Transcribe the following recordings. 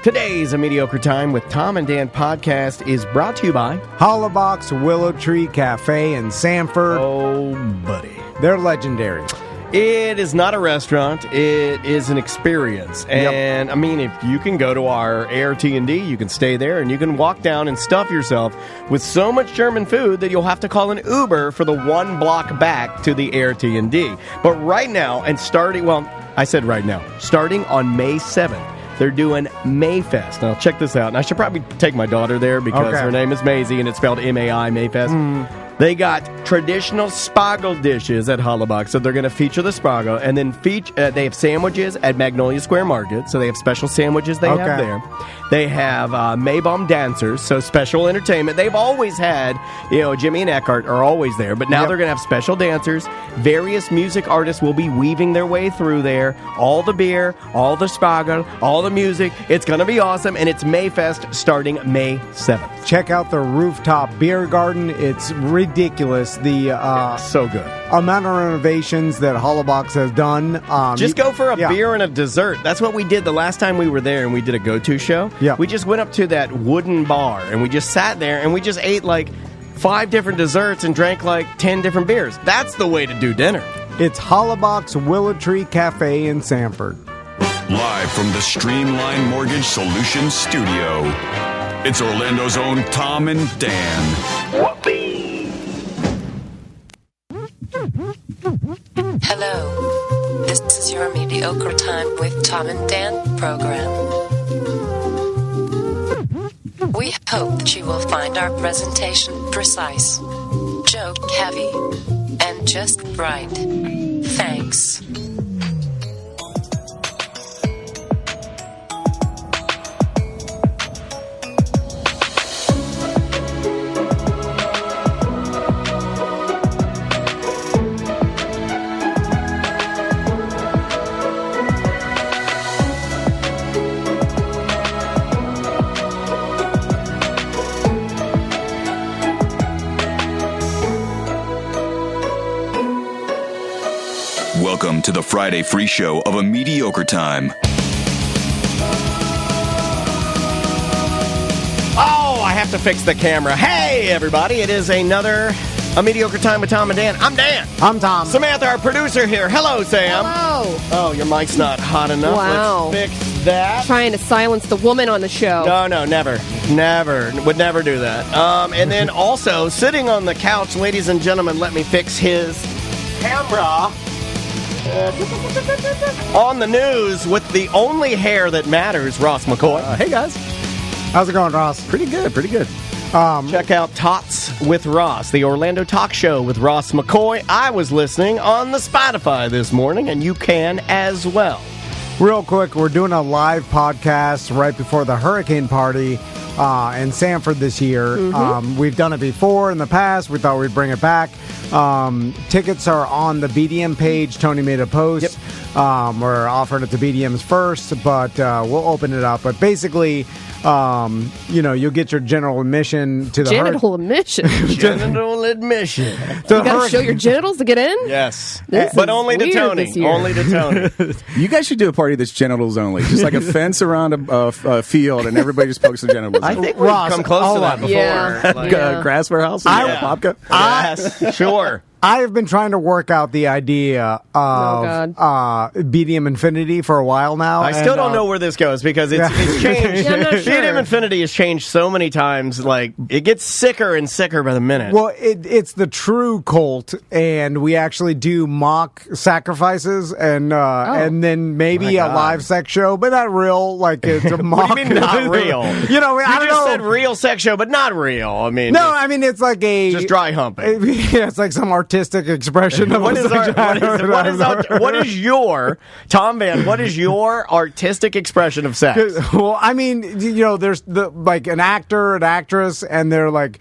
Today's A Mediocre Time with Tom and Dan podcast is brought to you by Hollabox Willow Tree Cafe in Sanford. Oh, buddy. They're legendary. It is not a restaurant. It is an experience. And, Yep. I mean, if you can go to our ART&D, you can stay there, and you can walk down and stuff yourself with so much German food that you'll have to call an Uber for the 1 block back to the ART&D. But right now, and starting on May 7th, they're doing Mayfest. Now, check this out. And I should probably take my daughter there because her name is Maisie, and it's spelled M-A-I, Mayfest. They got traditional spagle dishes at Hollabox, so they're going to feature the spagle, and then they have sandwiches at Magnolia Square Market, so they have special sandwiches they have there. They have Maybaum dancers, so special entertainment. They've always had, Jimmy and Eckhart are always there, but now they're going to have special dancers. Various music artists will be weaving their way through there. All the beer, all the spagle, all the music. It's going to be awesome, and it's Mayfest starting May 7th. Check out the rooftop beer garden. It's ridiculous. So good. Amount of renovations that Hollabox has done. Just go for a beer and a dessert. That's what we did the last time we were there and we did a go-to show. Yeah. We just went up to that wooden bar and we just sat there and we just ate like 5 different desserts and drank like 10 different beers. That's the way to do dinner. It's Hollabox Willow Tree Cafe in Sanford. Live from the Streamline Mortgage Solutions studio, it's Orlando's own Tom and Dan. Hello. This is your Mediocre Time with Tom and Dan program. We hope that you will find our presentation precise, joke heavy, and just right. Thanks. Welcome to the Friday free show of A Mediocre Time. Oh, I have to fix the camera. Hey, everybody. It is another A Mediocre Time with Tom and Dan. I'm Dan. I'm Tom. Samantha, our producer here. Hello, Sam. Hello. Oh, your mic's not hot enough. Wow. Let's fix that. Trying to silence the woman on the show. No, never. Never. Would never do that. And then also, sitting on the couch, ladies and gentlemen, let me fix his camera. On the news with the only hair that matters, Ross McCoy. Hey, guys. How's it going, Ross? Pretty good. Check out Tots with Ross, the Orlando talk show with Ross McCoy. I was listening on the Spotify this morning, and you can as well. Real quick, we're doing a live podcast right before the hurricane party in Sanford this year. We've done it before in the past. We thought we'd bring it back. Tickets are on the BDM page. Tony made a post. Yep. We're offering it to BDMs first, but we'll open it up. But basically, you'll get your general admission to the Genital admission. Genital admission. You got to show your genitals to get in? Yes. This But is only to weird Tony. this year. Only to Tony. You guys should do a party that's genitals only. Just like a fence around a field, and everybody just pokes their genitals. I think we've Ross, come close to hold that on. before. Yeah. Like, Grass warehouse? Yeah. Popka? Yes, sure. I have been trying to work out the idea of BDM Infinity for a while now. I still don't know where this goes because it's changed. Yeah, I'm not sure. BDM Infinity has changed so many times. Like, it gets sicker and sicker by the minute. Well, it's the true cult, and we actually do mock sacrifices, and then maybe a live sex show, but not real. Like it's a mock. What do you mean not real? I You don't just know. said real sex show, but not real. I mean, No, I mean it's like a just dry humping. It's like some artistic expression of What is your Tom Van? What is your artistic expression of sex? Well, I mean, there's like an actor, an actress, and they're like.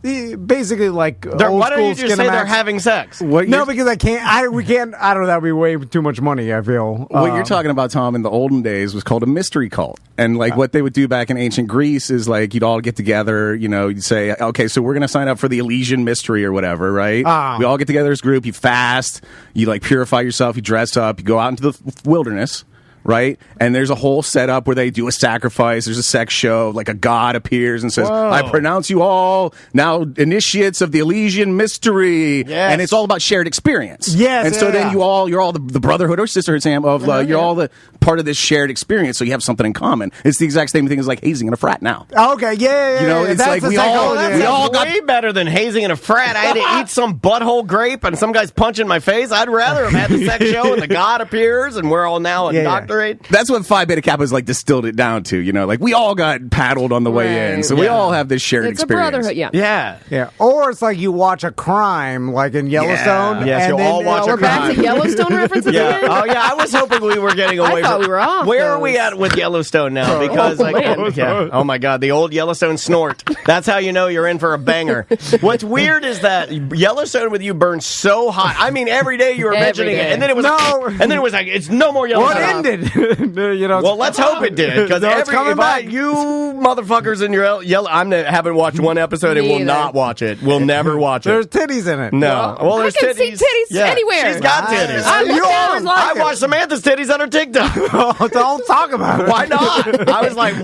Basically like old why don't you school just say they're Skinamax. having sex? No, because I can't. We can't. I don't know. That'd be way too much money. I feel. What you're talking about, Tom, in the olden days was called a mystery cult. And like what they would do back in ancient Greece is like you'd all get together, you'd say, okay, so we're going to sign up for the Elysian mystery or whatever, right? We all get together as a group, you fast, you like purify yourself, you dress up, you go out into the wilderness, right? And there's a whole setup where they do a sacrifice. There's a sex show, like a god appears and says, Whoa. I pronounce you all now initiates of the Elysian mystery. Yes. And it's all about shared experience. Yes, and so yeah, then yeah. you're all the brotherhood or sisterhood, Sam, of you're all the part of this shared experience, so you have something in common. It's the exact same thing as like hazing in a frat now. Okay, yeah. You know, it's That's like the we all psychology. got way better than hazing in a frat. I had to eat some butthole grape and some guy's punching my face. I'd rather have had the sex show and the god appears and we're all now indoctrinated. That's what Phi Beta Kappa's like distilled it down to, you know, like we all got paddled on the way in, so we all have this shared It's experience. a brotherhood, yeah. Yeah. Yeah, or it's like you watch a crime, like in Yellowstone. Yes, and you'll then, all watch We're back to Yellowstone references Yeah. again? Oh, yeah. I was hoping we were getting away I thought from. we were off Where are those. we at with Yellowstone now? Because oh my God, the old Yellowstone snort. That's how you know you're in for a banger. What's weird is that Yellowstone with you burns so hot. I mean, every day you were Every mentioning day. it, and then it was like it's no more What Yellowstone. ended? You know. Well, let's hope it did, because No, it's coming back. you motherfuckers in your yellow, haven't watched one episode and Me will either. not watch it. We'll never watch it. There's titties in it. No. Well, there's I can see titties. titties anywhere. She's got titties. I look You down. always like I it. watched Samantha's titties on her TikTok. Oh, don't talk about it. Why not? I was like,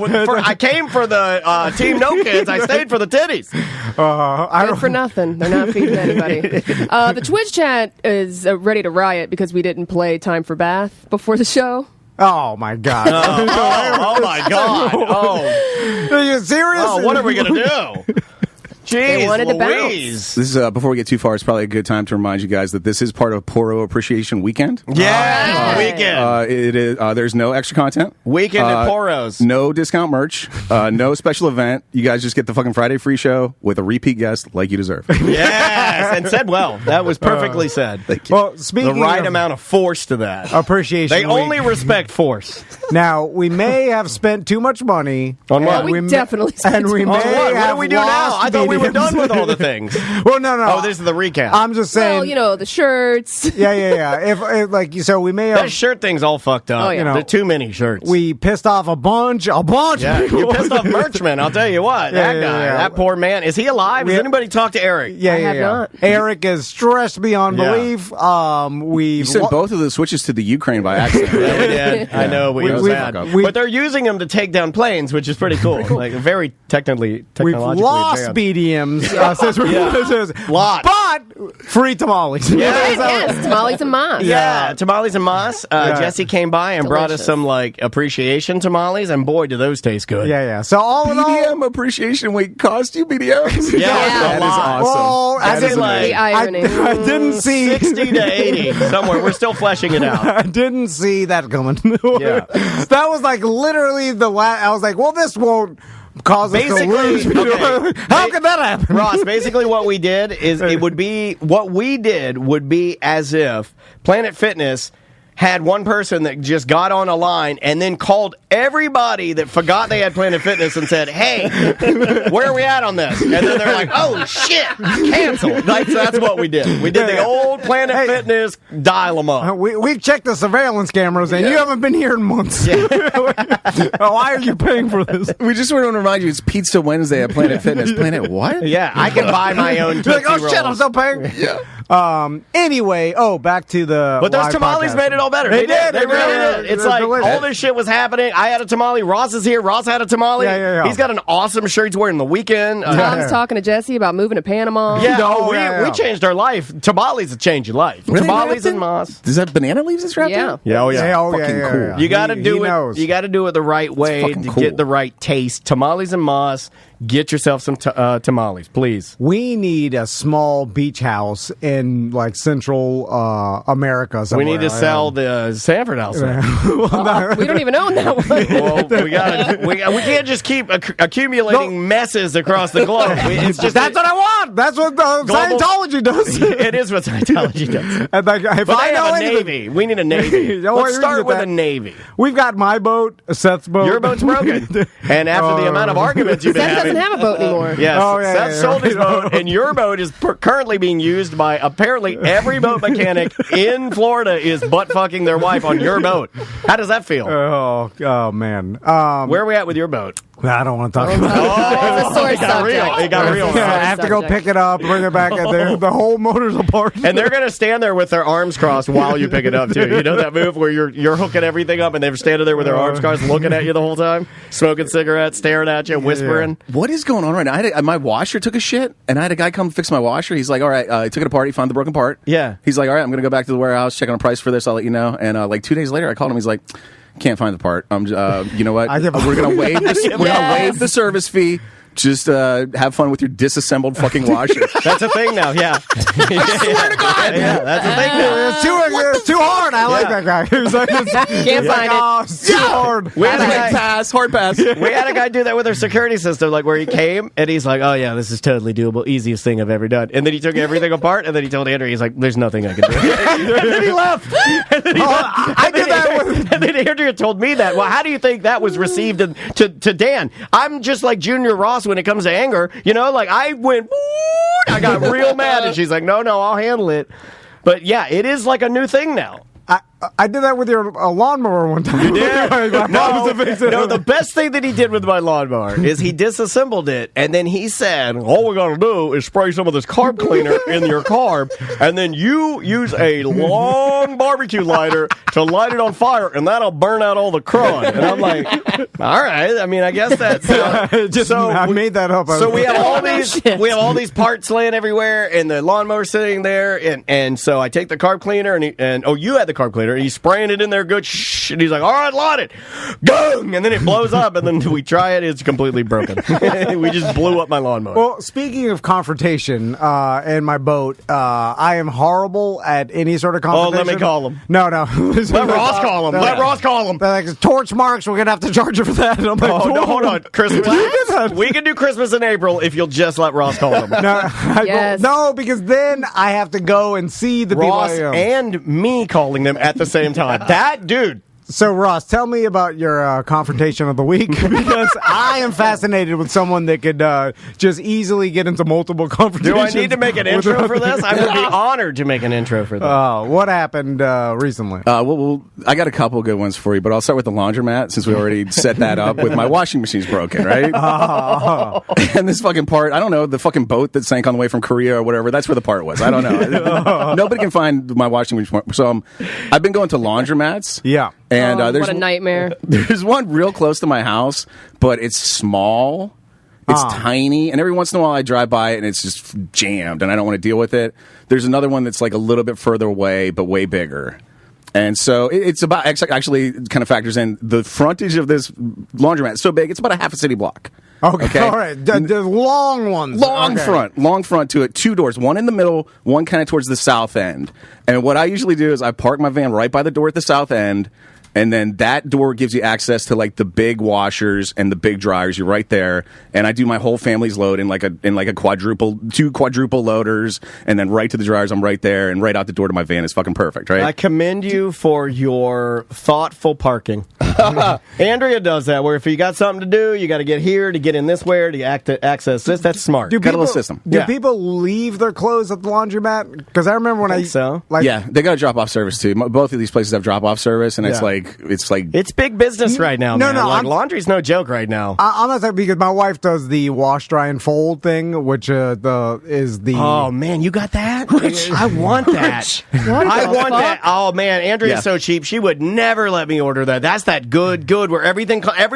I came for the Team No Kids. I stayed for the titties. I Good don't. for nothing. They're not feeding anybody. The Twitch chat is ready to riot because we didn't play Time for Bath before the show. Oh my god. Oh my God. Oh, Are you serious? what are we going to do? Jeez, wanted to bounce. Louise. This is before we get too far. It's probably a good time to remind you guys that this is part of Poro Appreciation Weekend. Yeah, All right. weekend. It is. There's no extra content. Weekend at Poros. No discount merch. No special event. You guys just get the fucking Friday free show with a repeat guest like you deserve. Yes, and said well. That was perfectly said. Thank you. Well, The speaking right of amount of force to that. appreciation, They week, only respect force. now we may have spent too much money On what? and We may- definitely spent and we too may much. On what? What have do we do now? lost I thought we were mediums. done with all the things. Well, no. Oh, this is the recap. I'm just saying. Well, you know, the shirts. Yeah. If like so, we may That have. shirt thing's all fucked up. Oh, yeah. You know, There are too many shirts. We pissed off a bunch. yeah, Of you people. pissed off Merchman. I'll tell you what. That Yeah, guy, yeah. that poor man. Is he alive? Has anybody talked to Eric? Yeah, I have not. Eric is stressed beyond Yeah. belief. We You sent both of the switches to the Ukraine by accident. Yeah, we did. I know, but it was We- bad. we- But they're using them to take down planes, which is pretty cool. Like very We've technologically lost advanced. BDMs since we're Lot. but free tamales. Yes, tamales and mas. Yeah, tamales and mas. Jesse came by and brought us Delicious. some like appreciation tamales, and boy, do those taste good. Yeah. So all in all, BDM Appreciation Week cost you BDMs? Yeah, That is a lot. awesome. well, As I in, like, The irony. I didn't see 60 to 80 somewhere. We're still fleshing it out. I didn't see that coming. Yeah. That was like literally the last. I was like, well, this won't cause us to Basically, lose. okay. How could that happen? Ross, basically what we did is would be as if Planet Fitness had one person that just got on a line and then called everybody that forgot they had Planet Fitness and said, hey, where are we at on this? And then they're like, oh, shit, canceled. That's what we did. We did the old Planet Hey. Fitness, dial them up. We've checked the surveillance cameras, and you haven't been here in months. Why are you paying for this? We just want to remind you, it's Pizza Wednesday at Planet Fitness. Planet what? Yeah, I can buy my own You're like, Tootsie oh shit, I'm Rolls. still paying. Yeah. Anyway, back to the. But those live tamales podcast. made it all better. They did. They really did. It's They're like delicious. all this shit was happening. I had a tamale. Ross is here. Ross had a tamale. Yeah. He's got an awesome shirt he's wearing the weekend. Tom's talking to Jesse about moving to Panama. Yeah, No, we changed our life. Tamales have changed your life. Really? Tamales and Wrapped mas. Is that banana leaves it's wrapped Yeah. in? Yeah, oh yeah. Fucking cool. You got to He do it. knows. You got to do it the right way fucking to cool. get the right taste. Tamales and mas. Get yourself some tamales, please. We need a small beach house in like Central America. We Somewhere. need to sell the Sanford house. there. We don't even own that one. Well, we can't just keep accumulating messes across the globe. It's just That's what I want. That's what Scientology does. It is what Scientology does. And like, if But I they know have a anything, navy. We need a navy. Don't Let's worry, start we with get a that. navy. We've got my boat, Seth's boat. Your boat's broken, and after the amount of arguments you've been Seth having, doesn't have a boat anymore. yes, Oh, yeah, Seth yeah, sold his yeah. boat, and your boat is currently being used by apparently every boat mechanic in Florida is butt fucking their wife on your boat. How does that feel? Oh man. Where are we at with your boat? I don't want to talk about it. It's a sore It got real. subject. It got real. It's a Yeah, sore I have to go subject. pick it up, bring it back, and the whole motor's apart. And they're going to stand there with their arms crossed while you pick it up, too. You know that move where you're hooking everything up and they're standing there with their arms crossed looking at you the whole time? Smoking cigarettes, staring at you, whispering. What is going on right now? My washer took a shit, and I had a guy come fix my washer. He's like, all right, I took it apart. He found the broken part. Yeah. He's like, all right, I'm going to go back to the warehouse, check on a price for this. I'll let you know. And like 2 days later, I called him. He's like, can't find the part. You know what? We're going to waive the service fee. Just have fun with your disassembled fucking washer. That's a thing now, yeah. I swear to God. Yeah, that's a thing now. It's too hard. I like that guy. He was like, Can't find it. oh, it's too hard. We had a guy- hard pass. We had a guy do that with our security system, like where he came and he's like, "Oh yeah, this is totally doable, easiest thing I've ever done." And then he took everything apart, and then he told Andrew, he's like, "There's nothing I can do." And then he left. I did that. And then Andrea told me that. Well, how do you think that was received to Dan? I'm just like Junior Ross when it comes to anger. You know, like I went, I got real mad, and she's like, "No, I'll handle it." But yeah, it is like a new thing now. I did that with your lawnmower one time. No, the best thing that he did with my lawnmower is he disassembled it, and then he said, all we got to do is spray some of this carb cleaner in your carb, and then you use a long barbecue lighter to light it on fire, and that'll burn out all the crud. And I'm like, all right. I mean, I guess that's... I made that up. So we have all these parts laying everywhere, and the lawnmower sitting there, and so I take the carb cleaner, and you had the carb cleaner, and he's spraying it in there good, and he's like, all right, light it, gung, and then it blows up, and then we try it, it's completely broken. We just blew up my lawnmower. Well, speaking of confrontation and my boat, I am horrible at any sort of confrontation. Oh, let me call him. No. Let Ross call him. Let Ross call him. They're like, torch marks, we're going to have to charge you for that. And I'm like, Oh, no, hold on. Christmas. We can do Christmas in April if you'll just let Ross call him. Yes. No, because then I have to go and see the Ross people. and me calling them at the same time. That dude. So, Ross, tell me about your confrontation of the week, because I am fascinated with someone that could just easily get into multiple confrontations. Do I need to make an intro for this? I would be honored to make an intro for this. What happened recently? Well, I got a couple good ones for you, but I'll start with the laundromat since we already set that up with my washing machine's broken, right? And this fucking part, I don't know, the fucking boat that sank on the way from Korea or whatever, that's where the part was. I don't know. Nobody can find my washing machine. So I've been going to laundromats. Yeah. And what a nightmare. There's one real close to my house, but it's small. It's tiny, and every once in a while I drive by it and it's just jammed, and I don't want to deal with it. There's another one that's like a little bit further away, but way bigger. And so it's about, actually kind of factors in the frontage of this laundromat. It's so big, it's about a half a city block. Okay. All right. The long ones. Long front to it. 2 doors. One in the middle, one kind of towards the south end. And what I usually do is I park my van right by the door at the south end, and then that door gives you access to like the big washers and the big dryers. You're right there, and I do my whole family's load in like a two quadruple loaders, and then right to the dryers. I'm right there, and right out the door to my van is fucking perfect, right? I commend you for your thoughtful parking. Andrea does that, where if you got something to do, you got to get here to get in this way to access this. That's smart. Do Got a little system. Do people leave their clothes at the laundromat? Because I remember when I think so. Like, yeah, they got a drop off service too. Both of these places have drop off service, and it's like it's big business right now. No, man. no, like laundry's no joke right now. I'm not saying, because my wife does the wash, dry, and fold thing, which is the. Oh man, you got that? I want that. I want that. Oh man, Andrea's so cheap. She would never let me order that. That's that good where every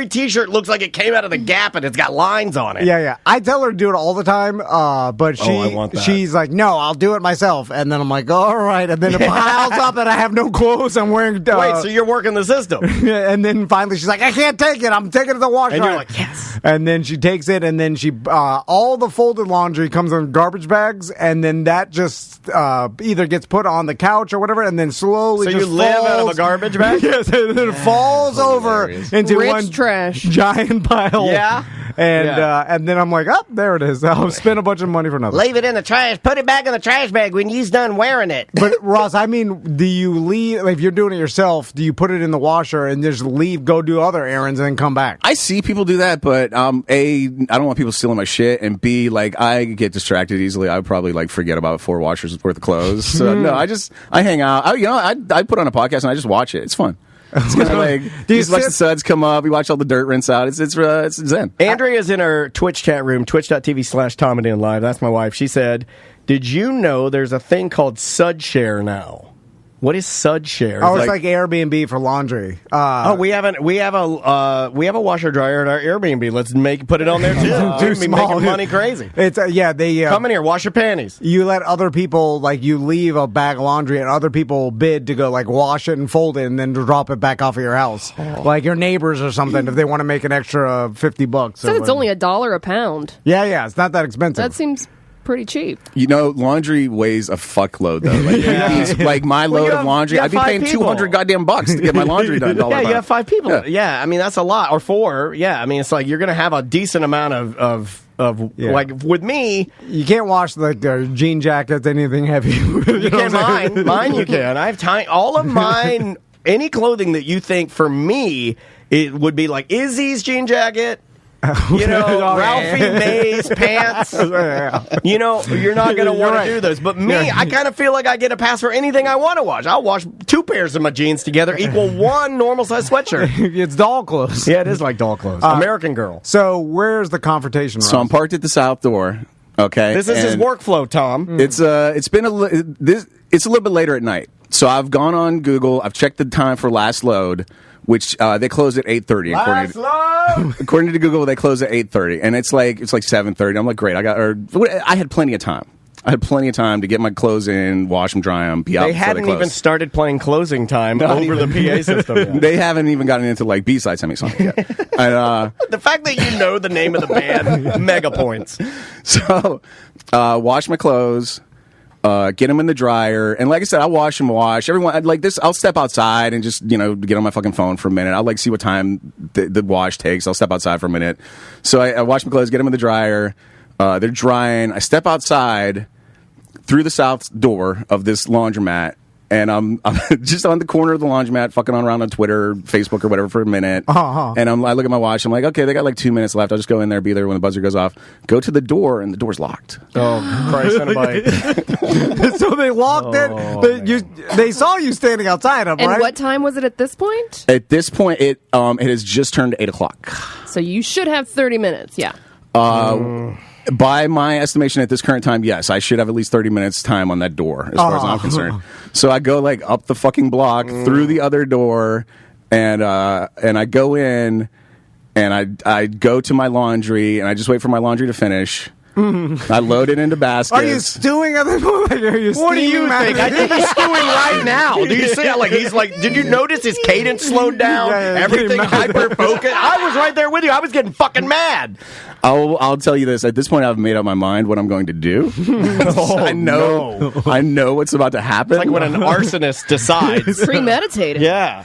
T-shirt looks like it came out of the Gap and it's got lines on it. Yeah. I tell her to do it all the time, but I want that. she's like, no, I'll do it myself. And then I'm like, all right. And then it piles up, and I have no clothes. I'm wearing. Wait, so you're working the system? And then finally she's like, I can't take it. I'm taking it to the wash. And you're like, yes. And then she takes it, and then she all the folded laundry comes in garbage bags, and then that just either gets put on the couch or whatever, and then slowly. So just you live falls, out of a garbage bag? Yes, and then it falls over into Rich one trash. giant pile. Yeah. And then I'm like, oh, there it is. I'll spend a bunch of money for nothing. Leave it in the trash. Put it back in the trash bag when you's done wearing it. But Ross, I mean, do you leave, if you're doing it yourself, do you put it in the washer and just leave, go do other errands, and then come back? I see people do that, but A, I don't want people stealing my shit, and B, like, I get distracted easily. I would probably like forget about 4 washers worth of clothes. So no, I hang out. I put on a podcast and I just watch it. It's fun. It's kind of like Do you you just watch sit- the suds come up. You watch all the dirt rinse out. It's zen. Andrea's in her Twitch chat room, twitch.tv/Tom and Dan Live. That's my wife. She said, "Did you know there's a thing called Sud Share now?" What is Sud Share? Oh, it's like Airbnb for laundry. we have a washer dryer at our Airbnb. Let's put it on there too. Too We'd be small. making money crazy. It's they Come in here, wash your panties. you let other people, like, you leave a bag of laundry and other people bid to go, like, wash it and fold it and then drop it back off of your house. Like your neighbors or something, if they want to make an extra $50. Said it's only $1 a pound. Yeah, it's not that expensive. That seems pretty cheap. You know, laundry weighs a fuckload though. Like my load of laundry, I'd be paying $200 goddamn bucks to get my laundry done. Yeah, you have 5 people. Yeah, I mean that's a lot, or 4. Yeah, I mean it's like you're going to have a decent amount of like with me. You can't wash like their jean jackets, anything heavy. You can mine. You can. I have time. All of mine. Any clothing that you think for me, it would be like Izzy's jean jacket. You know, Ralphie May's pants. You know, you're not going to want to do those. But me, I kind of feel like I get a pass for anything I want to wash. I'll wash 2 pairs of my jeans together equal 1 normal size sweatshirt. It's doll clothes. Yeah, it is like doll clothes. American Girl. So where's the confrontation? So I'm parked at the south door. Okay, This is his workflow, Tom. It's been it's a little bit later at night. So I've gone on Google. I've checked the time for last load, which they close at 8:30. According to Google, they close at 8:30, and it's like 7:30. I'm like, great. I had plenty of time. I had plenty of time to get my clothes in, wash them, dry them, be out. They hadn't even started playing closing time over the PA system yet. They haven't even gotten into like B-side semi-song yet. And, the fact that you know the name of the band, mega points. So, wash my clothes, get them in the dryer, and like I said, I'll wash and wash. Everyone like this. I'll step outside and just get on my fucking phone for a minute. I'll like see what time the wash takes. I'll step outside for a minute. So I wash my clothes, get them in the dryer. They're drying. I step outside through the south door of this laundromat, and I'm just on the corner of the laundromat, fucking around on Twitter, Facebook, or whatever for a minute. And I look at my watch. I'm like, okay, they got like 2 minutes left. I'll just go in there, be there when the buzzer goes off. Go to the door, and the door's locked. Oh, Christ on a bike. So they locked it. They saw you standing outside them, And right? what time was it at this point? At this point, it has just turned 8 o'clock. So you should have 30 minutes, yeah. By my estimation at this current time, yes, I should have at least 30 minutes time on that door as far as I'm concerned. So I go like up the fucking block through the other door, and I go in, and I go to my laundry, and I just wait for my laundry to finish. I load it into baskets. Are you stewing at the moment? Are you What do you steaming think? I think he's stewing right now. Do you see how, like, he's like, did you notice his cadence slowed down? Everything hyper focused. I was right there with you. I was getting fucking mad. I'll tell you this. At this point, I've made up my mind what I'm going to do. I know what's about to happen. It's like when an arsonist decides. Premeditated. Yeah.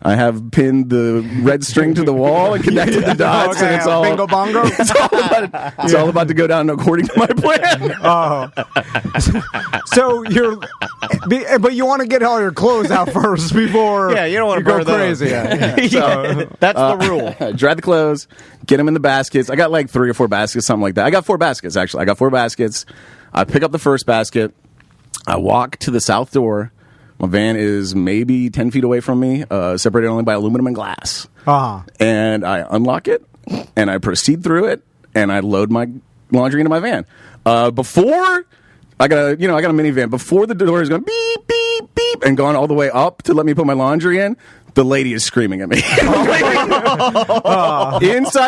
I have pinned the red string to the wall and connected the dots, and it's all bingo bongo. It's all about to go down according to my plan. So but you want to get all your clothes out first before. Yeah, you don't want to go burn those. crazy. So, that's the rule. Dry the clothes, get them in the baskets. I got like 3 or 4 baskets, something like that. I got 4 baskets actually. I got 4 baskets. I pick up the first basket. I walk to the south door. My van is maybe 10 feet away from me, separated only by aluminum and glass. And I unlock it, and I proceed through it, and I load my laundry into my van. Before I got a minivan. Before the door is going beep beep beep and gone all the way up to let me put my laundry in, the lady is screaming at me. Inside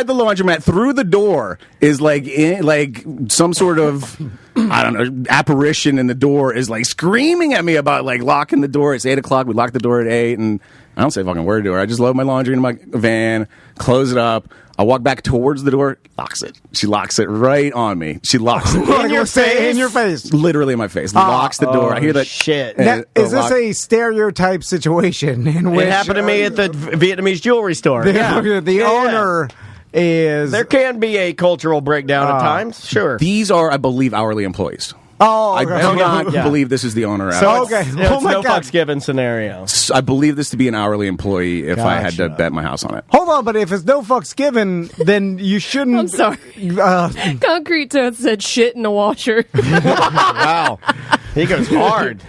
the laundromat, through the door, is like some sort of, I don't know, apparition in the door is like screaming at me about like locking the door. It's 8 o'clock. We lock the door at 8, and I don't say a fucking word to her. I just load my laundry into my van, close it up. I walk back towards the door, locks it. She locks it right on me. She locks it. In your face? In your face. Literally in my face. Locks the door. I hear that shit. Now, is this a stereotype situation in which It happened to me at the Vietnamese jewelry store. the owner is... There can be a cultural breakdown at times, sure. These are, I believe, hourly employees. Oh, I okay. do not believe this is the owner. So Okay. it's Oh my no God. fucks given scenario. I believe this to be an hourly employee if I had to bet my house on it. Hold on, but if it's no fucks given, then you shouldn't... I'm sorry. Concrete Toad said shit in a washer. Wow. He goes hard.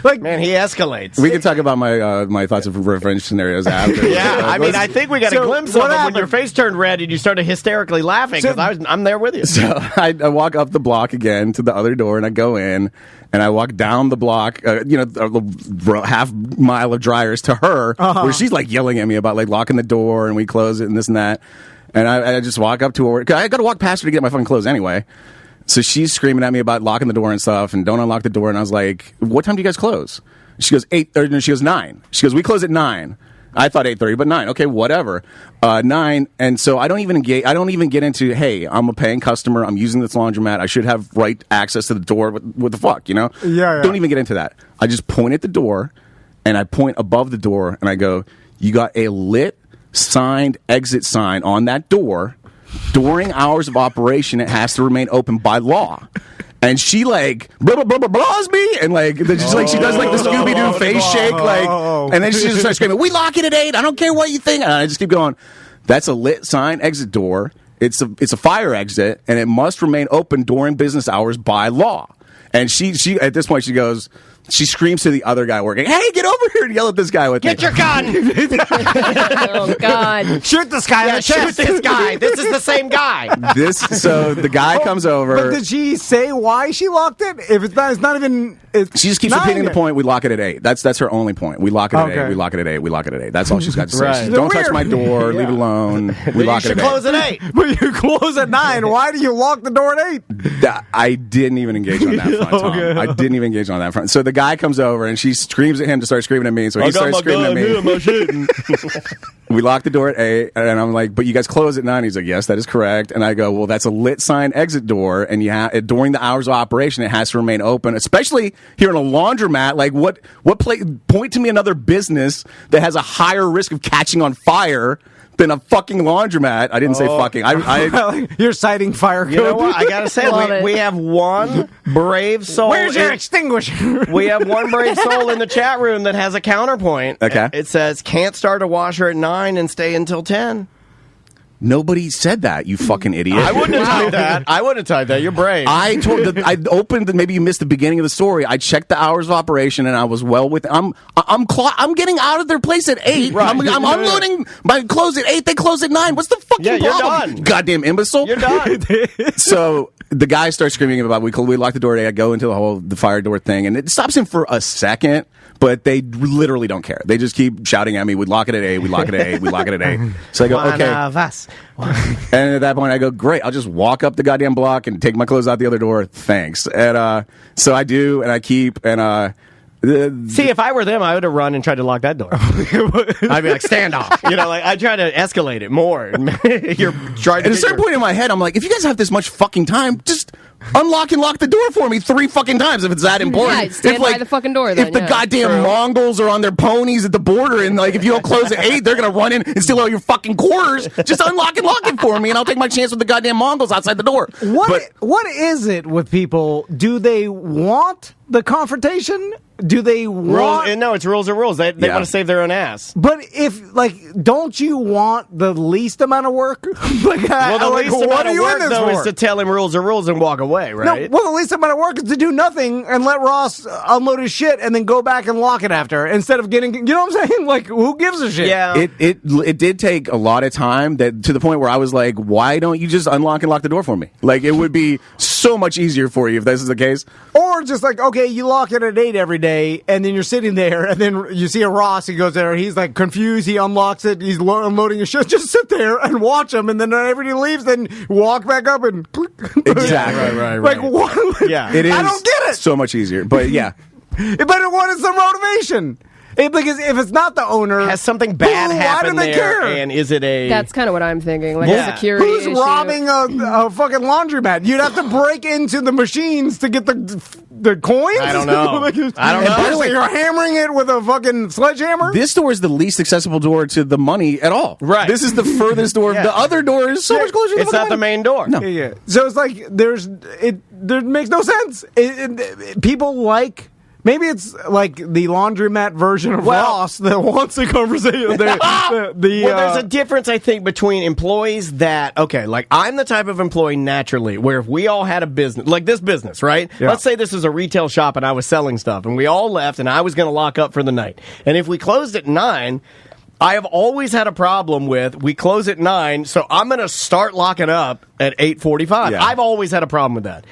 Like, Man, he escalates. We can talk about my thoughts of revenge scenarios after. Yeah, I mean, I think we got a So, glimpse of what him when happened? your face turned red and you started hysterically laughing because I'm there with you. So I walk up the block again to the other door, and I go in, and I walk down the block, half mile of dryers to her, where she's like yelling at me about like locking the door, and we close it and this and that. And I just walk up to her. 'Cause I got to walk past her to get my fucking clothes anyway. So she's screaming at me about locking the door and stuff, and don't unlock the door. And I was like, "What time do you guys close?" She goes 8. Or no, she goes 9. She goes, "We close at 9." I thought 8:30, but 9. Okay, whatever. 9, and so I don't even get into, hey, I'm a paying customer. I'm using this laundromat. I should have right access to the door. What the fuck, you know? Yeah. Don't even get into that. I just point at the door, and I point above the door, and I go, "You got a lit, signed exit sign on that door. During hours of operation, it has to remain open by law." And she like blah blah blah blah blahs me, and like she does like the Scooby Doo face shake, like, and then she just starts screaming, "We lock it at 8. I don't care what you think." And I just keep going. That's a lit sign exit door. It's a fire exit, and it must remain open during business hours by law. And she at this point she screams to the other guy working, "Hey, get over here and yell at this guy with me." Get your gun! Oh, God. shoot this guy in the chest. Shoot this guy. This is the same guy. So the guy comes over. But did she say why she locked it? If it's not even. She just keeps repeating the point. We lock it at 8. That's her only point. We lock it at 8. We lock it at 8. We lock it at 8. That's all she's got to say. Right. Don't touch my door. Leave it alone. We lock it at 8. Close at 8. But you close at 9. Why do you lock the door at 8? I didn't even engage on that front, Tom. Okay. I didn't even engage on that front. So the guy comes over and she screams at him to start screaming at me. So he starts screaming at me. We lock the door at 8, and I'm like, "But you guys close at 9." He's like, "Yes, that is correct." And I go, "Well, that's a lit sign exit door, and during the hours of operation, it has to remain open, especially here in a laundromat. Like, point to me another business that has a higher risk of catching on fire than a fucking laundromat." I didn't say fucking. You're citing fire code. You know what? I gotta say, we have one brave soul. Where's your extinguisher? We have one brave soul in the chat room that has a counterpoint. Okay. It says, "Can't start a washer at 9 and stay until 10." Nobody said that, you fucking idiot. I wouldn't have typed that. I wouldn't have typed that. You're brave. I opened. Maybe you missed the beginning of the story. I checked the hours of operation, and I was well within. I'm getting out of their place at 8. Right. I'm unloading my clothes at 8. They close at 9. What's the fucking Yeah, you're problem? done. You goddamn imbecile. You're done. So the guy starts screaming about we lock the door at 8. I go into the fire door thing, and it stops him for a second. But they literally don't care. They just keep shouting at me, "We lock it at 8. We lock it at 8. We lock it at 8. So I go, One "Okay." of us. And at that point, I go, "Great, I'll just walk up the goddamn block and take my clothes out the other door. Thanks." And so I do, and I keep, and See, if I were them, I would have run and tried to lock that door. I'd be like, "Stand off." I'd try to escalate it more. You're trying to. at a certain point in my head, I'm like, if you guys have this much fucking time, just unlock and lock the door for me 3 fucking times if it's that important. Yeah, stand by the fucking door then, If the yeah. goddamn Mongols are on their ponies at the border, and like if you don't close at 8, they're gonna run in and steal all your fucking quarters. Just unlock and lock it for me, and I'll take my chance with the goddamn Mongols outside the door. What is it with people? Do they want the confrontation? Do they want? No, it's rules are rules. They Yeah. want to save their own ass. But if don't you want the least amount of work? Well, the least what amount are of you work, in this though, for? is to tell him rules are rules and walk away, right? No, well, the least amount of work is to do nothing and let Ross unload his shit and then go back and lock it after instead of getting. You know what I'm saying? Like, who gives a shit? Yeah. It did take a lot of time to the point where I was like, why don't you just unlock and lock the door for me? Like, it would be so much easier for you if this is the case. Or just like, okay, you lock it at 8 every day, and then you're sitting there, and then you see a Ross, he goes there, he's like confused, he unlocks it, he's unloading his shit. Just sit there and watch him, and then everybody leaves, then walk back up and click. Exactly. Right. Like, what? Yeah. It is I don't get it. so much easier. But yeah. But what is the motivation? Because if it's not the owner, Has something bad why happened do they there? care? And is it a... That's kind of what I'm thinking. Like Yeah. a security Who's issue. robbing a fucking laundromat? You'd have to break into the machines to get the coins? I don't know. Like, I don't and know. by the way, you're hammering it with a fucking sledgehammer? This door is the least accessible door to the money at all. Right. This is the furthest door. Yeah. The other door is so much closer to the It's not the money. main door. No. Yeah. So it's like there makes no sense. People like Maybe it's like the laundromat version of Ross that wants a conversation. Well, there's a difference, I think, between employees that, okay, like I'm the type of employee naturally where if we all had a business, like this business, right? Yeah. Let's say this is a retail shop and I was selling stuff and we all left and I was going to lock up for the night. And if we closed at 9, I have always had a problem with we close at 9, so I'm going to start locking up at 8:45. Yeah. I've always had a problem with that.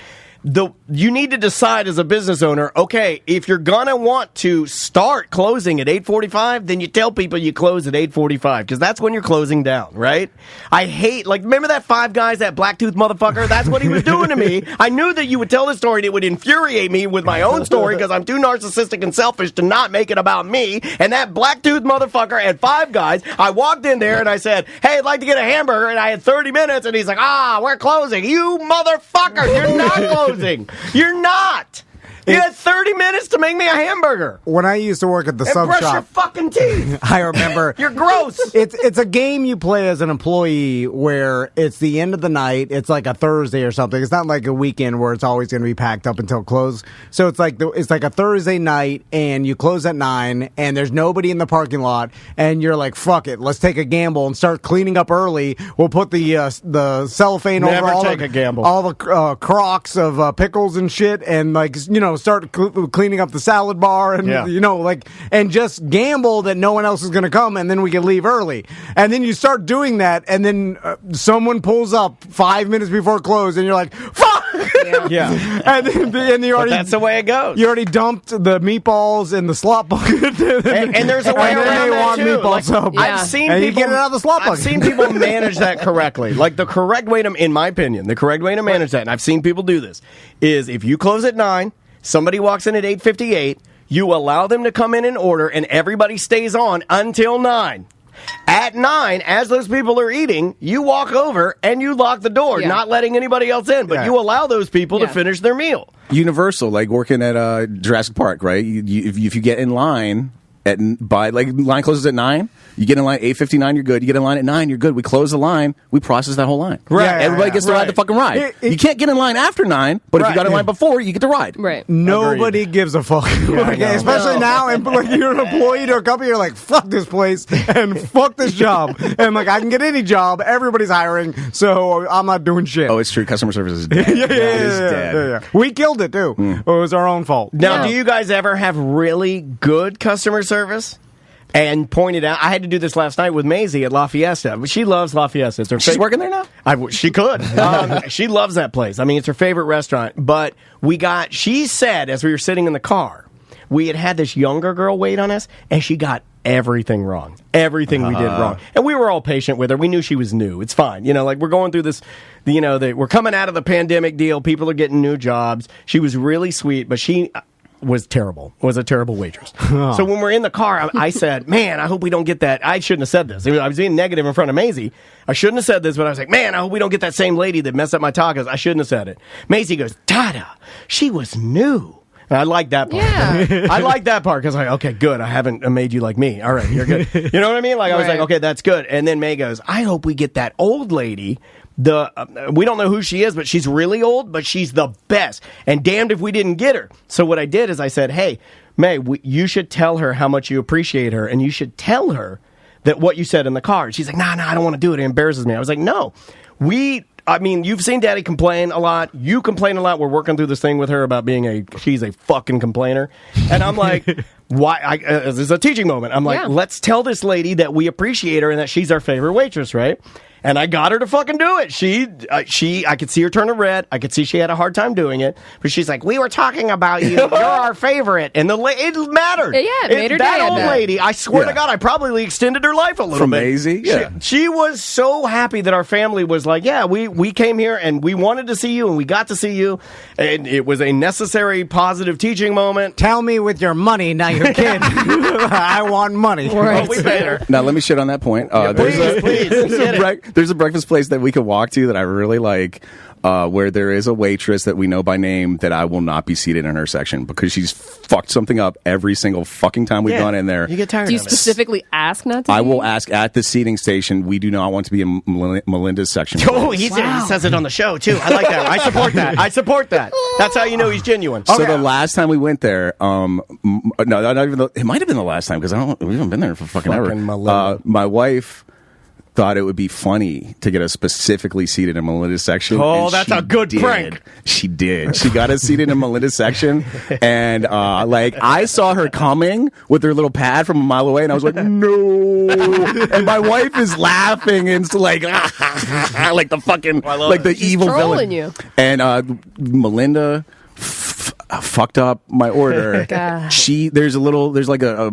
You need to decide as a business owner, okay, if you're going to want to start closing at 8:45, then you tell people you close at 8:45, because that's when you're closing down, right? I hate, like, remember that Five Guys, that black-toothed motherfucker? That's what he was doing to me. I knew that you would tell the story and it would infuriate me with my own story because I'm too narcissistic and selfish to not make it about me. And that black-toothed motherfucker at Five Guys, I walked in there and I said, hey, I'd like to get a hamburger, and I had 30 minutes, and he's like, we're closing. You motherfucker, you're not closing. You're not. You had 30 minutes to make me a hamburger. When I used to work at the And sub brush your shop, fucking teeth. I remember You're gross. It's a game you play as an employee where it's the end of the night. It's like a Thursday or something. It's not like a weekend where it's always going to be packed up until close. So it's like a Thursday night, and you close at 9, and there's nobody in the parking lot, and you're like, "Fuck it, let's take a gamble and start cleaning up early. We'll put the cellophane Never over take a gamble. all the crocks of pickles and shit, and like start cleaning up the salad bar, and and just gamble that no one else is going to come, and then we can leave early. And then you start doing that, and then someone pulls up 5 minutes before close, and you're like, fuck! Yeah. and you already, But that's the way it goes. You already dumped the meatballs in the slot bucket. And there's a way and then around they that want too. meatball Like, soup. I've seen and people you get it out of the slot bucket. I've seen people manage that correctly. Like the correct way to, in my opinion, the correct way to manage that, and I've seen people do this, is if you close at 9, somebody walks in at 8:58, you allow them to come in and order, and everybody stays on until 9. At 9, as those people are eating, you walk over and you lock the door, not letting anybody else in, but you allow those people to finish their meal. Universal, like working at Jurassic Park, right? If you get in line line closes at 9, you get in line 8:59, you're good. You get in line at 9, you're good. We close the line, we process that whole line. Right. Everybody gets to ride the fucking ride. You can't get in line after 9, but if you got in line before, you get to ride. Right. Nobody gives a fuck. Especially now, and like you're an employee to a company, you're like, fuck this place and fuck this job. And like, I can get any job. Everybody's hiring, so I'm not doing shit. Oh, it's true. Customer service is dead. It is dead. We killed it too. It was our own fault. Now, do you guys ever have really good customer service? And pointed out, I had to do this last night with Maisie at La Fiesta. She loves La Fiesta. It's her She's working there now? She could. She loves that place. I mean, it's her favorite restaurant. But she said, as we were sitting in the car, we had this younger girl wait on us, and she got everything wrong. Everything we did wrong. And we were all patient with her. We knew she was new. It's fine. We're going through this, we're coming out of the pandemic deal. People are getting new jobs. She was really sweet, but she was a terrible waitress. So when we're in the car, I said, man, I hope we don't get that. I shouldn't have said this. I was being negative in front of Maisie. I shouldn't have said this, but I was like, man, I hope we don't get that same lady that messed up my tacos. I shouldn't have said it. Maisie goes, Dada, she was new. And I like that part. Yeah. I like that part because okay, good. I haven't made you like me. All right, you're good. You know what I mean? Like I was like, okay, that's good. And then May goes, I hope we get that old lady. We don't know who she is, but she's really old, but she's the best. And damned if we didn't get her. So what I did is I said, hey, May, you should tell her how much you appreciate her, and you should tell her that what you said in the car. She's like, nah, I don't want to do it. It embarrasses me. I was like, no. You've seen Daddy complain a lot. You complain a lot. We're working through this thing with her about she's a fucking complainer. And I'm like, why? This is a teaching moment. I'm like, let's tell this lady that we appreciate her and that she's our favorite waitress, right? And I got her to fucking do it. I could see her turn red. I could see she had a hard time doing it. But she's like, we were talking about you. You're our favorite. And it mattered. Yeah, it made her day. That old lady, I swear to God, I probably extended her life a little bit. From Maisie? Yeah. She was so happy that our family was like, yeah, we came here and we wanted to see you and we got to see you. And it was a necessary, positive teaching moment. Tell me with your money, not your kid. I want money. Right. Well, we paid her. Now, let me shit on that point. Please. There's a breakfast place that we could walk to that I really like. where there is a waitress that we know by name that I will not be seated in her section because she's fucked something up every single fucking time we've gone in there. You get tired Do you of it. specifically ask not to I be? will ask at the seating station, we do not want to be in Melinda's section. Oh, he says it on the show, too. I like that. I support that. I support that. That's how you know he's genuine. So the last time we went there, no, not even it might have been the last time because we haven't been there for fucking ever. My wife thought it would be funny to get us specifically seated in Melinda's section. Oh, that's a good prank. She did. She got us seated in Melinda's section, and I saw her coming with her little pad from a mile away, and I was like, no. And my wife is laughing, and it's like, like the fucking, like the evil villain. You. And Melinda fucked up my order. There's like a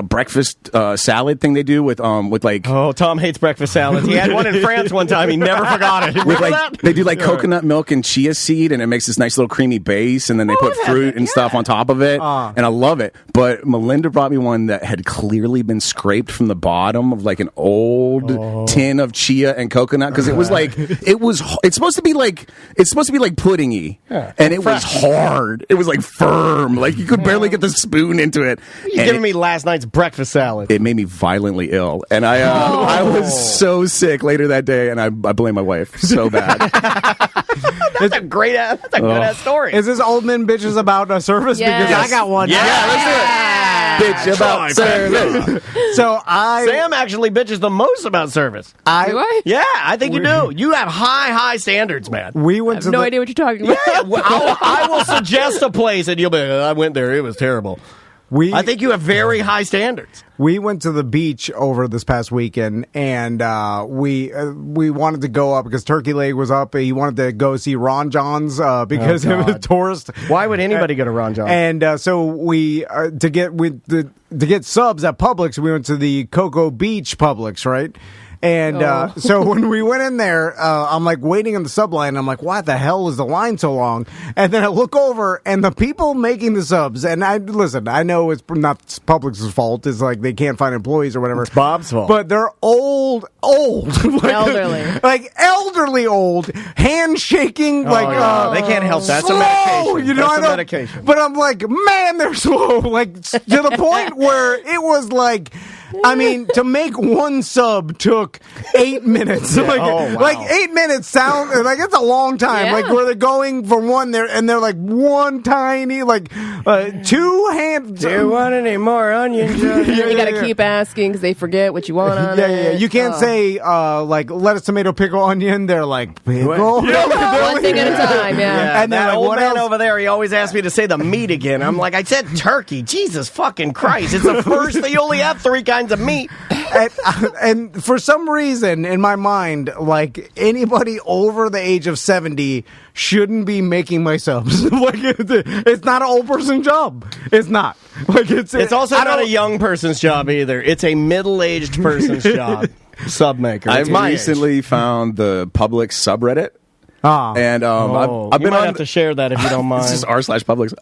breakfast salad thing they do with like. Oh, Tom hates breakfast salads. He had one in France one time. He never forgot it. Remember that? They do like coconut milk and chia seed, and it makes this nice little creamy base, and then they put fruit and stuff on top of it, and I love it. But Melinda brought me one that had clearly been scraped from the bottom of like an old tin of chia and coconut because it's supposed to be like puddingy. Yeah. And it was hard. It was like firm. Like you could barely get the spoon into it. You're giving me last night's breakfast salad. It made me violently ill. And I was so sick later that day, and I blame my wife so bad. That's a good ass story. Is this Old Men Bitches about a service? Yes. Because I got one. Yeah, let's do it. Bitch about service. Sam actually bitches the most about service. Do I? Yeah, I think you do. You have high standards, man. We went I have no idea what you're talking about. Yeah, I will suggest a place, and you'll be like, I went there. It was terrible. I think you have very high standards. We went to the beach over this past weekend, and we wanted to go up because Turkey Leg was up. He wanted to go see Ron John's because it was a tourist. Why would anybody go to Ron John's? And so we to get subs at Publix, we went to the Cocoa Beach Publix, right? And so when we went in there, I'm like waiting in the sub line. I'm like, why the hell is the line so long? And then I look over, and the people making the subs, and I know it's not Publix's fault. It's like they can't find employees or whatever. It's Bob's fault. But they're old, elderly old, handshaking, they can't help that. That's slow, a medication. That's a medication. But I'm like, man, they're slow. Like to the point where it was like. I mean, to make one sub took 8 minutes. Like 8 minutes sound like it's a long time. Yeah. Like where they're going from one there, and they're like one tiny, like 2 hands. Do you want any more onions? You got to keep asking because they forget what you want on it. Yeah. You can't say like lettuce, tomato, pickle, onion. They're like pickle. One thing at a time. Yeah. And then that like, old what man else? over there, he always asks me to say the meat again. I'm like, I said turkey. Jesus fucking Christ! It's the first. You only have 3 kinds of meat. And for some reason in my mind, like anybody over the age of 70 shouldn't be making my subs. Like it's not an old person job. It's not. Like it's also not a young person's job either. It's a middle-aged person's job. Sub maker. I've recently found the Publix subreddit. And I've been might on have to share that if you don't mind. It's just r/Publix.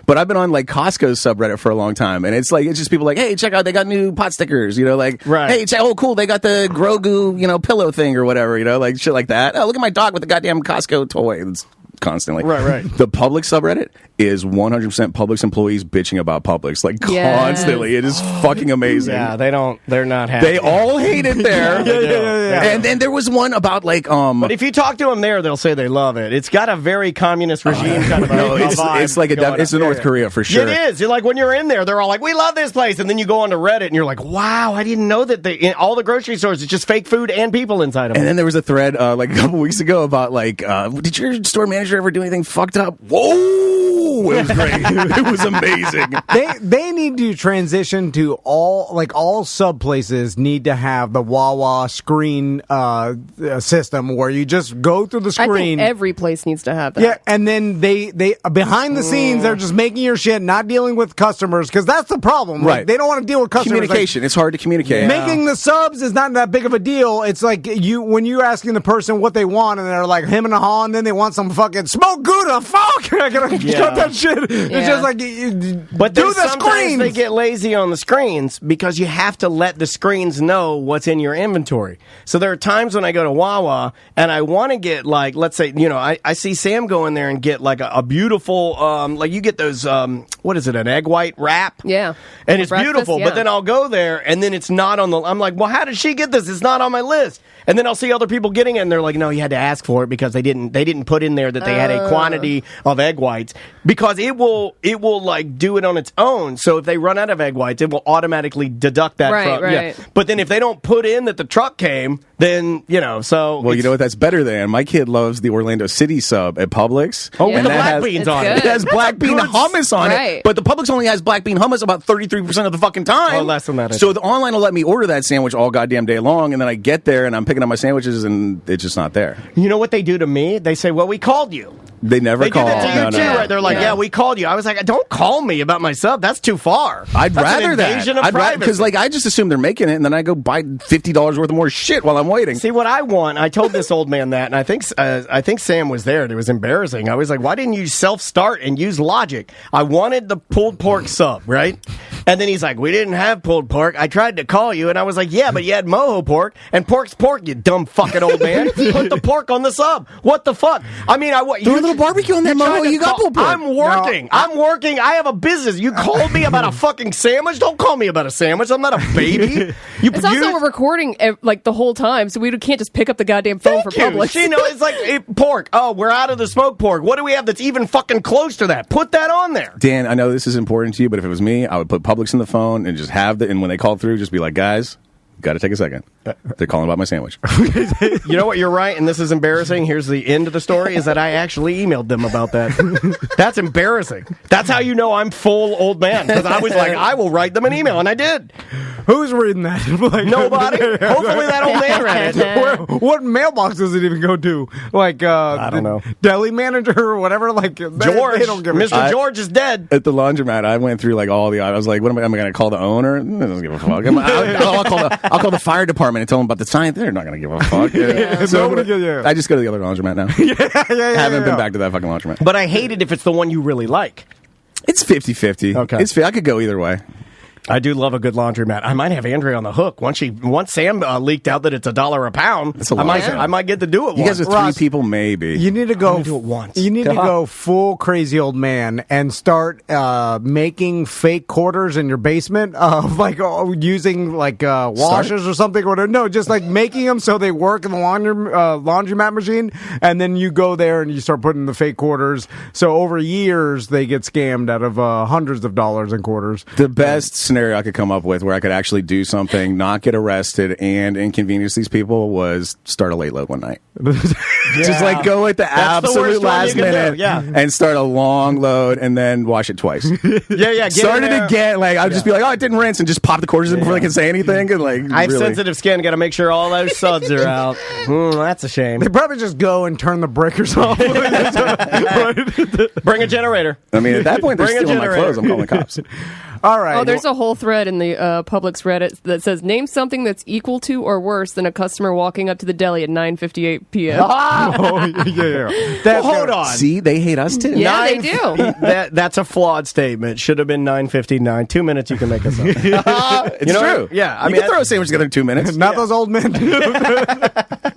But I've been on like Costco's subreddit for a long time, and it's just people like, hey, check out, they got new pot stickers, right. Hey, check, oh cool, they got the Grogu, pillow thing or whatever, like shit like that. Oh, look at my dog with the goddamn Costco toy. It's constantly. Right. The Publix subreddit is 100% Publix employees bitching about Publix, constantly. It is fucking amazing. Yeah, they're not happy. They all hate it there. Yeah. And then there was one about But if you talk to them there, they'll say they love it. It's got a very communist regime kind of no, vibe. it's like it's North Korea for sure. It is. You're like, when you're in there, they're all like, we love this place. And then you go onto Reddit and you're like, wow, I didn't know that in all the grocery stores, it's just fake food and people inside of them. And then there was a thread like a couple weeks ago about did your store manager ever do anything fucked up? Whoa! It was great. It was amazing. They need to transition to all sub places need to have the Wawa screen system where you just go through the screen. I think every place needs to have that. Yeah, and then they behind the scenes they're just making your shit, not dealing with customers because that's the problem. Right. They don't want to deal with customers. Communication. It's hard to communicate. Making the subs is not that big of a deal. It's like when you're asking the person what they want and they're like him and a haw, and then they want some fucking smoke Gouda. Fuck! I gotta cut that shit. It's Yeah. just like, But do then the sometimes screens. they get lazy on the screens because you have to let the screens know what's in your inventory. So there are times when I go to Wawa and I want to get, like, let's say, I see Sam go in there and get like a beautiful, like you get those, what is it, an egg white wrap? Yeah. And it's Breakfast, beautiful, yeah. but then I'll go there and then it's not on the, I'm like, well, how did she get this? It's not on my list. And then I'll see other people getting it and they're like, no, you had to ask for it because they didn't put in there that they had a quantity of egg whites, because it will like do it on its own. So if they run out of egg whites, it will automatically deduct that Right, from, right. yeah. But then if they don't put in that the truck came, then, so. Well, you know what that's better than? My kid loves the Orlando City sub at Publix. Oh, Yeah. with the that black has- beans It's on good. it. It has black bean hummus on Right. it, but the Publix only has black bean hummus about 33% of the fucking time. Oh, less than that, I So think. the online will let me order that sandwich all goddamn day long, and then I get there and I'm picking up my sandwiches and it's just not there. You know what they do to me? They say, well, we called you. They never They call. do that to you No, too, no. right? They're like, yeah, we called you. I was like, don't call me about myself. That's too far. I'd That's an rather that. invasion of I'd rather, because privacy. I just assume they're making it, and then I go buy $50 worth of more shit while I'm waiting. See what I want. I told this old man that, and I think Sam was there, and it was embarrassing. I was like, "Why didn't you self-start and use logic?" I wanted the pulled pork sub, right? And then he's like, "We didn't have pulled pork. I tried to call you, and I was like, yeah, but you had mojo pork, and pork's pork. You dumb fucking old man. Put the pork on the sub. What the fuck? I mean, Throw a little barbecue on that you're trying mojo. to You got call- pulled pork. I'm working. I'm working. I have a business. You called me about a fucking sandwich. Don't call me about a sandwich. I'm not a baby. It's also we're recording like the whole time, so we can't just pick up the goddamn phone for Publix. It's like pork. Oh, we're out of the smoked pork. What do we have that's even fucking close to that? Put that on there. Dan, I know this is important to you, but if it was me, I would put Publix in the phone and just have and when they call through, just be like, guys, got to take a second. They're calling about my sandwich. You know what? You're right, and this is embarrassing. Here's the end of the story: is that I actually emailed them about that. That's embarrassing. That's how you know I'm full old man, because I was like, I will write them an email, and I did. Who's reading that? Like, Nobody. Hopefully, that old man read it. what mailbox does it even go to? Like, I don't know. Deli manager or whatever. Like, George, they don't give a Mr. shit. George is dead. At the laundromat, I went through like all the. I was like, "What am I going to call the owner? They don't give a fuck. I'll call the fire department and tell them about the sign. They're not going to give a fuck." Nobody gives- yeah. I just go to the other laundromat now. yeah, Haven't been back to that fucking laundromat. But I hate it if it's the one you really like. It's 50-50. Okay. I could go either way. I do love a good laundromat. I might have Andrea on the hook once Sam leaked out that it's $1 a pound. That's a lot. I might get to do it. You guys are once. three Ross, people, maybe. You need to go. I'm gonna do it once. You need to go full crazy old man and start making fake quarters in your basement of using washers or something. Or no, just like making them so they work in the laundromat machine, and then you go there and you start putting the fake quarters. So over years they get scammed out of hundreds of dollars in quarters. The best scenario I could come up with where I could actually do something, not get arrested, and inconvenience these people was start a late load one night. Just like go at the That's the absolute worst one you last can do, minute yeah. and start a long load and then wash it twice. Yeah. Start it again. Like I'll just be like, oh, it didn't rinse, and just pop the quarters in before they can say anything. And like, I have really. sensitive skin. Got to make sure all those suds are out. That's a shame. They probably just go and turn the breakers off. Bring a generator. I mean, at that point, they're Bring a stealing my generator. clothes. I'm calling the cops. All right. Oh, there's a whole thread in the Publix Reddit that says, name something that's equal to or worse than a customer walking up to the deli at 9:58 p.m. Oh, yeah. That's Hold good. on. See, they hate us too. Yeah, they do. That's a flawed statement. Should have been 9:59. 2 minutes. You can make us up. It's You know true. what? Yeah, I You mean, can throw a sandwich together in 2 minutes. Not those old men.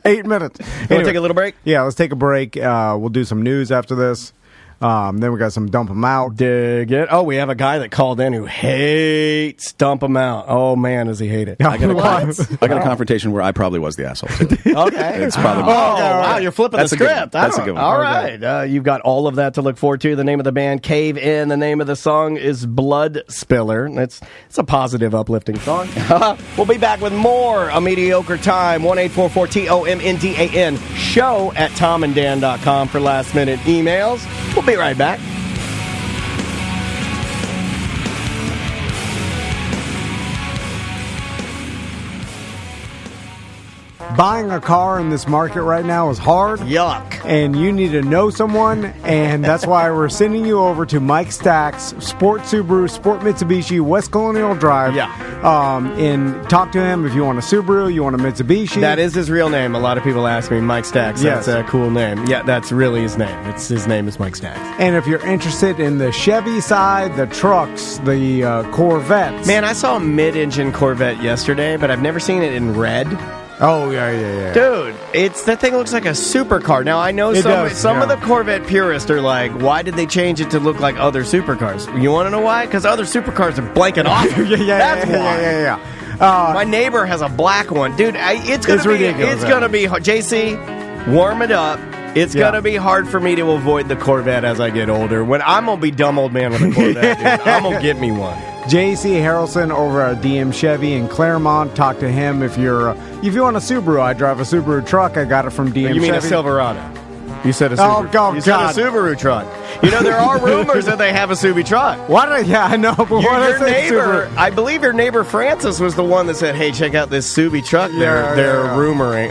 8 minutes. Want to take a little break? Yeah, let's take a break. We'll do some news after this. Then we got some dump them out. Dig it. Oh, we have a guy that called in who hates dump him out. Oh man, does he hate it? I got a confrontation where I probably was the asshole too. Okay. It's probably Oh, my wow, you're flipping That's the a good one. script. That's a good one. All Okay. right. You've got all of that to look forward to. The name of the band, Cave In. The name of the song is Blood Spiller. It's a positive, uplifting song. We'll be back with more A Mediocre Time. 1-844-TOMNDAN. Show at tomanddan.com for last minute emails. We'll be right back. buying a car in this market right now is hard. Yuck. And you need to know someone, and that's why we're sending you over to Mike Stack's Sport Subaru, Sport Mitsubishi, West Colonial Drive. Yeah. And talk to him if you want a Subaru, you want a Mitsubishi. That is his real name. A lot of people ask me, Mike Stacks. Yes. That's a cool name. Yeah, that's really his name. His name is Mike Stacks. And if you're interested in the Chevy side, the trucks, the Corvettes. Man, I saw a mid-engine Corvette yesterday, but I've never seen it in red. Oh, yeah. Dude, that thing looks like a supercar. Now, I know some of the Corvette purists are like, why did they change it to look like other supercars? You want to know why? Because other supercars are blanking off. That's why. Yeah. My neighbor has a black one. Dude, it's going to be ridiculous. It's going to be hard. JC, warm it up. It's going to be hard for me to avoid the Corvette as I get older. When I'm going to be dumb old man with a Corvette, dude. I'm going to get me one. J.C. Harrelson over at DM Chevy in Claremont. Talk to him if you want a Subaru. I drive a Subaru truck. I got it from DM Chevy. You mean a Silverado? You said a Subaru. Oh, you said a Subaru truck. You know, there are rumors that they have a Subi truck. Yeah, I know. But your neighbor, I believe your neighbor Francis was the one that said, "Hey, check out this Subi truck." They're rumoring.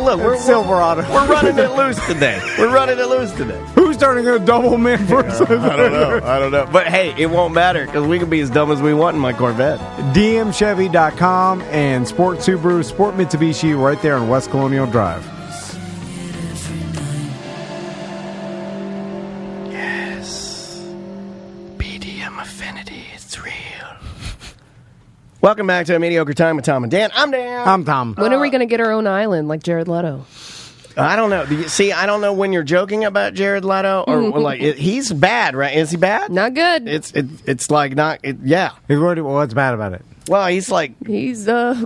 Look, we're Silverado. We're running it loose today. Who's turning a double man versus? I don't know. But hey, it won't matter because we can be as dumb as we want in my Corvette. DMChevy.com and Sport Subaru, Sport Mitsubishi, right there on West Colonial Drive. Welcome back to A Mediocre Time with Tom and Dan. I'm Dan. I'm Tom. When are we going to get our own island like Jared Leto? I don't know. See, I don't know when you're joking about Jared Leto or like he's bad, right? Is he bad? Not good. It's like not. Yeah. What's bad about it? Well, he's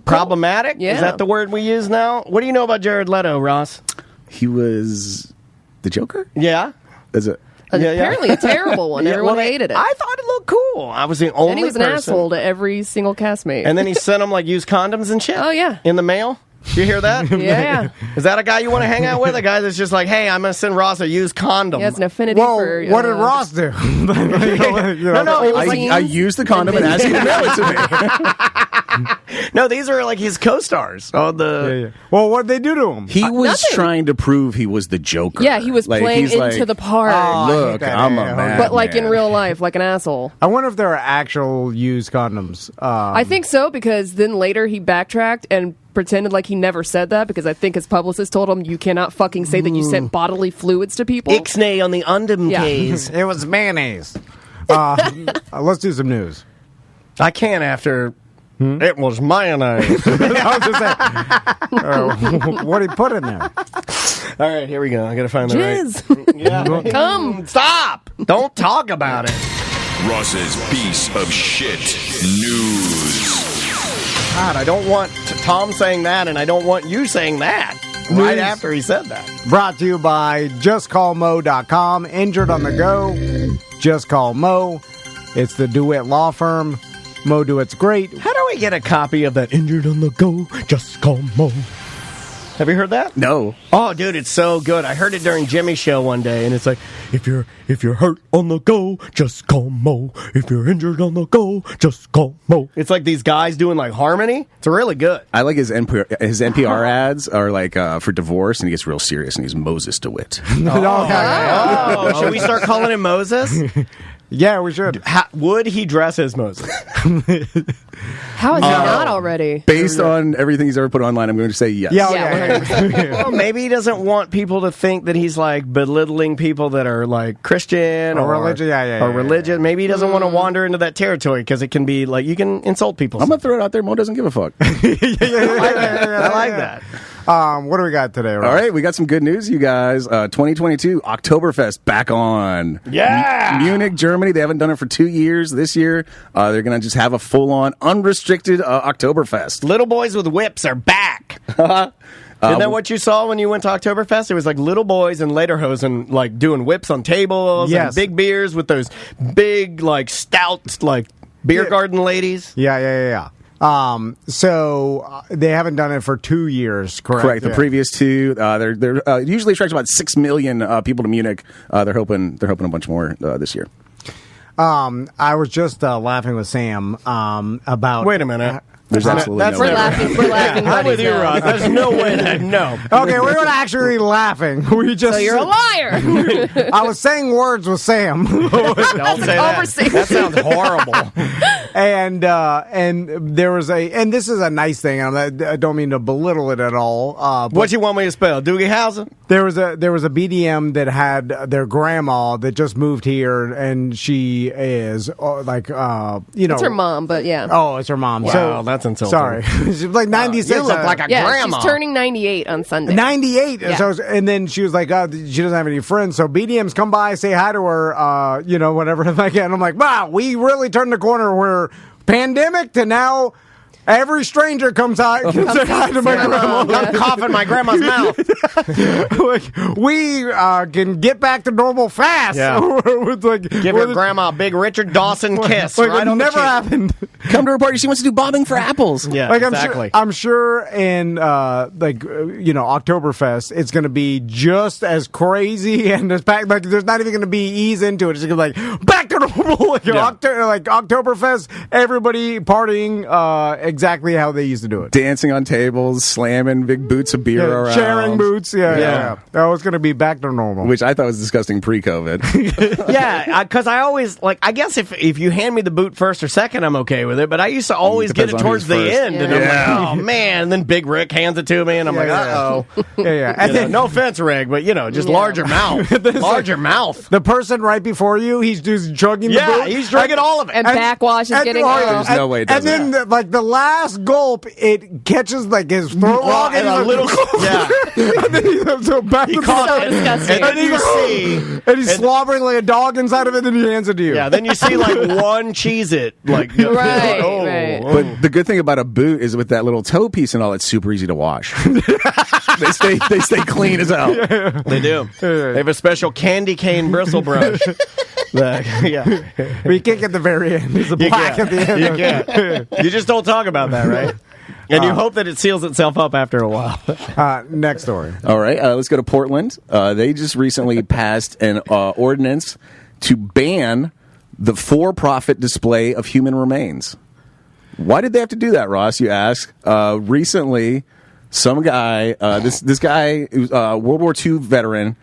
problematic. Yeah. Is that the word we use now? What do you know about Jared Leto, Ross? He was the Joker? Yeah. Is it? Apparently a terrible one. Everyone hated it. I thought it looked cool. I was the only person. And he was an asshole to every single castmate. And then he sent them used condoms and shit. Oh, yeah. In the mail. You hear that? Yeah. Is that a guy you want to hang out with? A guy that's just like, hey, I'm going to send Ross a used condom. He has an affinity for... what did Ross do? No. I used the condom and asked you to mail it to me. No, these are his co-stars. On the... Well, what did they do to him? He was trying to prove he was the Joker. Yeah, he was playing into the part. Look, I'm a man. But in real life, like an asshole. I wonder if there are actual used condoms. I think so, because then later he backtracked and pretended like he never said that, because I think his publicist told him, you cannot fucking say that you sent bodily fluids to people. Ixnay on the undum case. It was mayonnaise. Let's do some news. I can't after... It was mayonnaise. I was just saying, what did he put in there? All right, here we go. I got to find the Jizz. Yeah. Come. Stop. Don't talk about it. Ross's piece of shit news. God, I don't want Tom saying that, and I don't want you saying that right after he said that. Brought to you by JustCallMo.com. Injured on the go. Just call Mo. It's the DeWitt law firm. Mo DeWitt's great. How do we get a copy of that Injured on the Go? Just call Mo. Have you heard that? No. Oh, dude, it's so good. I heard it during Jimmy's show one day, and it's like, if you're hurt on the go, just call Mo. If you're injured on the go, just call Mo. It's like these guys doing harmony. It's really good. I like his NPR ads are for divorce, and he gets real serious, and he's Moses DeWitt. Oh, should we start calling him Moses? Yeah, we should. Would he dress as Moses? How is he not already? Based on everything he's ever put online, I'm going to say yes. Yeah. Well, maybe he doesn't want people to think that he's belittling people that are Christian or religion. Or religion. Maybe he doesn't want to wander into that territory because it can be you can insult people. I'm going to throw it out there. Mo doesn't give a fuck. I like that. What do we got today, Ross? All right, we got some good news, you guys. 2022 Oktoberfest back on. Yeah! Munich, Germany. They haven't done it for 2 years. This year, they're going to just have a full-on, unrestricted Oktoberfest. Little boys with whips are back. Isn't that what you saw when you went to Oktoberfest? It was little boys in lederhosen, doing whips on tables and big beers with those big, stout, beer garden ladies. Yeah. So they haven't done it for 2 years, correct? Correct. The previous two, they're usually attract about 6 million people to Munich. They're hoping a bunch more this year. I was just laughing with Sam about. Wait a minute. There's absolutely no We're way. laughing. We're laughing. I'm with you, now. Ross. There's no way that, no. Okay, we weren't actually laughing. We just. So you're a liar. I was saying words with Sam. Don't say that. Conversation. That sounds horrible. And there was and this is a nice thing. I don't mean to belittle it at all. But What you want me to spell? Doogie Howsen? there was a BDM that had their grandma that just moved here, and she is It's her mom, but yeah. Oh, it's her mom. Wow, So that's insulting. Sorry, she's like 96. You look like a Yeah, grandma. she's turning 98 on Sunday. 98. Yeah. So, and then she was like, she doesn't have any friends. So BDMs come by, say hi to her, whatever. And I'm like, wow, we really turned the corner where pandemic to now every stranger comes out and say hi to my grandma. I'm coughing my grandma's mouth. Like, we can get back to normal fast. Yeah. It's like, Give your grandma a big Richard Dawson kiss. Like, right it on the never cheek. happened. Come to her party. She wants to do bobbing for apples. Yeah, Like exactly. I'm sure in Oktoberfest, it's going to be just as crazy and as packed. Like there's not even going to be ease into it. It's going to be like back to normal. Like, like Oktoberfest, everybody partying exactly how they used to do it. Dancing on tables, slamming big boots of beer around. Sharing boots. Yeah. That was going to be back to normal. Which I thought was disgusting pre-COVID. Yeah, because I always, I guess if you hand me the boot first or second, I'm okay with it. But I used to always get Depends it on towards who's the first. end. And I'm like, oh, man. And then Big Rick hands it to me, and I'm like, uh-oh. Yeah. And then No offense, Rick, but, just larger mouth. Larger mouth. the person right before you, he's just chugging the Yeah, boot. he's drinking all of it. And backwash is getting There's no way it And doesn't. then, the last gulp, it catches, his throat log, and a little, yeah. and then he's so back to So disgusting. And then you see, and he's slobbering like a dog inside of it, and he hands it to you. yeah, then you see one Cheez-It, Right, right. But the good thing about a boot is with that little toe piece and all, it's super easy to wash. they stay clean as hell. They do. They have a special candy cane bristle brush. Yeah. But you can't get the very end. It's the black at the end. You can't. You just don't talk about that, right? And you hope that it seals itself up after a while. Next story. All right, let's go to Portland. They just recently passed an ordinance to ban the for-profit display of human remains. Why did they have to do that, Ross, you ask? Recently, some guy, this guy, World War II veteran,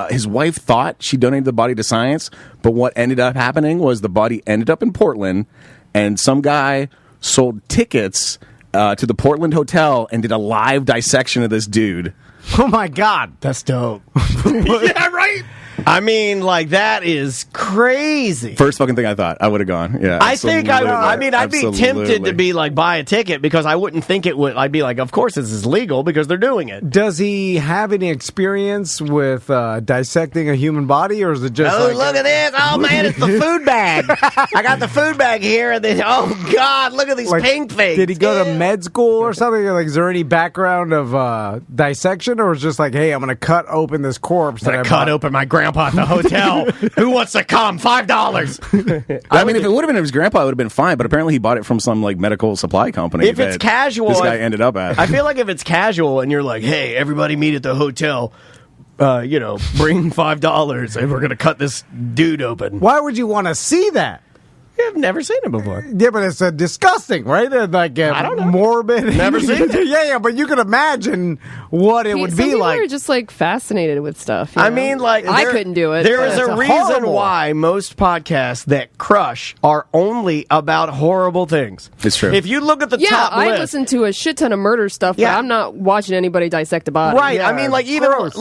his wife thought she donated the body to science, but what ended up happening was the body ended up in Portland, and some guy sold tickets to the Portland Hotel and did a live dissection of this dude. Oh, my God. That's dope. Yeah, right? I mean, that is crazy. First fucking thing I thought. I would have gone. Yeah, I think I'd be Absolutely. tempted to be buy a ticket because I wouldn't think it would. I'd be like, of course this is legal because they're doing it. Does he have any experience with dissecting a human body, or is it just Look at this. Oh, man, it's the food bag. I got the food bag here. And then, oh, God, look at these pink things. Did he go to med school or something? Like, is there any background of dissection, or is it just like, hey, I'm going to cut open this corpse? I'm going to cut open my grandpa at the hotel. Who wants to come? $5. I mean, if it would have been his grandpa, it would have been fine. But apparently, he bought it from some medical supply company. If it's casual, this guy ended up at. I feel like if it's casual and you're like, hey, everybody meet at the hotel, bring $5 and we're going to cut this dude open. Why would you want to see that? I've never seen it before. Yeah, but it's disgusting, right? I don't know. Morbid. Never seen it. Yeah, but you could imagine what it would Some be people like. are just fascinated with stuff. you I know? mean, I couldn't do it. There but- is a It's reason horrible. why most podcasts that crush are only about horrible things. It's true. If you look at the Yeah, top I list, listen to a shit ton of murder stuff, but Yeah. I'm not watching anybody dissect a body. right? Yeah, I mean, it's even gross.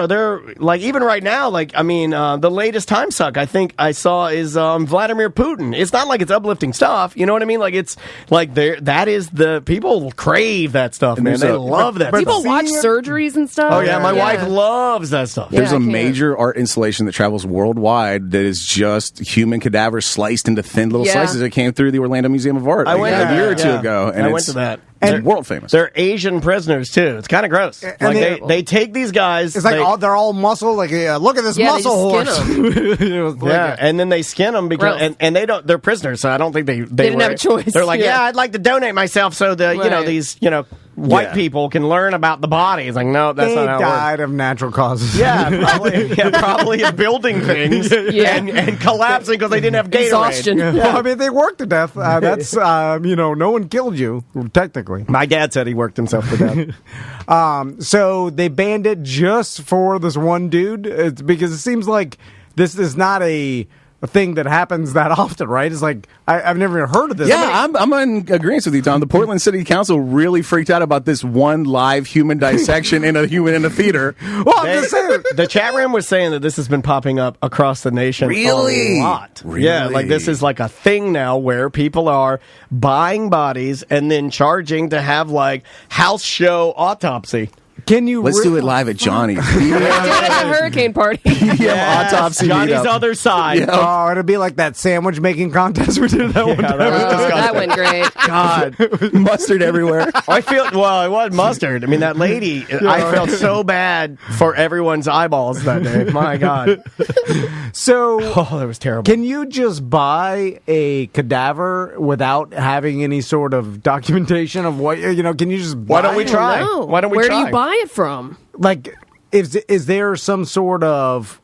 they're even right now, the latest time suck I think I saw is Vladimir Putin. It's not like it's uplifting stuff. You know what I mean? It's that is the people crave that stuff, man. there's They a- love that. People stuff. watch surgeries and stuff. Oh yeah, my wife loves that stuff. There's I a can't. major art installation that travels worldwide that is just human cadavers sliced into thin little Yeah. slices that came through the Orlando Museum of Art I went a to year or that, two yeah. ago. And I went it's- to that. It's world famous. They're Asian prisoners too. It's kind of gross. And They take these guys. It's like they- they're all muscle. Like, look at this Yeah, they muscle just horse. skin It was like yeah, and then they skin them because Gross. and they don't. They're prisoners, so I don't think they didn't have a choice. They're like, Yeah. I'd like to donate myself so the Right. these white people can learn about the body. It's like, no, that's They not how it works. died of natural causes. Yeah, probably of building things and collapsing because they didn't have Gatorade. Exhaustion. Well, I mean, they worked to death. That's, no one killed you, technically. My dad said he worked himself to death. So they banned it just for this one dude? It's because it seems like this is not a thing that happens that often, right? It's like, I've never even heard of this. Yeah, I'm in agreement with you, Tom. The Portland City Council really freaked out about this one live human dissection in a theater. Well, I'm just saying. The chat room was saying that this has been popping up across the nation Really? a lot. Really? Yeah, like this is like a thing now where people are buying bodies and then charging to have like house show autopsy. Can you Let's do it live at Johnny's. Do it at the hurricane party. Autopsy Johnny's meetup. other side. Yeah. Oh, it'd be like that sandwich making contest we did that one time. That went great. God. Mustard everywhere. I feel, well, it was mustard. I mean, that lady, I felt so bad for everyone's eyeballs that day. My God. So, Oh, that was terrible. can you just buy a cadaver without having any sort of documentation of what, can you just buy Why don't we it? try? No. Why don't we Where try? do you buy it from? Like, is there some sort of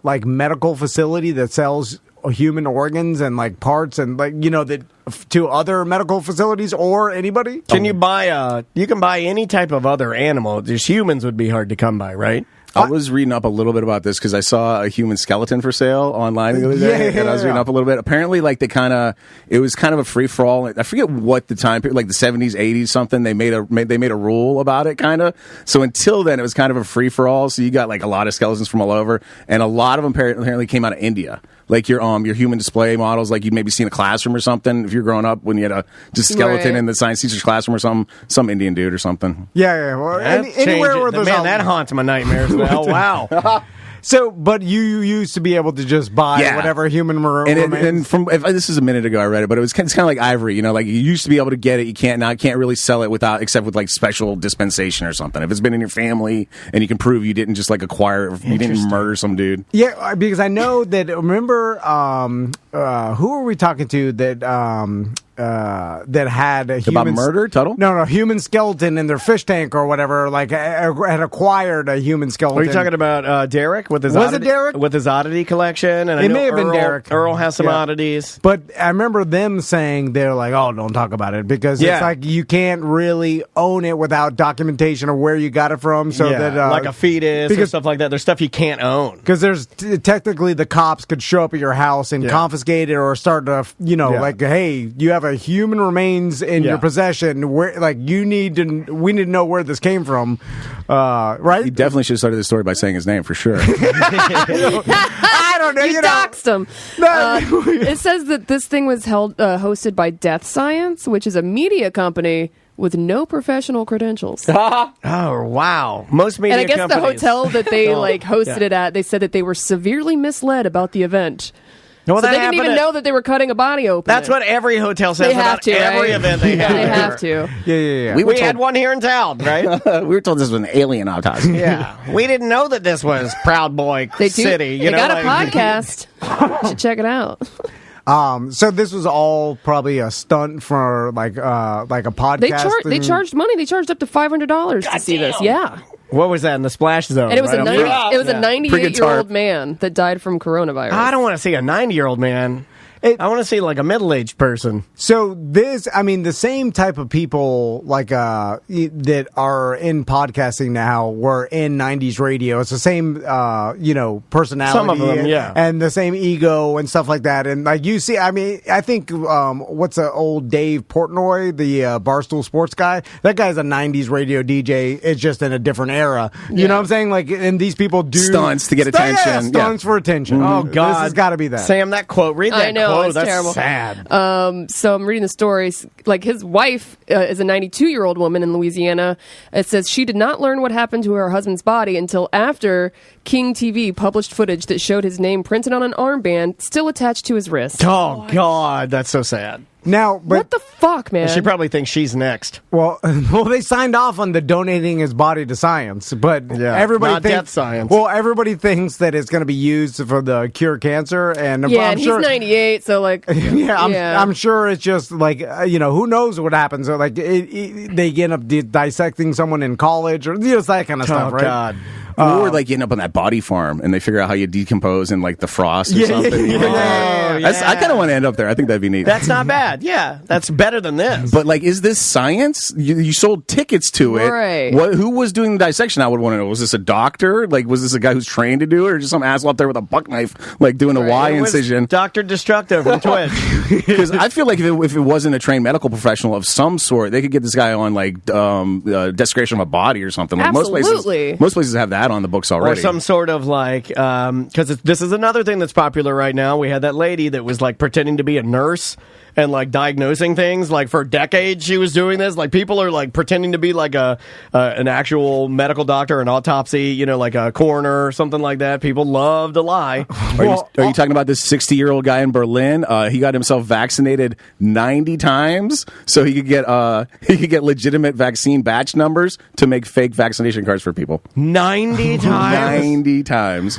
like medical facility that sells human organs and like parts and like that to other medical facilities or anybody? Can you buy you can buy any type of other animal. Just humans would be hard to come by, right? I was reading up a little bit about this because I saw a human skeleton for sale online the other day, and I was reading up a little bit. Apparently, like it was kind of a free for all. I forget what the time period, like the 70s, 80s, something. They made a rule about it, kind of. So until then, it was kind of a free for all. So you got like a lot of skeletons from all over, and a lot of them apparently came out of India. Like your human display models, like you'd maybe see in a classroom or something. If you're growing up, when you had a just skeleton Right. in the science teacher's classroom or something, some Indian dude or something. Yeah. Well, anywhere where there's that haunts my nightmares now. Wow. So, but you used to be able to just buy Yeah. whatever human remains. And from this is a minute ago I read it, but it's kind of like ivory, like you used to be able to get it, you can't really sell it except with like special dispensation or something. If it's been in your family and you can prove you didn't just like acquire, you didn't murder some dude. Yeah, because I know that. Remember, who were we talking to that had a human About murder, Tuttle? No, human skeleton in their fish tank or whatever. Like had acquired a human skeleton. Are you talking about Derek with his Was it Derek? with his oddity collection? And I It know may have been Derek. Earl has some Yeah. oddities. But I remember them saying they're like, "Oh, don't talk about it," because Yeah. it's like you can't really own it without documentation of where you got it from. So that like a fetus or because- stuff like that. There's stuff you can't own. Because there's technically the cops could show up at your house and confiscate it or start to, like, hey, you have a human remains in your possession. Where, like, we need to know where this came from, right? He definitely should have started this story by saying his name for sure. I don't know. You doxed him. It says that this thing was hosted by Death Science, which is a media company with no professional credentials. Oh wow! Most media And I guess companies. the hotel that they hosted it at, they said that they were severely misled about the event. Well, So that they didn't happened even at- know that they were cutting a body open. That's what every hotel says They have about to, every right? event they have. They have to. Yeah. We had one here in town, right? We were told this was an alien autopsy. Yeah, we didn't know that this was Proud Boy They City. They got a podcast. You should check it out. So this was all probably a stunt for like a podcast. They charged money. They charged up to $500 to see this. Yeah, What was that in the splash zone? and it was right? a 98-year-old tarp. man that died from coronavirus. I don't want to see a 90-year-old man. I want to see like a middle-aged person. So the same type of people like that are in podcasting now were in 90s radio. It's the same personality. Some of them, yeah. And the same ego and stuff like that. And like you see, I think what's the old Dave Portnoy, the Barstool Sports guy? That guy's a 90s radio DJ. It's just in a different era. You know what I'm saying? Like, and these people do Stunts to get attention. Yeah, stunts for attention. Oh God, This has got to be that. Sam, that quote. Read that I know, quote. it's That's terrible. sad. So I'm reading the stories. Like his wife is a 92-year-old woman in Louisiana. It says she did not learn what happened to her husband's body until after King TV published footage that showed his name printed on an armband still attached to his wrist. Oh God, that's so sad. Now, but What the fuck, man? She probably thinks she's next. well, they signed off on the donating his body to science, but Yeah, everybody not thinks death science. Well, everybody thinks that it's going to be used for the cure cancer, and yeah, I'm and sure. he's 98, so like, I'm sure it's just like who knows what happens? Or like they end up dissecting someone in college, or it's that kind of stuff, right? God. Or like you end up on that body farm and they figure out how you decompose in like the frost or something. yeah. I kind of want to end up there. I think that'd be neat. That's not bad. Yeah, that's better than this. But like, is this science? You sold tickets to it. Right. Who was doing the dissection? I would want to know. Was this a doctor? Like, was this a guy who's trained to do it, or just some asshole up there with a buck knife, like doing a Y It was incision? Dr. Destructo from Twitch. Because I feel like if it wasn't a trained medical professional of some sort, they could get this guy on like desecration of a body or something. Like Absolutely. most places have that on the books Or already. some sort of like, because this is another thing that's popular right now. We had that lady that was like pretending to be a nurse and like diagnosing things. Like for decades, she was doing this. Like people are like pretending to be like an actual medical doctor, an autopsy, like a coroner or something like that. People love to lie. Are you talking about this 60-year-old guy in Berlin? He got himself vaccinated 90 times so he could get legitimate vaccine batch numbers to make fake vaccination cards for people. 90 times. 90 times.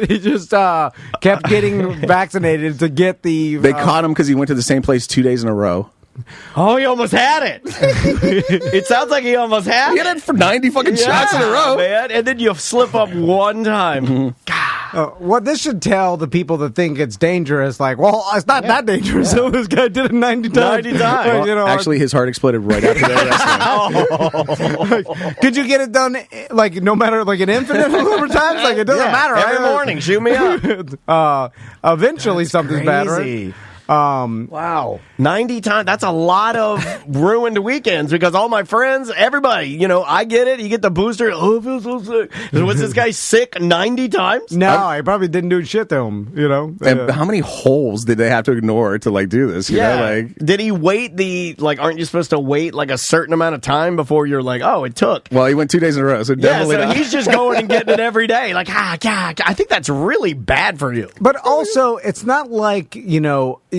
He just kept getting vaccinated to get the. They caught him because he went to the same place 2 days in a row. Oh, he almost had it. It sounds like he almost had He it. had it for 90 fucking shots in a row. Man. And then you slip up one time. What this should tell the people that think it's dangerous, like, well, it's not that dangerous. So this guy did it 90 times. 90 times. Like, Actually, his heart exploded right after that. could you get it done like no matter like an infinite number of times? Like it doesn't matter. Every right? morning, shoot me up. Eventually, something's bad, right? Crazy. Wow. 90 times. That's a lot of ruined weekends because all my friends, everybody, I get it. You get the booster. Oh, I feel so sick. Was this guy sick 90 times? No, I probably didn't do shit to him, And how many holes did they have to ignore to like do this? You know, like, did he wait aren't you supposed to wait like a certain amount of time before you're like, oh, it took? well, he went 2 days in a row, so Yeah, definitely so not. he's just going and getting it every day. Like, I think that's really bad for you. But also, it's not like,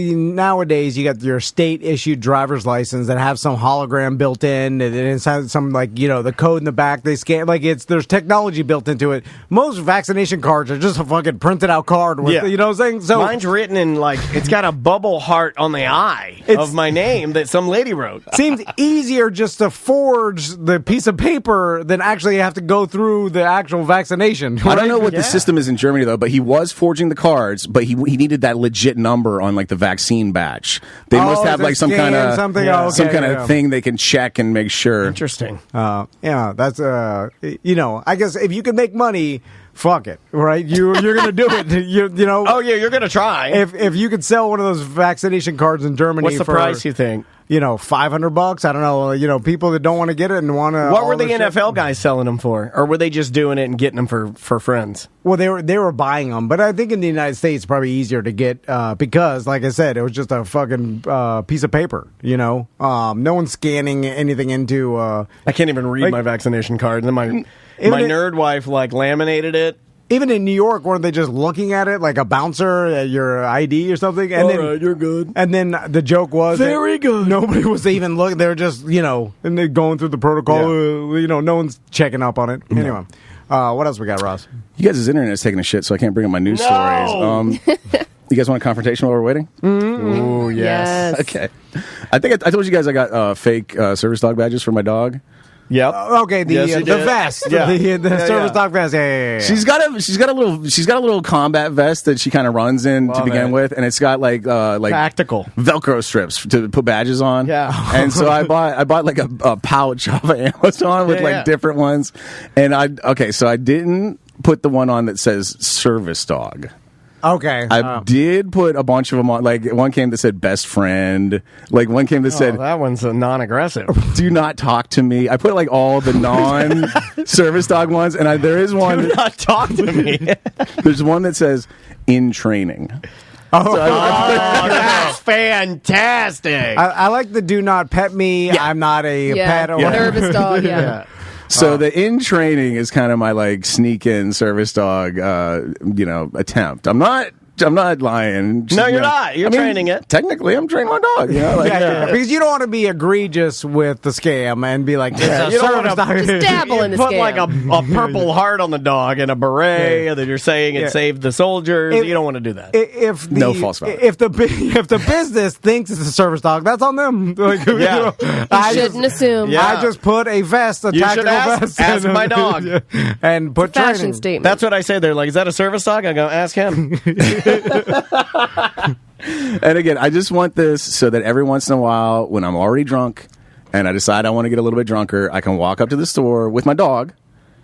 nowadays you got your state issued driver's license that have some hologram built in and it's some like, the code in the back they scan. Like there's technology built into it. Most vaccination cards are just a fucking printed out card with, you know what I'm saying? So Mine's written in it's got a bubble heart on the eye of my name that some lady wrote. seems easier just to forge the piece of paper than actually have to go through the actual vaccination. I don't know what Yeah. the system is in Germany though, but he was forging the cards, but he needed that legit number on like the vaccine batch. They must have they like some scan kind of something? Yeah. Oh, some okay, kind of thing they can check and make sure. Interesting. Yeah, that's I guess if you can make money, fuck it, right? You're gonna do it. Oh yeah, you're gonna try. If you could sell one of those vaccination cards in Germany, What's the for, price you think? $500. I don't know. People that don't want to get it and want to. What were the NFL guys selling them for, or were they just doing it and getting them for friends? Well, they were buying them, but I think in the United States it's probably easier to get because, like I said, it was just a fucking piece of paper. No one's scanning anything into. I can't even read my vaccination card, and then my Even nerd wife laminated it. Even in New York, weren't they just looking at it like a bouncer at your ID or something? And then, you're good. And then the joke was Very good. Nobody was even looking. They were just, and they're going through the protocol. No one's checking up on it. Anyway, what else we got, Ross? You guys' internet is taking a shit, so I can't bring up my news stories. You guys want a confrontation while we're waiting? Oh yes. Yes. Okay. I think I told you guys I got fake service dog badges for my dog. Yep. Okay, the Yes, you did. vest, Yeah. the service dog vest. Yeah. She's got a little combat vest that she kind of runs in to Love begin it. with, and it's got like Tactical. Velcro strips to put badges on. Yeah. And so I bought like a pouch off of Amazon with Yeah. different ones, and so I didn't put the one on that says service dog. Okay. I did put a bunch of them on. Like one came that said best friend. Like one came that said that one's a non-aggressive. do not talk to me. I put like all the non-service dog ones, and there is one. Do not talk to me. There's one that says in training. That's fantastic. I like the do not pet me. I'm not a pet or whatever. Nervous dog, yeah. So the in training is kind of my like sneak in service dog, attempt. I'm not lying. No, you're not. You're training it. Technically, I'm training my dog. You know, like, because you don't want to be egregious with the scam and be like, you don't want to just dabble in the put scam. like a purple heart on the dog and a beret, and then you're saying it saved the soldiers. You don't want to do that. No false value. If the business thinks it's a service dog, that's on them. Like, You shouldn't assume. Yeah. I just put a vest, a You should tactical vest, ask my dog. and put Fashion training. statement. That's what I say. They're like, "Is that a service dog?" I go, "Ask him." And again, I just want this so that every once in a while, when I'm already drunk and I decide I want to get a little bit drunker, I can walk up to the store with my dog.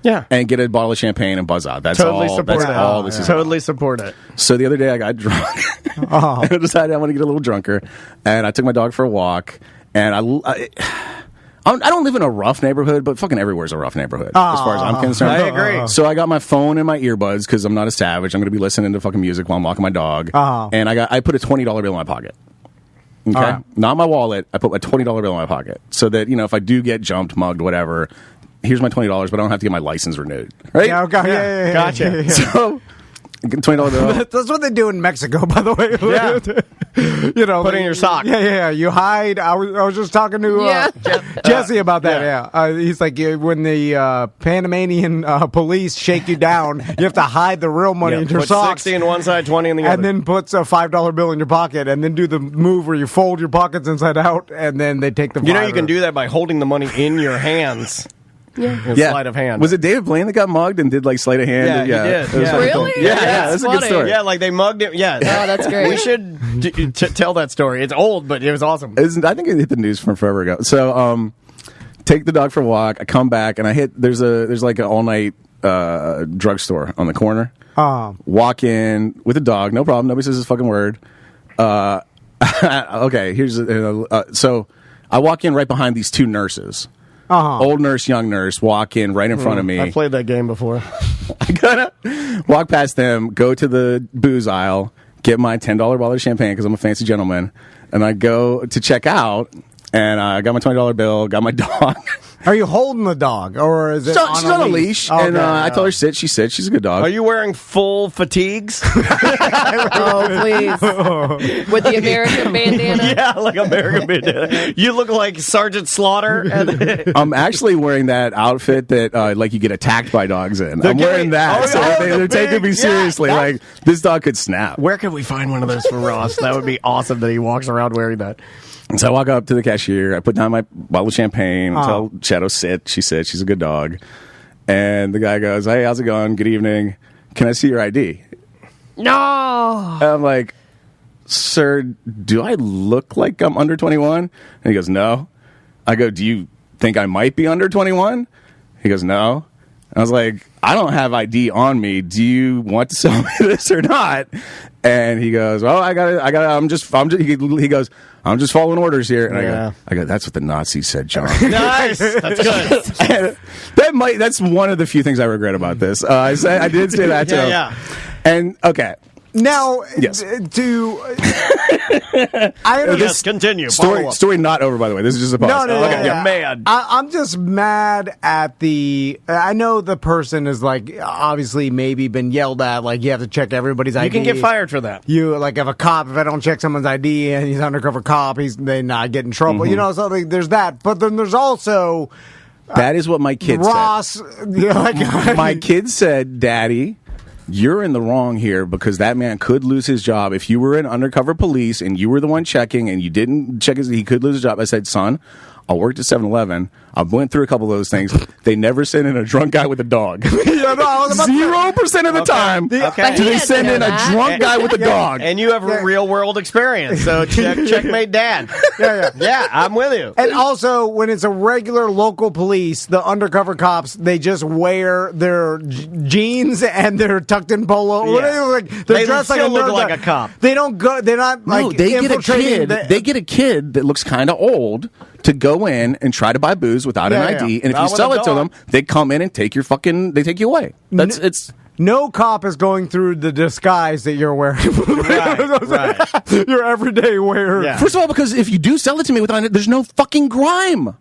Yeah, and get a bottle of champagne and buzz out. That's totally all. support That's it. all this is. Totally support it. So the other day I got drunk. And I decided I want to get a little drunker, and I took my dog for a walk. And I don't live in a rough neighborhood, but fucking everywhere's a rough neighborhood as far as I'm concerned. I agree. So I got my phone and my earbuds because I'm not a savage. I'm going to be listening to fucking music while I'm walking my dog. And I put a $20 bill in my pocket. Okay, not my wallet. I put my $20 bill in my pocket so that if I do get jumped, mugged, whatever. Here's my $20, but I don't have to get my license renewed. Right? Yeah, okay. Yeah. Gotcha. So, $20 bill. That's what they do in Mexico, by the way. Yeah. Put in your sock. Yeah. You hide. I was just talking to Jesse about that. Yeah. He's like, when the Panamanian police shake you down, you have to hide the real money in your put socks. 60 in one side, 20 in the other. And then puts a $5 bill in your pocket, and then do the move where you fold your pockets inside out, and then they take the. You can do that by holding the money in your hands. Sleight of hand. Was it David Blaine that got mugged and did like sleight of hand? Yeah, he did. It was Yeah. Really? Yeah, That's that's a good funny. story. Yeah, like they mugged him. Yeah. Oh, that's great. We should tell that story. It's old, but it was awesome. I think it hit the news from forever ago. So, take the dog for a walk. I come back and I hit. There's like an all night drugstore on the corner. Walk in with a dog, no problem. Nobody says a fucking word. Okay, here's so I walk in right behind these two nurses. Old nurse, young nurse, walk in right in front of me. I played that game before. I gotta walk past them, go to the booze aisle, get my $10 bottle of champagne because I'm a fancy gentleman, and I go to check out, and I got my $20 bill, got my dog. Are you holding the dog, or is it? She's on a leash, and I told her sit. She sits. She's a good dog. Are you wearing full fatigues? Oh, please. With the American bandana? Yeah, like American bandana. You look like Sergeant Slaughter. I'm actually wearing that outfit that like you get attacked by dogs in. I'm wearing that. Oh, So yeah, they're taking me seriously. Like, this dog could snap. Where could we find one of those for Ross? That would be awesome that he walks around wearing that. And so I walk up to the cashier. I put down my bottle of champagne. Tell Shadow sit. She sits. She's a good dog. And the guy goes, "Hey, how's it going? Good evening. Can I see your ID?" No. And I'm like, "Sir, do I look like I'm under 21?" And he goes, "No." I go, "Do you think I might be under 21?" He goes, "No." I was like, "I don't have ID on me. Do you want to sell me this or not?" And he goes, "Oh, I got it. He goes, "I'm just following orders here." And I go, "That's what the Nazis said, John." Nice. That's good. That's one of the few things I regret about this. I did say that to him. Yeah. And okay. Now, Yes. Yes, continue. Follow up. Story not over, by the way. This is just a pause. No. Okay, you're mad. I'm just mad at the. I know the person is like obviously maybe been yelled at. Like you have to check everybody's ID. You can get fired for that. You like if a cop, if I don't check someone's ID and he's undercover cop, they not get in trouble. You know, so there's that. But then there's also That is what my kids Ross. said. My kids said, "Daddy, you're in the wrong here because that man could lose his job. If you were in undercover police and you were the one checking and you didn't check he could lose his job." I said, "Son, I worked at 7-Eleven. I went through a couple of those things. They never send in a drunk guy with a dog. 0% of the time do they send in a drunk guy with a dog." And you have a real world experience, so checkmate, Dad. Yeah, I'm with you. And also, when it's a regular local police, the undercover cops, they just wear their jeans and their tucked-in polo. Yeah. They're They dressed still like look like a cop. They don't go. They're not No, like they get a infiltrating. kid. They get a kid that looks kind of old to go in and try to buy booze without an ID, and if Not you with sell a it to dog. them, they come in and take your they take you away. No cop is going through the disguise that you're wearing. Right. Your everyday wear. Yeah. First of all, because if you do sell it to me without it, there's no fucking grime.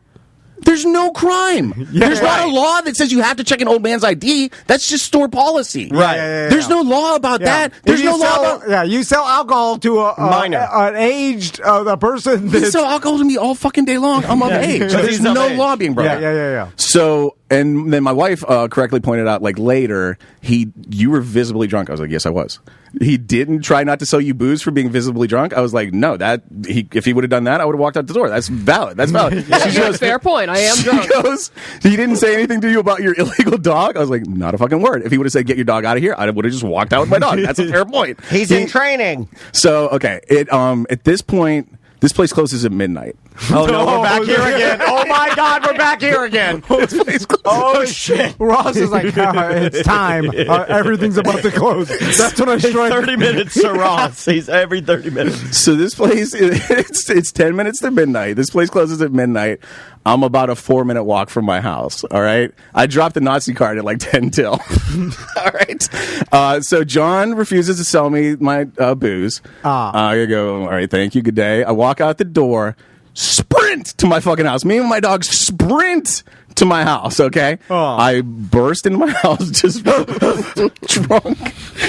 There's no crime. There's not a law that says you have to check an old man's ID. That's just store policy. Right. There's no law about that. There's no law about... Yeah, you sell alcohol to minor. An aged a person. You sell alcohol to me all fucking day long. I'm of age. So there's no law being brought up. Yeah. So, and then my wife correctly pointed out, like, later, you were visibly drunk. I was like, yes, I was. He didn't try not to sell you booze for being visibly drunk. I was like, no, if he would have done that, I would have walked out the door. That's valid. She goes, fair point. I am drunk. She goes, he didn't say anything to you about your illegal dog. I was like, not a fucking word. If he would have said, get your dog out of here, I would have just walked out with my dog. That's a fair point. He's in training. So, okay. At this point, this place closes at midnight. Oh, no, we're back here again. Oh, my God, we're back here again. Oh, shit. Ross is like, it's time. Everything's about to close. That's when I strike. 30 minutes to Ross. He's every 30 minutes. So this place, it's 10 minutes to midnight. This place closes at midnight. I'm about a 4-minute walk from my house, all right? I dropped the Nazi card at like 10 till. All right? So John refuses to sell me my booze. I go, all right, thank you, good day. I walk out the door, sprint to my fucking house. Me and my dog sprint to my house, okay? I burst into my house just drunk,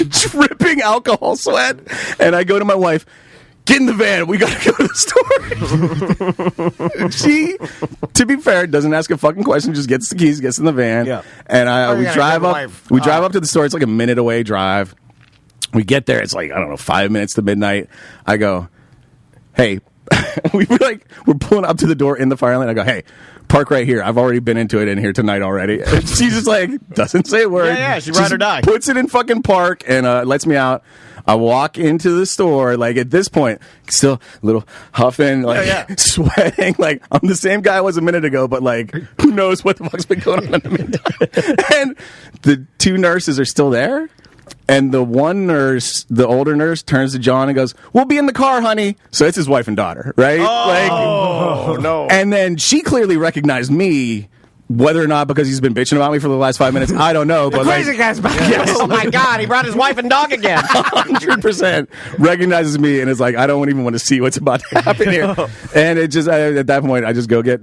dripping alcohol sweat, and I go to my wife, get in the van. We got to go to the store. She, to be fair, doesn't ask a fucking question. Just gets the keys, gets in the van. Yeah. And we drive up. We drive up to the store. It's like a minute away drive. We get there. It's like, I don't know, 5 minutes to midnight. I go, hey, we're pulling up to the door in the fire lane. I go, hey, park right here. I've already been into it in here tonight already. And she's just like, doesn't say a word. Yeah, she ride or die. Puts it in fucking park and lets me out. I walk into the store, like at this point, still a little huffing, like sweating, like I'm the same guy I was a minute ago, but like who knows what the fuck's been going on in the meantime. And the two nurses are still there. And the one nurse, the older nurse, turns to John and goes, we'll be in the car, honey. So it's his wife and daughter, right? Oh, no. And then she clearly recognized me. Whether or not because he's been bitching about me for the last 5 minutes, I don't know. But crazy guy's back. Yes. Oh, my God. He brought his wife and dog again. 100% recognizes me and is like, I don't even want to see what's about to happen here. And it just, at that point, I just go get...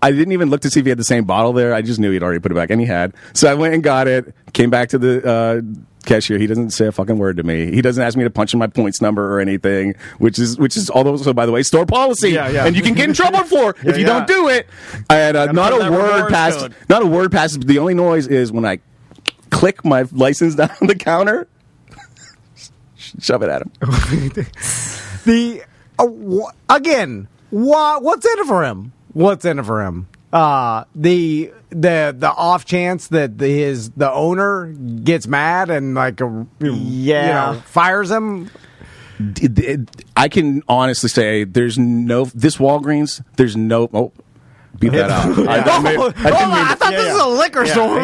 I didn't even look to see if he had the same bottle there. I just knew he'd already put it back, and he had. So I went and got it, came back to the cashier. He doesn't say a fucking word to me. He doesn't ask me to punch in my points number or anything, which is also, by the way, store policy. Yeah. And you can get in trouble for if you don't do it. And not a word passed. Not a word passes. The only noise is when I click my license down on the counter. Shove it at him. Again, what's in it for him? What's in it for him? The off chance that the owner gets mad and fires him. I can honestly say this Walgreens. There's no. Oh, beat that out. I thought this was a liquor store.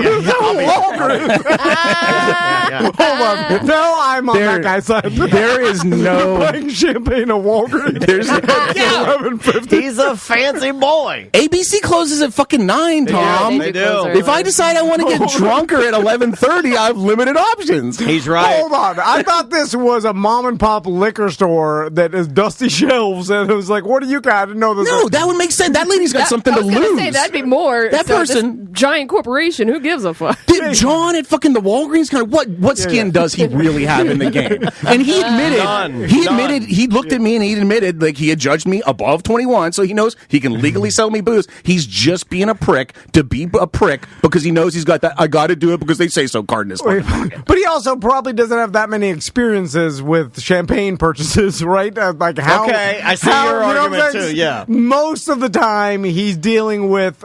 Hold on. No, I'm on that guy's side. There is no buying champagne at Walgreens. There's $11.50. He's a fancy boy. ABC closes at fucking 9, Tom. Yeah, they do. If I decide I want to get drunker at 11:30, I have limited options. He's right. Hold on. I thought this was a mom and pop liquor store that is dusty shelves, and it was like, what do you got? I didn't know this. No, that would make sense. That lady's got something to lose. Say, that'd be more. That person, this giant corporation. Who gives a fuck? Did John at fucking the Walgreens kind of what skin does he really have in the game? And he admitted, he looked at me and he admitted like he had judged me above 21, so he knows he can legally sell me booze. He's just being a prick to be a prick because he knows he's got that I got to do it because they say so card in his pocket. But he also probably doesn't have that many experiences with champagne purchases, right? Like how? Okay, I see your argument too. Yeah, most of the time he's dealing with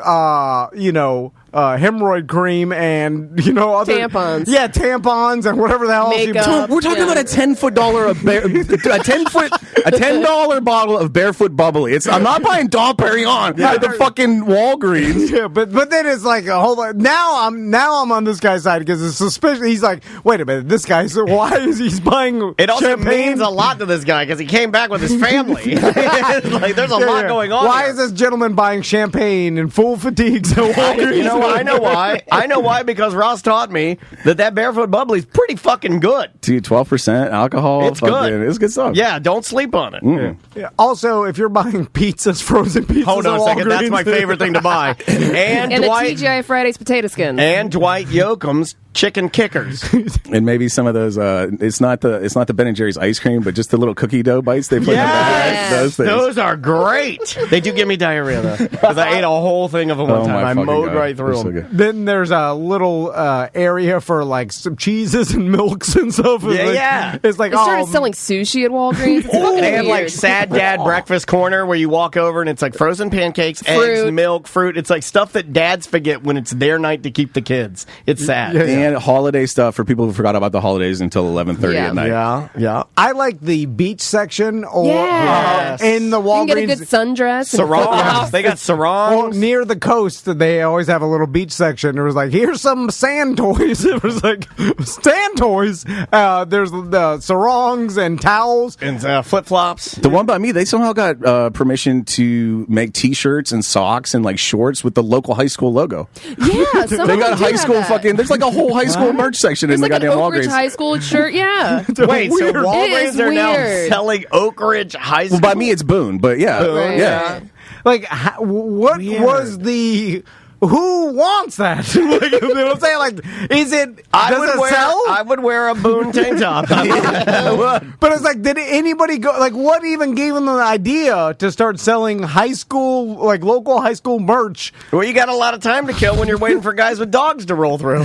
hemorrhoid cream and other tampons. Yeah, tampons and whatever the hell Makeup. else. We're talking about a $10 bottle of barefoot bubbly. I'm not buying Dom Perignon at the fucking Walgreens. Yeah, but then it's like hold on. Now I'm on this guy's side because it's suspicious. He's like, wait a minute, this guy. So why is he buying? It also champagne? means a lot to this guy because he came back with his family. Like there's a lot going on. Why here. is this gentleman buying champagne in full fatigues at Walgreens? You know know why. I know why, because Ross taught me that barefoot bubbly's pretty fucking good. Dude, 12% alcohol. It's good. It's good stuff. Yeah, don't sleep on it. Yeah. Also, if you're buying pizzas, frozen pizzas, Hold on a second. That's my favorite thing to buy. And the Dwight TGI Fridays potato skins. and Dwight Yoakam's chicken kickers. And maybe some of those. It's not the Ben and Jerry's ice cream, but just the little cookie dough bites they put in the bag. Yes. Those things. Those are great. They do give me diarrhea though, because I ate a whole thing of them one Oh, time. my I fucking mowed God. right through They're so them. good. Then there's a little area for like some cheeses and milks and stuff. It's Yeah, like, yeah. It's like They started selling sushi at Walgreens. It's fucking They had like weird. sad dad breakfast corner where you walk over and it's like frozen pancakes, eggs, Fruit. milk, fruit. It's like stuff that dads forget when it's their night to keep the kids. It's sad. Yeah. And holiday stuff for people who forgot about the holidays until 11:30 Yeah. at night. Yeah. I like the beach section or Yes. in the You can get a Walgreens. good sundress. and Sarongs. flip-flops. They got sarongs. Well, near the coast, they always have a little beach section. It was like, here's some sand toys. It was like, sand toys. There's the sarongs and towels. and flip flops. The one by me, they somehow got permission to make T-shirts and socks and like shorts with the local high school logo. Yeah, some They of got them do high have school that. fucking. There's like a whole high school merch section There's in the like an goddamn Oak Ridge Walgreens. High School shirt. Yeah. Wait, so It Walgreens is are now weird. selling Oak Ridge High School? Well, by me, it's Boone, but yeah, Right. yeah. Like, what Weird. was the... Who wants that? Like, you know what I'm saying? Like, is it... Does it sell? I would wear a Boone tank top. I would. But it's like, did anybody go? Like, what even gave them the idea to start selling high school, like local high school merch? Well, you got a lot of time to kill when you're waiting for guys with dogs to roll through.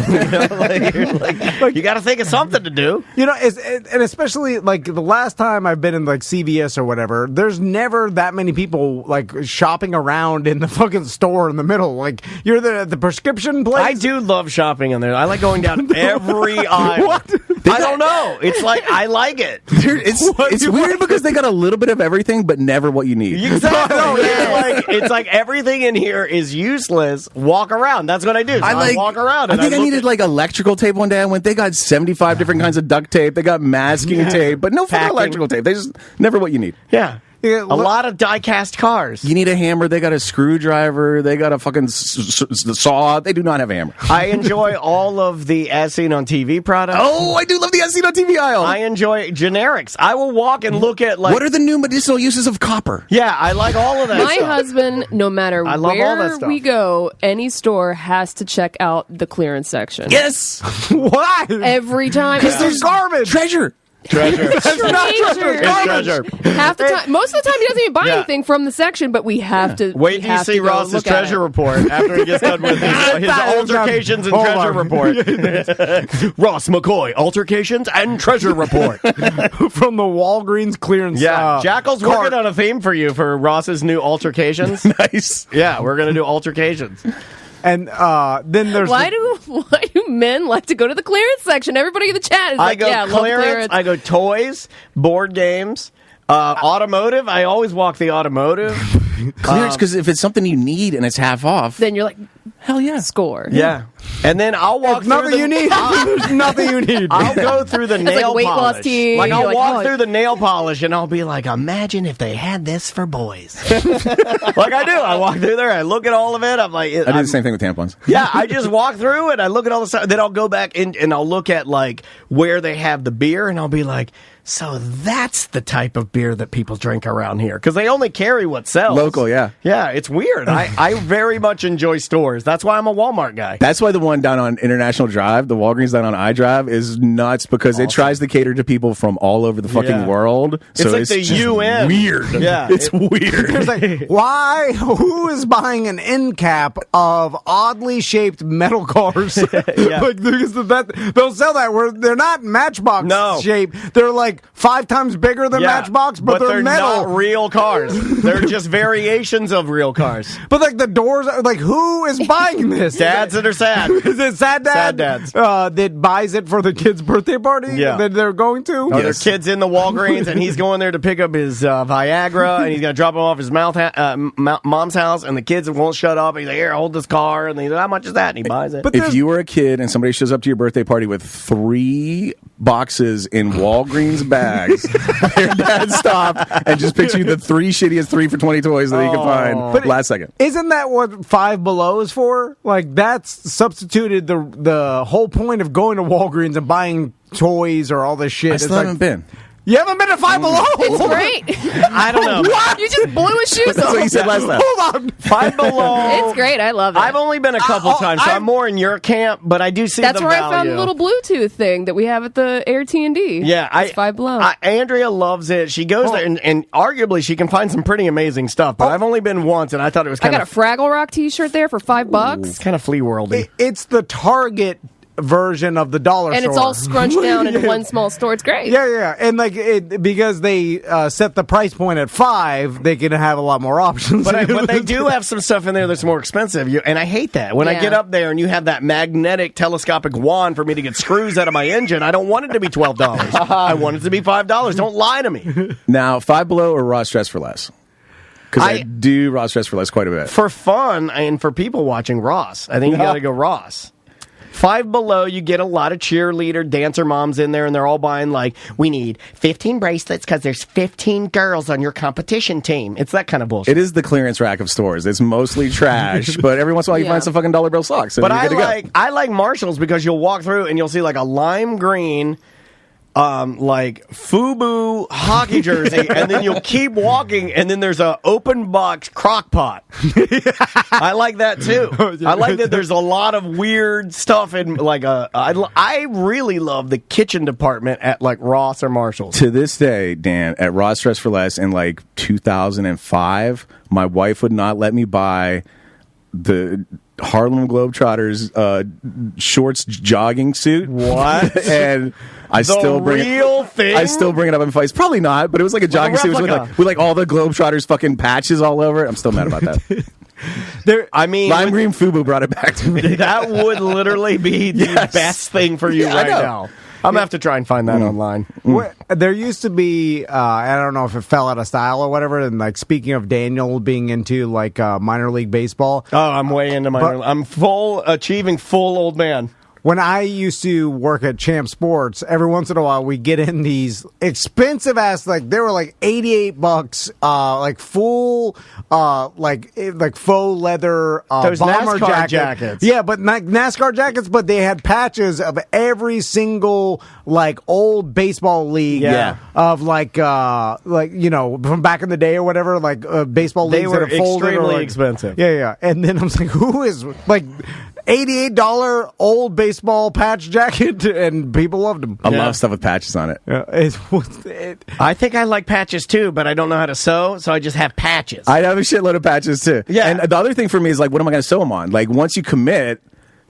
You got to think of something to do. You know, and especially like the last time I've been in like CVS or whatever, there's never that many people like shopping around in the fucking store in the middle. Like, you're the prescription place. I do love shopping in there. I like going down every aisle. What? I don't know. It's like I like it. Dude, it's weird because they got a little bit of everything, but never what you need. Exactly. Yes. It's like everything in here is useless. Walk around. That's what I do. So I walk around. I And think I look needed at- like electrical tape one day. I went. They got 75 different kinds of duct tape. They got masking tape, but no fucking Packing. electrical tape. They just never what you need. Yeah. Yeah, A lot of die-cast cars. You need a hammer. They got a screwdriver. They got a fucking saw. They do not have a hammer. I enjoy all of the as seen on TV products. Oh, I do love the SC on TV aisle. I enjoy generics. I will walk and look at like what are the new medicinal uses of copper? yeah, I like all of that. My stuff. husband, no matter I love all that where stuff. we go, any store has to check out the clearance section. Yes, Why? Every time. There's garbage. treasure. treasure. That's not treasure. It's treasure. Half the time, most of the time, he doesn't even buy Yeah. anything from the section, but we have to. Wait we till you have see to go Ross's look at treasure it. report after he gets done with his altercations and Hold treasure on. report. Ross McCoy, altercations and treasure report. From the Walgreens clearance. Yeah, Jackal's cart. working on a theme for you for Ross's new altercations. Nice. Yeah, we're gonna do altercations. And then there's Why do men like to go to the clearance section? Everybody in the chat is I like, go "Yeah, I love clearance. clearance." I go toys, board games, automotive. I always walk the automotive. Clearance, because if it's something you need and it's half off, Then you're like, hell yeah. score. Yeah, and then I'll walk through nothing the, you need. There's nothing you need. I'll go through the like nail weight loss polish. tea. Like I'll You're like, walk oh, through the nail polish and I'll be like, imagine if they had this for boys. Like I do. I walk through there. I look at all of it. I'm like, I do the same thing with tampons. Yeah, I just walk through it. I look at all the stuff. Then I'll go back in and I'll look at like where they have the beer, and I'll be like, so that's the type of beer that people drink around here because they only carry what sells. Local, yeah. Yeah, it's weird. I very much enjoy stores. That's why I'm a Walmart guy. That's why the one down on International Drive, the Walgreens down on I Drive, is nuts because it tries to cater to people from all over the fucking Yeah. world. So like the just UN. Weird. Yeah. It's weird. It's like, why? Who is buying an end cap of oddly shaped metal cars? Yeah. Like, because they'll sell that where they're not Matchbox No. shape. They're like 5 times bigger than Yeah, Matchbox, but they're metal. not real cars. They're just variations of real cars. But like the doors, are like, who is buying this? Dads that are sad. Is it sad dad? Sad dads. That buys it for the kid's birthday party Yeah. that they're going to? Oh, their kid's in the Walgreens, and he's going there to pick up his Viagra, and he's going to drop him off his mom's house, and the kids won't shut up. He's like, here, hold this car. And he's like, how much is that? And he buys it. But If you were a kid and somebody shows up to your birthday party with 3 boxes in Walgreens bags. Their dad stopped and just picked you the 3 shittiest 3 for $20 toys that he could find last second. Isn't that what Five Below is for? Like, that's substituted the whole point of going to Walgreens and buying toys or all this shit. I still haven't been. You haven't been to Five Below? It's great. I don't know. What? You just blew his shoes That's off. what you said last time. Hold on. Five Below. It's great. I love it. I've only been a couple times, so I'm more in your camp, but I do see That's the where value. I found the little Bluetooth thing that we have at the Air T&D. Yeah, It's Five Below. Andrea loves it. She goes there, and arguably she can find some pretty amazing stuff. But I've only been once, and I thought it was I kind got a of Fraggle Rock T-shirt there for $5. kind of flea worldy. It's the Target version of the dollar And store. it's all scrunched down into one small store. It's great. Yeah. And like because they set the price point at $5, they can have a lot more options. But they do have some stuff in there that's more expensive. And I hate that. When I Yeah. get up there and you have that magnetic telescopic wand for me to get screws out of my engine, I don't want it to be $12. I want it to be $5. Don't lie to me. Now, Five Below or Raw Stress for Less? Because I do Raw Stress for Less quite a bit. For fun and for people watching Ross, I think you got to go Ross. Five Below, you get a lot of cheerleader, dancer moms in there, and they're all buying, like, we need 15 bracelets because there's 15 girls on your competition team. It's that kind of bullshit. It is the clearance rack of stores. It's mostly trash, but every once in a while you Yeah. find some fucking dollar bill socks. But I like Marshalls because you'll walk through and you'll see, like, a lime green, like FUBU hockey jersey, and then you'll keep walking, and then there's a open box crock pot. I like that too. I like that there's a lot of weird stuff in like I really love the kitchen department at like Ross or Marshalls. To this day, Dan, at Raw Stress for Less in like 2005, my wife would not let me buy the Harlem Globetrotters shorts jogging suit. What? And I still bring real thing? I still bring it up in fights. Probably not, but it was like a jogging suit with like all the Globetrotters fucking patches all over it. I'm still mad about that. I mean, Lime Green FUBU brought it back to me. that would literally be the Yes. best thing for you Yeah, I right know. now. I'm gonna have to try and find that online. There used to be, I don't know if it fell out of style or whatever. And like speaking of Daniel being into like minor league baseball, Oh, I'm way into I'm achieving full old man. when I used to work at Champ Sports, every once in a while we get in these expensive ass, like they were like $88, like full, like faux leather Those bomber NASCAR jackets. Yeah, but not NASCAR jackets, but they had patches of every single like old baseball league. Yeah. Of like you know, from back in the day or whatever, like baseball They leagues were that are folded or extremely like, expensive. Yeah. And then I was like, who is like $88 old baseball patch jacket, and people loved them. I love stuff with patches on it. I think I like patches too, but I don't know how to sew, so I just have patches. I have a shitload of patches too. Yeah. And the other thing for me is like, what am I going to sew them on? Like, once you commit,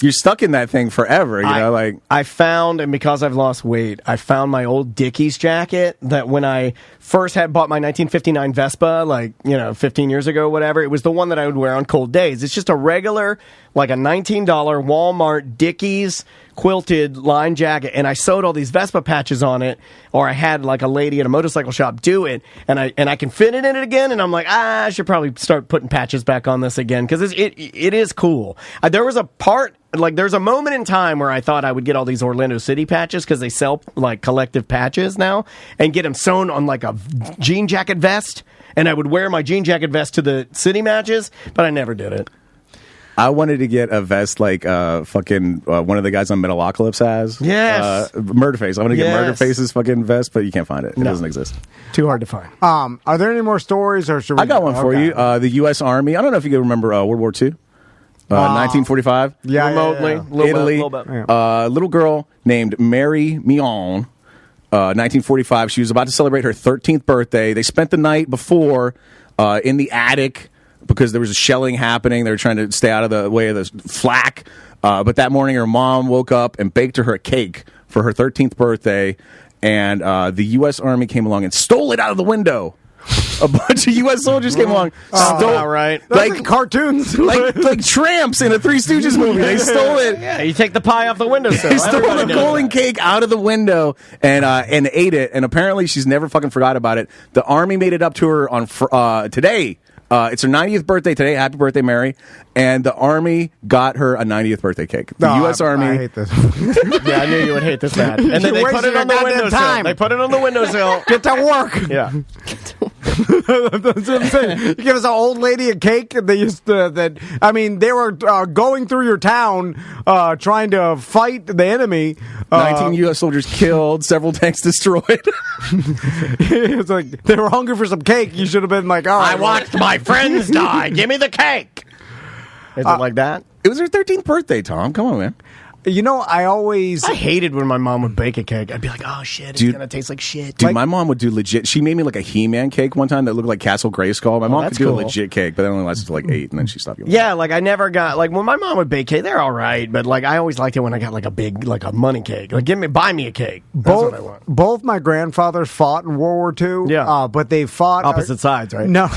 you're stuck in that thing forever. You know, like I found, and because I've lost weight, I found my old Dickies jacket that when I first had bought my 1959 Vespa, like, 15 years ago, whatever, it was the one that I would wear on cold days. It's just a regular, like a $19 Walmart Dickies quilted line jacket, and I sewed all these Vespa patches on it, or I had like a lady at a motorcycle shop do it, and I can fit it in it again, and I'm like, I should probably start putting patches back on this again, because it is cool. There was a part, like there's a moment in time where I thought I would get all these Orlando City patches, because they sell like collective patches now, and get them sewn on like a jean jacket vest, and I would wear my jean jacket vest to the city matches, but I never did it. I wanted to get a vest like fucking one of the guys on Metalocalypse has. Yes. Murderface. I want to get Yes. Murderface's fucking vest, but you can't find it. It doesn't exist. Too hard to find. Are there any more stories, or should we? I got one for Okay. you. The U.S. Army. I don't know if you can remember World War II. 1945. Yeah, Remotely. yeah. Italy. Little bit. Little girl named Mary Mion. 1945. She was about to celebrate her 13th birthday. They spent the night before in the attic because there was a shelling happening. They were trying to stay out of the way of the flak. But that morning, her mom woke up and baked her a cake for her 13th birthday. And the U.S. Army came along and stole it out of the window. A bunch of U.S. soldiers came along. Stole, all right. Like cartoons, like tramps in a Three Stooges movie. They stole it. Yeah, you take the pie off the windowsill. They stole Everybody the knows golden that. cake out of the window and ate it. And apparently, she's never fucking forgot about it. The Army made it up to her on today. It's her 90th birthday today. Happy birthday, Mary. and the Army got her a 90th birthday cake. The U.S. Army. I hate this. Yeah, I knew you would hate this bad. And then they You're put it wasting on the your goddamn windowsill. time. They put it on the windowsill. Get to work. Yeah. That's what I'm saying. You give us an old lady a cake, and they used to, they were going through your town trying to fight the enemy. 19 U.S. soldiers killed, several tanks destroyed. It's like they were hungry for some cake. You should have been like, all right. I watched my friends die. Give me the cake. Is it like that? It was her 13th birthday, Tom. Come on, man. You know, I hated when my mom would bake a cake. I'd be like, oh, shit, it's Dude. going to taste like shit. Dude, my mom would do legit. She made me like a He-Man cake one time that looked like Castle Grayskull. My mom could that's do cool. a legit cake, but that only lasted till like 8, and then she stopped. Yeah, like I never got like when my mom would bake cake, they're all right, but like I always liked it when I got like a big like a money cake. Like buy me a cake. That's what I want. Both my grandfathers fought in World War II. Yeah. But they fought Opposite sides, right? No,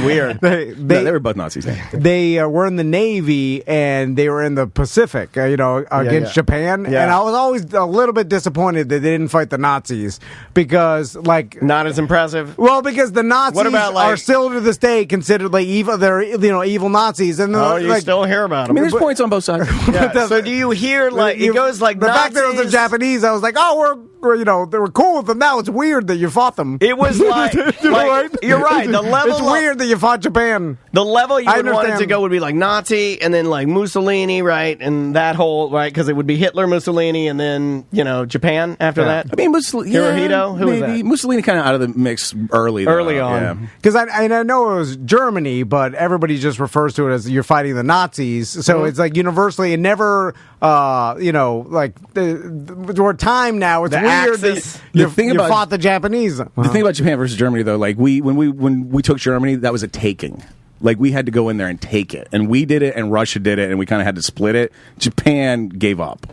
Weird. They were both Nazis. They were in the Navy and they were in the Pacific. Against Japan, Yeah. and I was always a little bit disappointed that they didn't fight the Nazis because, like, Not as impressive. well, because the Nazis What about, like- are still to this day considered like evil. They're evil Nazis, and Oh, you like, still hear about I them. mean, there's points on both sides. Yeah, so do you hear like it goes like the fact that it was the Nazis- Japanese? I was like, oh, they were cool with them. Now it's weird that you fought them. It was like, Right? you're right. The level It's weird that you fought Japan. The level you I would want it to understand. go would be like Nazi and then like Mussolini, right? And that whole, right? Because it would be Hitler, Mussolini, and then, Japan after that. I mean, Mussolini. Hirohito? Who was maybe that? Mussolini kind of out of the mix early. though. Early on. Yeah. Because I know it was Germany, but everybody just refers to it as you're fighting the Nazis. So it's like universally, it never, like the time now. It's The weird Axis. that The thing you about- fought the Japanese. The thing about Japan versus Germany, though, like when we took Germany, that was a taking. Like we had to go in there and take it, and we did it, and Russia did it, and we kind of had to split it. Japan gave up.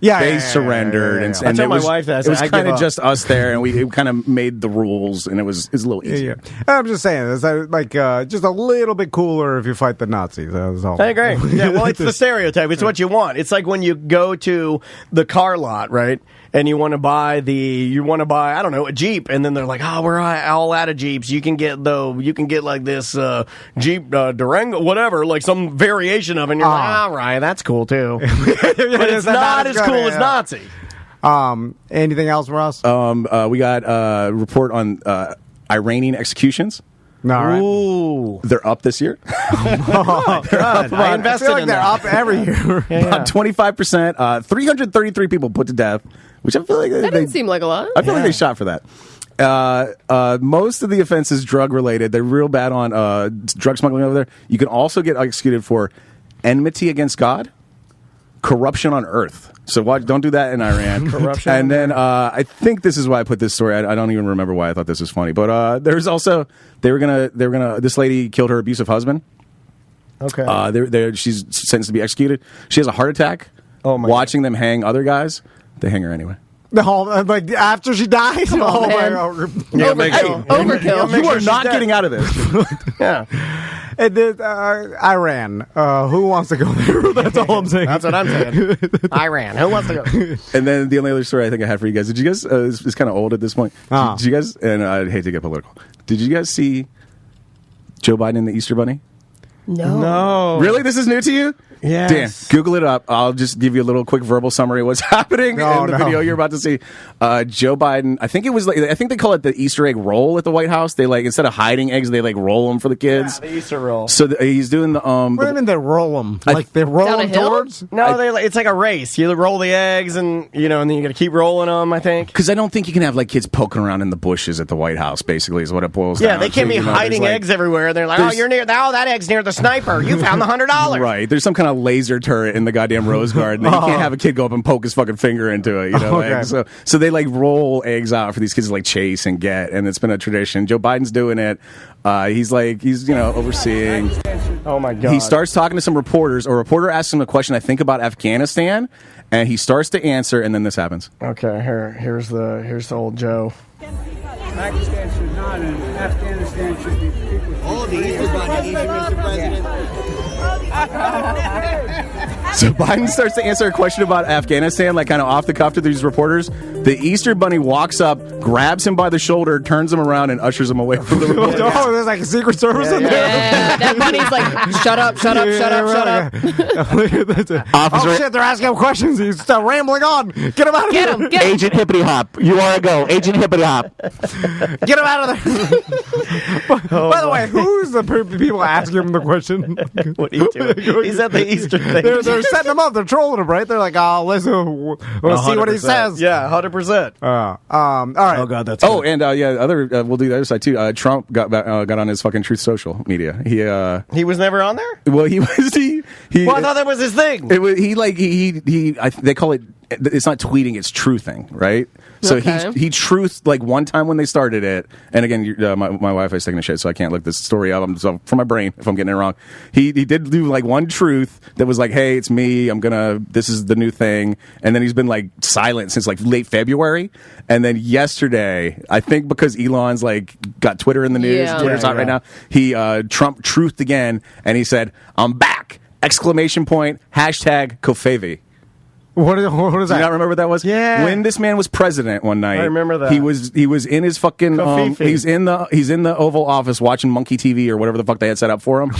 They surrendered, and I tell it my was, wife that, it was I give kind of up. just us there, and we kind of made the rules, and it was a little easier. I'm just saying, it's like just a little bit cooler if you fight the Nazis. That was all. I agree. Yeah, well, it's the stereotype. It's what you want. It's like when you go to the car lot, right? And you want to buy I don't know, a Jeep, and then they're like, oh, we're all out of Jeeps. You can get like this Jeep Durango, whatever, like some variation of it. And you're like, all right, that's cool too. But it's not as cool as Nazi. Anything else for us? We got a report on Iranian executions. All right. Ooh. They're up this year. God, I invested I feel like in they're that. up every year. About 25%. 333 people put to death, which I feel like That didn't seem like a lot. I feel like they shot for that. Most of the offenses drug related. They're real bad on drug smuggling over there. You can also get executed for enmity against God, corruption on earth. So don't do that in Iran. Corruption. And then I think this is why I put this story. I don't even remember why I thought this was funny. But there's also they were gonna this lady killed her abusive husband. Okay. She's sentenced to be executed. She has a heart attack. Oh my watching them hang other guys, they hang her anyway. No, like after she died. on, oh my man. God. Overkill. Overkill. You are not getting out of this. Yeah. And then, Iran. Who wants to go there? That's all I'm saying. That's what I'm saying. Iran. Who wants to go? And then the only other story I think I had for you guys. Did you guys? It's kind of old at this point. Ah. Did you guys? And I hate to get political. Did you guys see Joe Biden and the Easter Bunny? No. Really? This is new to you? Yes. Dan, Google it up. I'll just give you a little quick verbal summary of what's happening in the video you're about to see. Joe Biden, I think they call it the Easter egg roll at the White House. They instead of hiding eggs, they roll them for the kids. Yeah, the Easter roll. So he's doing the What do you mean they roll them? Like they roll Down a them hill? towards? No, it's like a race. You roll the eggs, and and then you got to keep rolling them. I think. Because I don't think you can have kids poking around in the bushes at the White House. Basically, is what it boils down. Yeah, they can't to. be hiding eggs everywhere. They're like, oh, you're near. Oh, that egg's near the sniper. You found the $100. Right. There's some kind of laser turret in the goddamn Rose Garden. You can't have a kid go up and poke his fucking finger into it. Okay. So they roll eggs out for these kids to chase and get, and it's been a tradition. Joe Biden's doing it. He's overseeing. Oh my God. He starts talking to some reporters. A reporter asks him a question, I think, about Afghanistan, and he starts to answer, and then this happens. Okay, here's the old Joe. Pakistan should not, and Afghanistan should be people. Oh, the Easter Bunny, Mr. President. So Biden starts to answer a question about Afghanistan, like kind of off the cuff to these reporters. The Easter Bunny walks up, grabs him by the shoulder, turns him around, and ushers him away from the reporter. Oh, there's like a Secret Service in there. Yeah, that bunny's like, shut up, shut up, shut up, shut up. Oh shit, they're asking him questions. He's still rambling on. Get him out of Get here. him, get him. Agent Hippity Hop, you are a go. Agent Hippity Hop. Get him out of there. By the way, who's the people asking him the question? What are you doing? He's at the Easter thing. They're setting him up. They're trolling him, right? They're like, oh, listen, we'll see what he says. Yeah, 100%. All right. Oh, God, that's Oh, good. and we'll do the other side too. Trump got on his fucking Truth Social media. He was never on there? Well, he was he. Well, I thought that was his thing. It was they call it. It's not tweeting. It's truthing, right? So Okay. he truthed like one time when they started it. And again, my Wi-Fi is taking a shit, so I can't look this story up. So from my brain, if I'm getting it wrong, he did do like one truth that was like, "Hey, it's me. This is the new thing." And then he's been like silent since like late February. And then yesterday, I think because Elon's like got Twitter in the news, Yeah. Twitter's hot right now. He Trump truthed again, and he said, "I'm back!" Exclamation point, hashtag Kofevi. What is Do you that? not remember what that was? Yeah. When this man was president one night, I remember that. he was in his fucking Kofifi. he's in the Oval Office watching Monkey TV or whatever the fuck they had set up for him,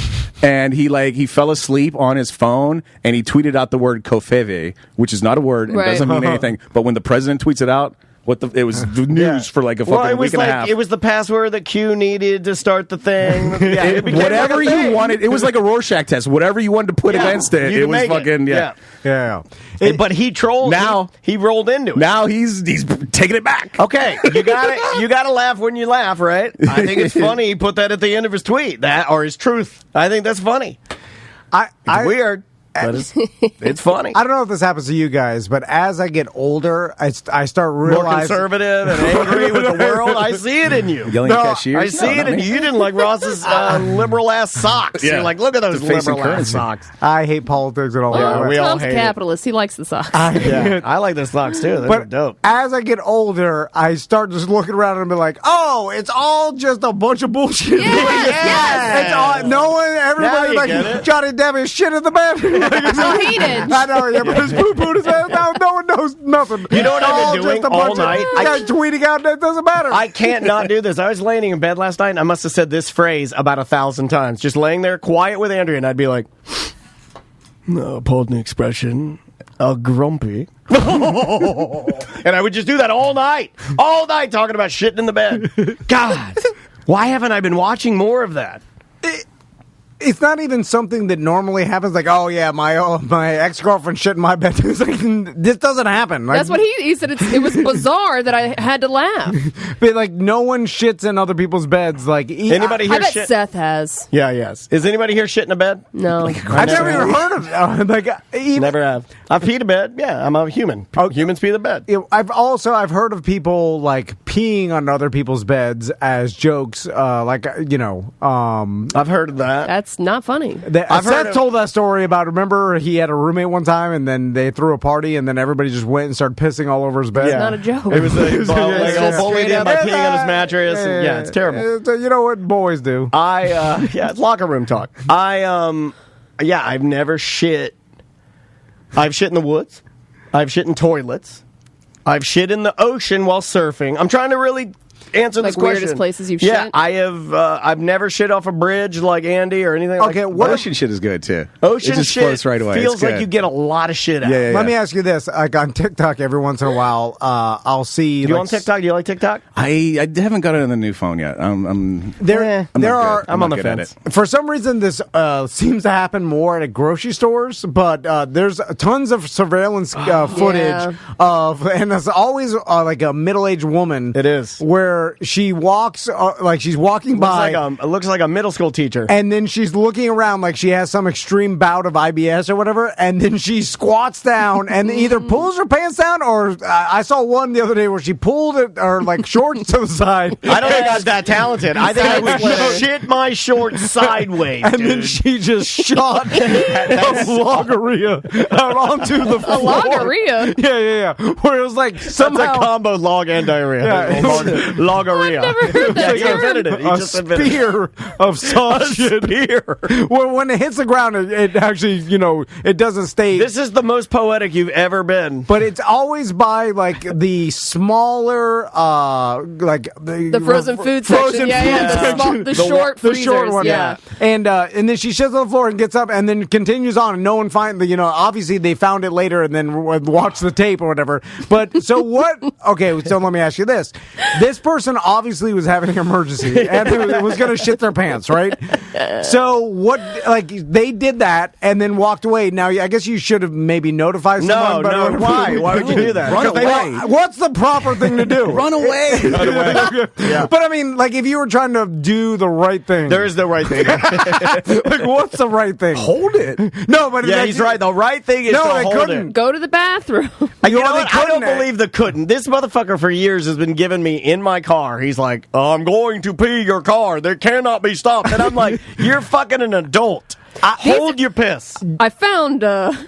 and he fell asleep on his phone and he tweeted out the word Kofevi, which is not a word and Right. doesn't mean anything. But when the president tweets it out, it was the news for like a fucking Well, it was week and a half. it was the password that Q needed to start the thing. Yeah, it became Whatever like a you thing. wanted, it was like a Rorschach test. Whatever you wanted to put Yeah, against it, you it was make fucking Yeah. Yeah. But he trolled. Now- he rolled into it. Now he's taking it back. Okay, you gotta laugh when you laugh, right? I think it's funny he put that at the end of his tweet, that or his truth. I think that's funny. It's weird, but it's funny. I don't know if this happens to you guys, but as I get older, I start More realizing. conservative and angry with the world. I see it in you. Yelling at cashiers. I see it in you. You didn't like Ross's liberal ass socks. Yeah. You're like, look at those Defacing liberal ass currency. socks. I hate politics and all Yeah, that. we all Tom's a hate it. capitalist. He likes the socks. Yeah, I like those socks too. Those are But dope. as I get older, I start just looking around and be like, "Oh, it's all just a bunch of bullshit." Yes. It's all, no one, Now everybody you like get it. Johnny Depp is shit in the bed. So he did. I know, yeah, but his poo poo his head. No one knows nothing. You know what It's I've been all doing just a all bunch night? Of guys tweeting out that doesn't matter. I can't not do this. I was laying in bed last night and I must have said this phrase about 1,000 times. Just laying there quiet with Andrea and I'd be like, pardon the expression, grumpy. And I would just do that all night talking about shitting in the bed. God, why haven't I been watching more of that? It's not even something that normally happens. Like, oh yeah, my ex girlfriend shit in my bed. It's like, this doesn't happen. Like, That's what he said. It was bizarre that I had to laugh. But like, no one shits in other people's beds. Like, Anybody I here bet shit? Seth has. Yeah, yes. Is anybody here shit in a bed? No. I've never even heard of like even. Never have. I've peed a bed. Yeah, I'm a human. Humans pee the bed. I've heard of people like peeing on other people's beds as jokes. I've heard of that. That's not funny. I've heard Seth of- told that story about. Remember, he had a roommate one time, and then they threw a party, and then everybody just went and started pissing all over his bed. Yeah. Not a joke. It was like Yeah. bullied him by peeing on his mattress. And, yeah, it's terrible. You know what boys do? It's locker room talk. I've never shit. I've shit in the woods. I've shit in toilets. I've shit in the ocean while surfing. I'm trying to really answer this Like weirdest question. places you've Yeah, shit? I have. I've never shit off a bridge like Andy or anything. Okay, like what that. Ocean shit is good too. Ocean it just shit floats right away. feels It's like good. you get a lot of shit out. Yeah, yeah, Let me ask you this: like on TikTok, every once in a while, I'll see. You like, on TikTok? Do you like TikTok? I haven't got it on the new phone yet. I'm There not are. good. I'm not on the good at fence. it. For some reason, this seems to happen more at grocery stores, but there's tons of surveillance footage Yeah. of, and it's always like a middle-aged woman. It is. where she walks, like she's walking by, It looks like a middle school teacher. and then she's looking around like she has some extreme bout of IBS or whatever, and then she squats down and either pulls her pants down, or I saw one the other day where she pulled it, or like shorts to the side. I don't think I was that talented. I think I would Side-splitter. shit my shorts sideways, And dude. then she just shot a Logarrhea out onto the floor. Logarrhea? Yeah. Where it was like That's somehow. a combo log and diarrhea. Yeah. Logarrhea. I've never heard that he term. invented it. He A just invented it. spear of soft shit. Spear. Well, when it hits the ground, it actually, it doesn't stay. This is the most poetic you've ever been. But it's always by like the smaller, like The frozen food frozen section. Yeah, food the section. short the freezers. short one. Yeah. And then she shits on the floor and gets up and then continues on. And no one finds obviously they found it later and then watched the tape or whatever. But so what? Okay, so let me ask you this: this person obviously was having an emergency and was going to shit their pants, right? So what? Like they did that and then walked away. Now I guess you should have maybe notified someone. No. Why? Why would you do that? Run away. What's the proper thing to do? Run away. Yeah. But I mean, like, if you were trying to do the right thing, There is no right thing. like, what's the right thing? Hold it. No, but Yeah, he's right. The right thing is to they hold couldn't. it. Go to the bathroom. You know they what? I don't couldn't. believe the couldn't. This motherfucker for years has been giving me in my car. He's like, I'm going to pee your car. There cannot be stopped. And I'm like, you're fucking an adult. Hold your piss. I found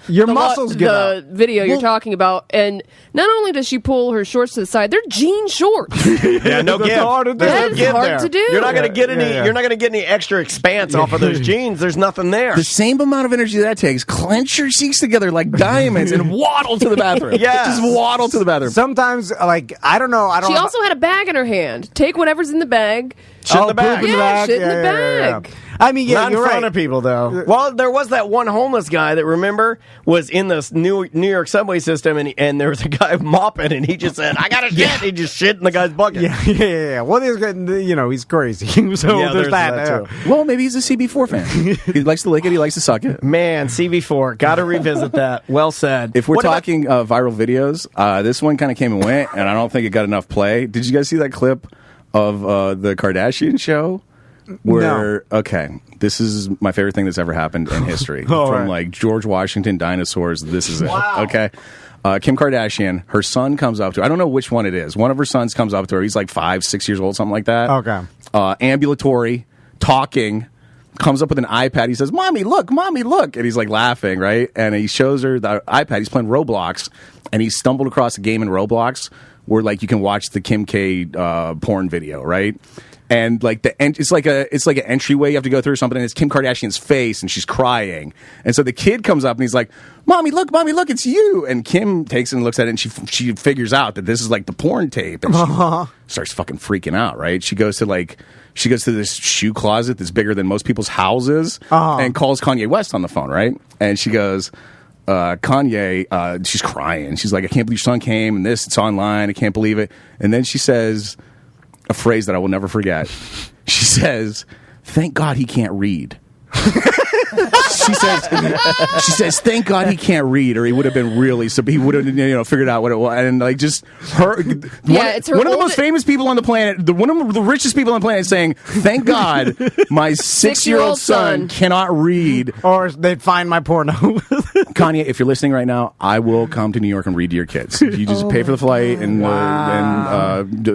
Your muscles get the up. video you're talking about, and not only does she pull her shorts to the side, they're jean shorts. Yeah, no That's give. hard to do. There's no That is give hard there. to do. You're not going to get any. yeah. You're not going to get any extra expanse off of those jeans. There's nothing there. The same amount of energy that takes. Clench your cheeks together like diamonds and waddle to the bathroom. Yes. Just waddle to the bathroom. Sometimes, like, I don't know. She also had a bag in her hand. Take whatever's in the bag. Shit in the bag. poop in the Yeah, bag. shit in the bag. I mean, Not in you're front right. of people, though. Well, there was that one homeless guy that, remember, was in the New York subway system, and there was a guy mopping, and he just said, I got to shit. He just shit in the guy's bucket. Yeah. Well, he's crazy. So Yeah, there's that. too. Well, maybe he's a CB4 fan. He likes to lick it. He likes to suck it. Man, CV4. Got to revisit that. Well said. If we're What about- talking viral videos, this one kind of came and went, and I don't think it got enough play. Did you guys see that clip of the Kardashian show? Where okay, this is my favorite thing that's ever happened in history. From right. like George Washington dinosaurs, this is it. Okay. Kim Kardashian, her son comes up to her. I don't know which one it is. One of her sons comes up to her. He's like 5, 6 years old, something like that. Okay. Ambulatory, talking, comes up with an iPad. He says, Mommy, look. And he's like laughing, right? And he shows her the iPad. He's playing Roblox, and he stumbled across a game in Roblox where like you can watch the Kim K porn video, right? And like it's like an entryway you have to go through or something, and it's Kim Kardashian's face, and she's crying. And so the kid comes up and he's like, Mommy, look, it's you. And Kim takes it and looks at it, and she figures out that this is like the porn tape, and she starts fucking freaking out. Right? She goes to this shoe closet that's bigger than most people's houses, and calls Kanye West on the phone. Right? And she goes, Kanye, she's crying. She's like, I can't believe your son came, and it's online. I can't believe it. And then she says a phrase that I will never forget. She says, thank God he can't read. She says, thank God he can't read, or he would have been really, so he would have figured out what it was. And like just her, it's her one of the old- most famous people on the planet, one of the richest people on the planet, saying, thank God my 6-year-old son cannot read. Or they'd find my porno. Kanye, if you're listening right now, I will come to New York and read to your kids. You just pay for the flight and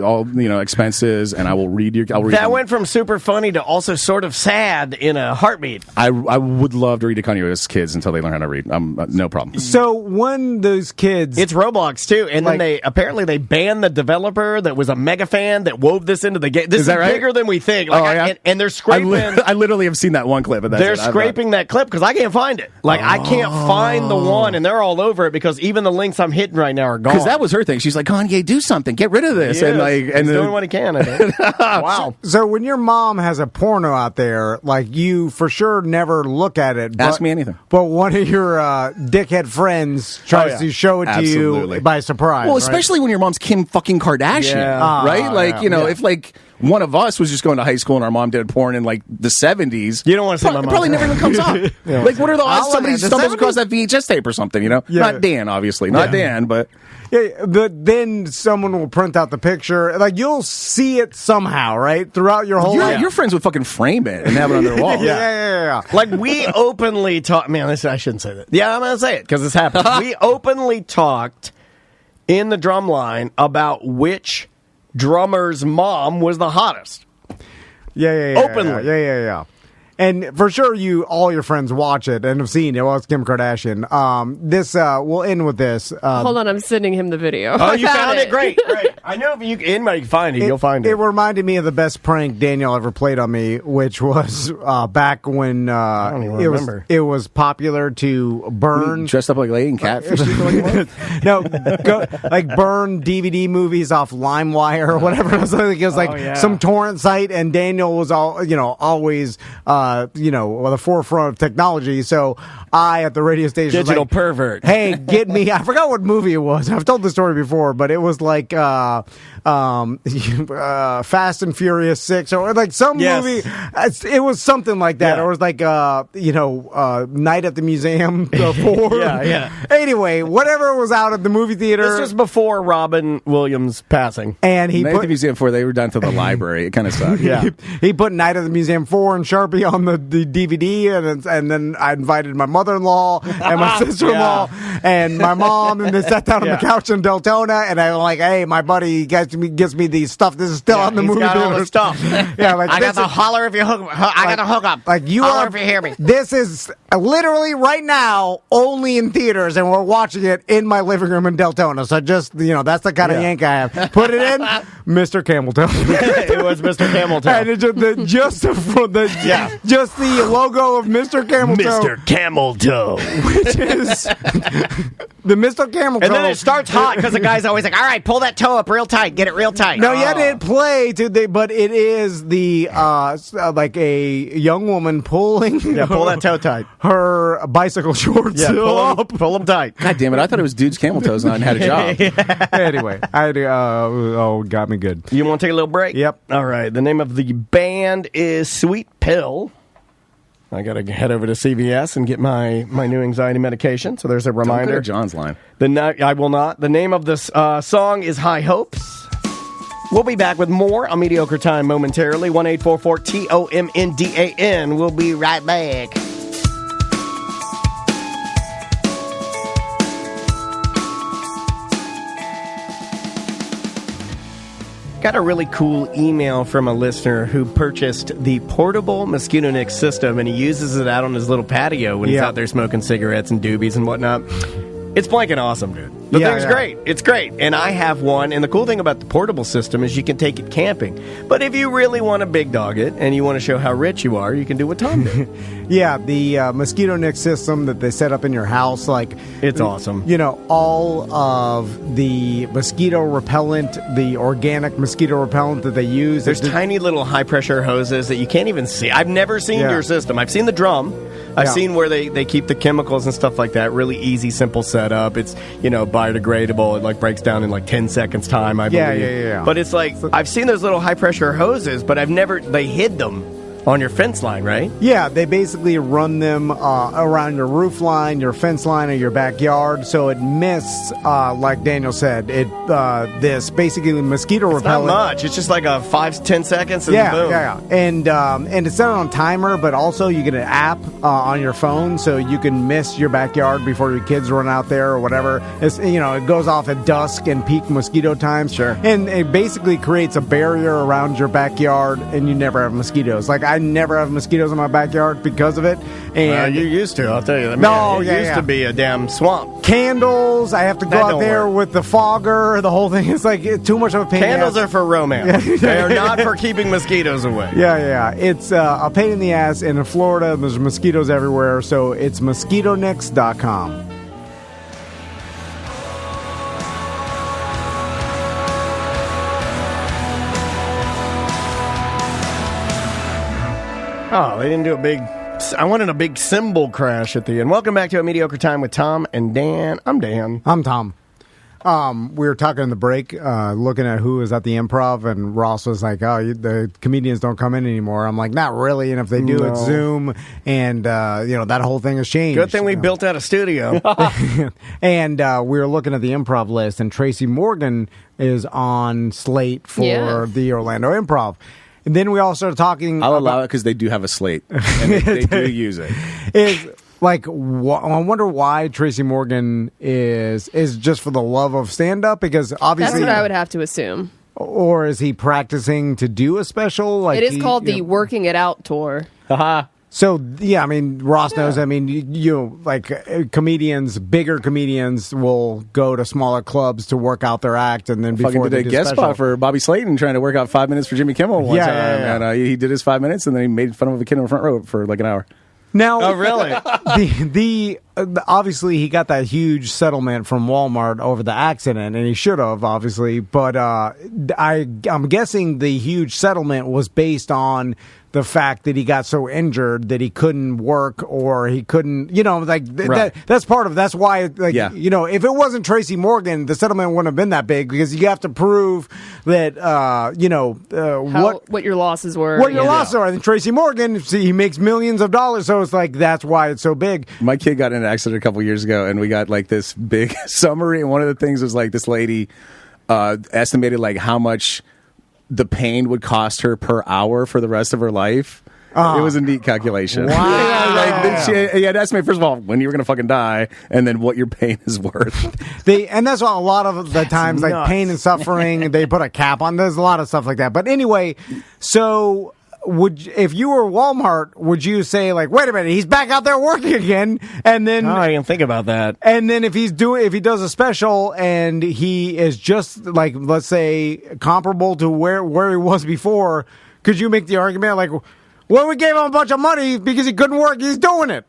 all expenses, and I will read your. I'll read That them. went from super funny to also sort of sad in a heartbeat. I would love to read to Kanye West's kids until they learn how to read. No problem. So when those kids, It's Roblox too, and then they banned the developer that was a mega fan that wove this into the game. This is that right? bigger than we think. Like, and they're scraping. I literally have seen that one clip. And that's They're it. scraping that clip because I can't find it. Like I can't find the one, and they're all over it because even the links I'm hitting right now are gone. Because that was her thing. She's like, Kanye, do something, get rid of this, He and is. He's doing what he can. I think. Wow. so when your mom has a porno out there, like you for sure never look at it. Ask me anything. But one of your dickhead friends tries to show it to Absolutely. you by surprise. Well, right? especially when your mom's Kim fucking Kardashian, Yeah. right? Like yeah. if like one of us was just going to high school and our mom did porn in like the 70s, You don't want to see my mom. probably never even comes up. Like, what are the odds I'll somebody look at the stumbles 70s? across that VHS tape or something? Yeah. Not Dan, obviously, not Dan, but. Yeah, but then someone will print out the picture. Like you'll see it somehow, right? Throughout your whole life. Your friends would fucking frame it and have it on their wall. Yeah. Like we openly talk. Man, I shouldn't say that. Yeah, I'm gonna say it because it's happened. We openly talked in the drum line about which drummer's mom was the hottest. Yeah. Openly. Yeah. And for sure, all your friends watch it and have seen it. Well, it's Kim Kardashian. We'll end with this. Hold on, I'm sending him the video. Oh, you found it? Great. I know if anybody can find it, you'll find it. It reminded me of the best prank Daniel ever played on me, which was back when I don't even remember. It was popular to burn. Dressed up like a lady and catfish people anymore? No, burn DVD movies off LimeWire or whatever. It was some torrent site, and Daniel was always the forefront of technology. So I, at the radio station, digital was like, pervert. Hey, get me. I forgot what movie it was. I've told this story before, but it was like Fast and Furious 6 or like some movie. It was something like that. Yeah. Or it was like Night at the Museum 4. Yeah. Anyway, whatever was out at the movie theater. This was before Robin Williams passing. And he Night at the Museum 4, they were down to the library. It kind of sucked. Yeah. He put Night at the Museum 4 in Sharpie on the DVD, and then I invited my mother-in-law and my sister-in-law and my mom, and they sat down on the couch in Deltona, and I'm like, hey, my buddy gives me these stuff. This is still on the movie got theater. all the stuff. Yeah, like, I got the holler if you hook. I got the hookup. Like you holler are, if you hear me. This is literally right now only in theaters, and we're watching it in my living room in Deltona. So just that's the kind of yank I have. Put it in, Mr. Cameltoe. It was Mr. Cameltoe. And it just the logo of Mr. Cameltoe. Mr. Cameltoe. Which is the Mr. Cameltoe. And then it starts hot because the guy's always like, all right, pull that toe up real tight. Get it real tight. No, yeah, it play but it is the like a young woman pulling. Yeah, pull that toe tight. Her bicycle shorts. Yeah, up. pull them tight. God damn it. I thought it was dude's camel toes and I had a job. Anyway, got me good. You want to take a little break? Yep. All right. The name of the band is Sweet Pill. I got to head over to CVS and get my new anxiety medication. So there's a reminder. Don't go to John's line. I will not. The name of this song is High Hopes. We'll be back with more on Mediocre Time momentarily. 1-844-TOMNDAN. We'll be right back. Got a really cool email from a listener who purchased the portable mosquito net system, and he uses it out on his little patio when he's out there smoking cigarettes and doobies and whatnot. It's blanking awesome, dude. The thing's great. It's great. And I have one. And the cool thing about the portable system is you can take it camping. But if you really want to big dog it and you want to show how rich you are, you can do what Tom did. Yeah, the mosquito net system that they set up in your house, like it's awesome. All of the mosquito repellent, the organic mosquito repellent that they use. There's tiny little high pressure hoses that you can't even see. I've never seen your system. I've seen the drum. I've seen where they keep the chemicals and stuff like that. Really easy, simple setup. It's, biodegradable. It breaks down in 10 seconds time, I believe. Yeah. But it's I've seen those little high pressure hoses, but they hid them on your fence line, right? Yeah, they basically run them around your roof line, your fence line, or your backyard, so it mists, like Daniel said, this basically mosquito repellent. Not much. It's just like a 5-10 seconds and boom. Yeah. And it's set on timer, but also you get an app on your phone, so you can mist your backyard before your kids run out there or whatever. It's, it goes off at dusk and peak mosquito times. Sure. And it basically creates a barrier around your backyard, and you never have mosquitoes. I never have mosquitoes in my backyard because of it. And you used to, I'll tell you. It used to be a damn swamp. Candles, I have to go out there with the fogger, the whole thing. It's too much of a pain. Candles are for romance. They are not for keeping mosquitoes away. Yeah. It's a pain in the ass. And in Florida, there's mosquitoes everywhere, so it's mosquitonix.com. Oh, they didn't do I wanted a big cymbal crash at the end. Welcome back to A Mediocre Time with Tom and Dan. I'm Dan. I'm Tom. We were talking in the break, looking at who was at the Improv, and Ross was like, the comedians don't come in anymore. I'm like, not really, and if they do, it's Zoom, and, that whole thing has changed. Good thing we built out a studio. And we were looking at the Improv list, and Tracy Morgan is on slate for the Orlando Improv. And then we all started talking. I'll allow it because they do have a slate, and they do use it. I wonder why Tracy Morgan is just for the love of stand-up, because obviously that's what I would have to assume. Or is he practicing to do a special? It is called the Working It Out tour. Haha. So, yeah, I mean, Ross knows. I mean, comedians, bigger comedians will go to smaller clubs to work out their act, and then before did they a do guest special. spot for Bobby Slayton trying to work out 5 minutes for Jimmy Kimmel one time. Yeah. And he did his 5 minutes, and then he made fun of a kid in the front row for like an hour. Now, Oh, really? Obviously, he got that huge settlement from Walmart over the accident, and he should have, obviously. But I'm guessing the huge settlement was based on the fact that he got so injured that he couldn't work or he couldn't, that's part of that's why, if it wasn't Tracy Morgan, the settlement wouldn't have been that big because you have to prove that, what your losses were. What your losses are. And Tracy Morgan, he makes millions of dollars, so it's like that's why it's so big. My kid got in an accident a couple years ago, and we got like this big summary, and one of the things was like this lady estimated like how much the pain would cost her per hour for the rest of her life. It was a neat calculation. Wow. She had to estimate, first of all, when you were going to fucking die, and then what your pain is worth. And that's why a lot of the times, like pain and suffering, they put a cap on. There's a lot of stuff like that. But anyway, so if you were Walmart, would you say like, wait a minute, he's back out there working again? And then I didn't think about that. And then if he does a special and he is just like, let's say, comparable to where he was before, could you make the argument like, well, we gave him a bunch of money because he couldn't work, he's doing it?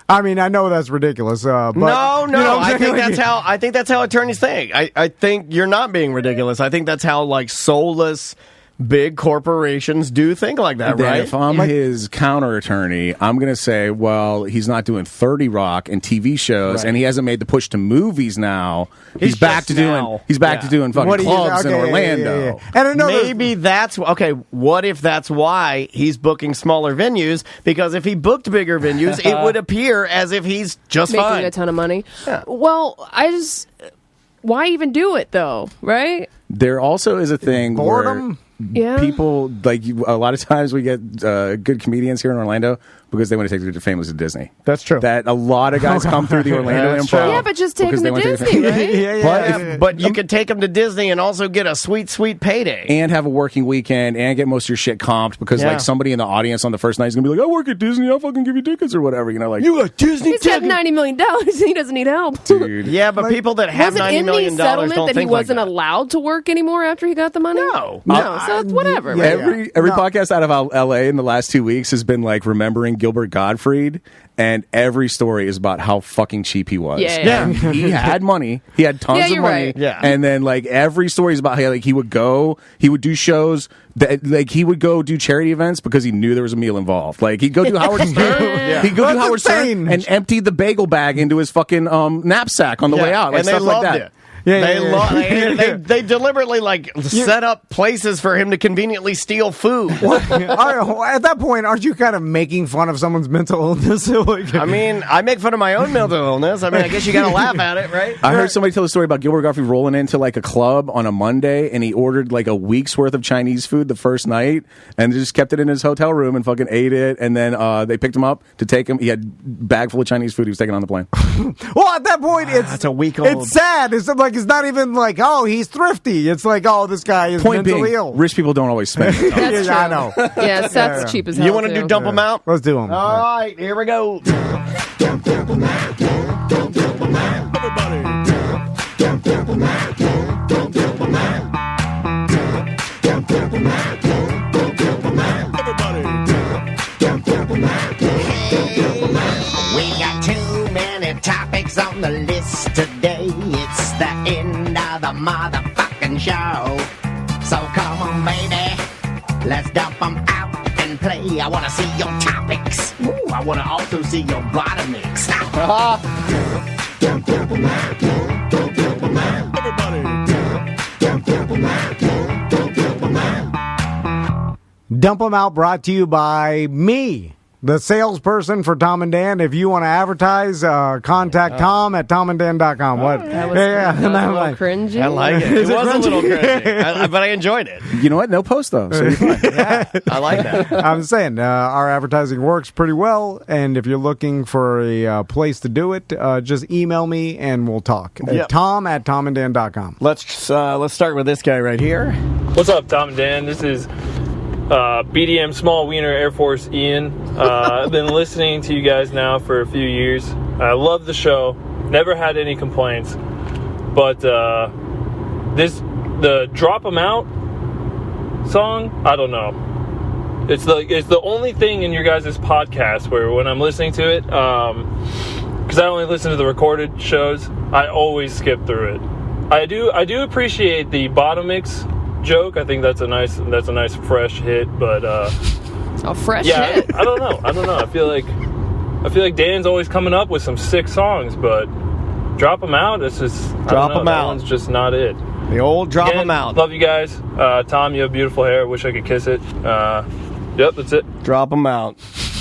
I mean, I know that's ridiculous. But, No. I think that's how attorneys think. I think you're not being ridiculous. I think that's how like soulless big corporations do think like that, right? If I'm his counter attorney, I'm going to say, well, he's not doing 30 Rock and TV shows, and he hasn't made the push to movies now. He's back to doing fucking clubs in Orlando. And I know maybe that's okay. What if that's why he's booking smaller venues? Because if he booked bigger venues, it would appear as if he's just making fine. a ton of money. Yeah. Well, why even do it though, right? There also is a thing boredom. Yeah. People, like, a lot of times we get good comedians here in Orlando because they want to take their families to Disney. That's true. That a lot of guys come through the Orlando That's Improv. true. Yeah, but just take because them they to want to take Disney, their right? But you could take them to Disney and also get a sweet, sweet payday. and have a working weekend and get most of your shit comped because Yeah. like somebody in the audience on the first night is gonna be like, I work at Disney, I'll fucking give you tickets or whatever, like you got Disney He's got $90 million. He doesn't need help. dude. Yeah, but people that have Was it $90 in million the settlement don't that he think like wasn't that. allowed to work anymore after he got the money? No. So it's whatever. yeah. right? Every podcast out of LA in the last 2 weeks has been like remembering Gilbert Gottfried, and every story is about how fucking cheap he was. Yeah. And he had money. He had tons Yeah, of you're money. right. Yeah. And then like every story is about how like he would do shows that like he would go do charity events because he knew there was a meal involved. Like he'd go do Howard Stern. He'd go do Howard Stern and empty the bagel bag into his fucking knapsack on the way out. Like and they stuff loved like that. it. They deliberately set up places for him to conveniently steal food. At that point, aren't you kind of making fun of someone's mental illness? I mean, I make fun of my own mental illness. I mean, I guess you got to laugh at it, right? I heard somebody tell a story about Gilbert Gottfried rolling into like a club on a Monday, and he ordered like a week's worth of Chinese food the first night, and just kept it in his hotel room and fucking ate it. And then they picked him up to take him. He had a bag full of Chinese food he was taking on the plane. Well, at that point, That's a week old. It's sad. It's like it's not even like, oh, he's thrifty. It's like, oh, this guy is Point mentally being, ill. rich people don't always spend it. That's true. I know. Yeah, Seth's cheap as hell. You want to too. do dump them out? Let's do them. All right, here we go. We got too many topics on the list today. It's the end of the motherfucking show. So come on, baby, let's dump them out and play. I wanna see your topics. Ooh, I wanna also see your bottomics. Dump them out brought to you by me, the salesperson for Tom and Dan. If you want to advertise, contact Tom at tomanddan.com. What? That was a little cringy. I like it. It was a little cringy, but I enjoyed it. You know what? No post though. So you're fine. Yeah, I like that. I'm saying our advertising works pretty well, and if you're looking for a place to do it, just email me and we'll talk. Yep. Tom at tomanddan.com. Let's start with this guy right here. What's up, Tom and Dan? This is BDM Small Wiener Air Force Ian. I've been listening to you guys now for a few years. I love the show. Never had any complaints. But the Drop 'Em Out song, I don't know. It's the only thing in your guys' podcast where when I'm listening to it, because I only listen to the recorded shows, I always skip through it. I do appreciate the bottom mix joke. I think that's a nice fresh hit, but A fresh yeah, hit. I don't know. I feel like Dan's always coming up with some sick songs, but Drop 'Em Out, it's just Drop 'Em that Out. one's just not it. The old Drop Again, 'Em Out. Love you guys. Tom, you have beautiful hair. Wish I could kiss it. Yep, that's it. Drop 'em out.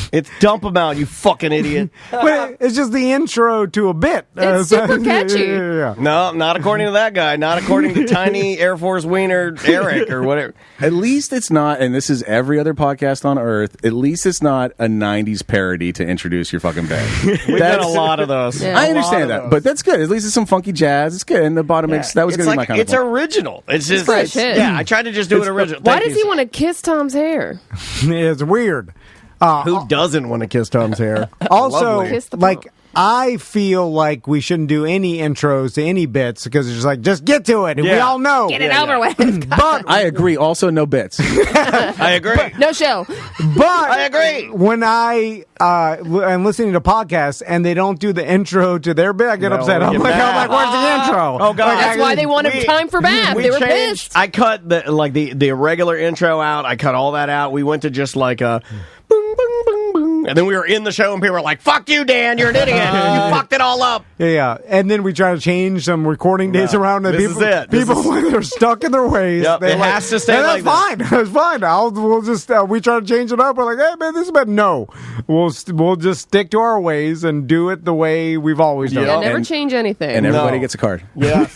It's Dump 'em out, you fucking idiot. But it's just the intro to a bit. It's super catchy. Yeah. No, not according to that guy. Not according to Tiny Air Force Wiener Eric or whatever. At least it's not, and this is every other podcast on earth, at least it's not a 90s parody to introduce your fucking band. We've got a lot of those. Yeah. I understand that, but that's good. At least it's some funky jazz. It's good. And the bottom mix, that was It's going to be my like, kind it's of original. It's just fresh hit. Yeah, I tried to just do it original. Why Thank does you. he want to kiss Tom's hair? It's weird. Who doesn't want to kiss Tom's hair? Also, Lovely. Kiss the like, pump. I feel like we shouldn't do any intros to any bits because it's just like, just get to it. And we Yeah. all know. Get it over with. But I agree. Also, no bits. I agree. No show. I agree. When I am listening to podcasts and they don't do the intro to their bit, I get No, upset. we I'm get like, mad. where's the intro? Oh, God. That's why they wanted time for bath. They were changed. pissed. I cut the regular intro out. I cut all that out. We went to just like a boom, boom, boom, boom. And then we were in the show and people were like, fuck you, Dan. You're an idiot. You fucked it all up. Yeah. And then we try to change some recording days around. And This people, is it. This people is- when they're stuck in their ways. Yep, they're it has to stay "Hey, like that's fine. That's fine. We'll just, we try to change it up. We're like, hey, man, this is bad. No. We'll just stick to our ways and do it the way we've always done Yeah, it. never change anything. And everybody No. gets a card. Yes.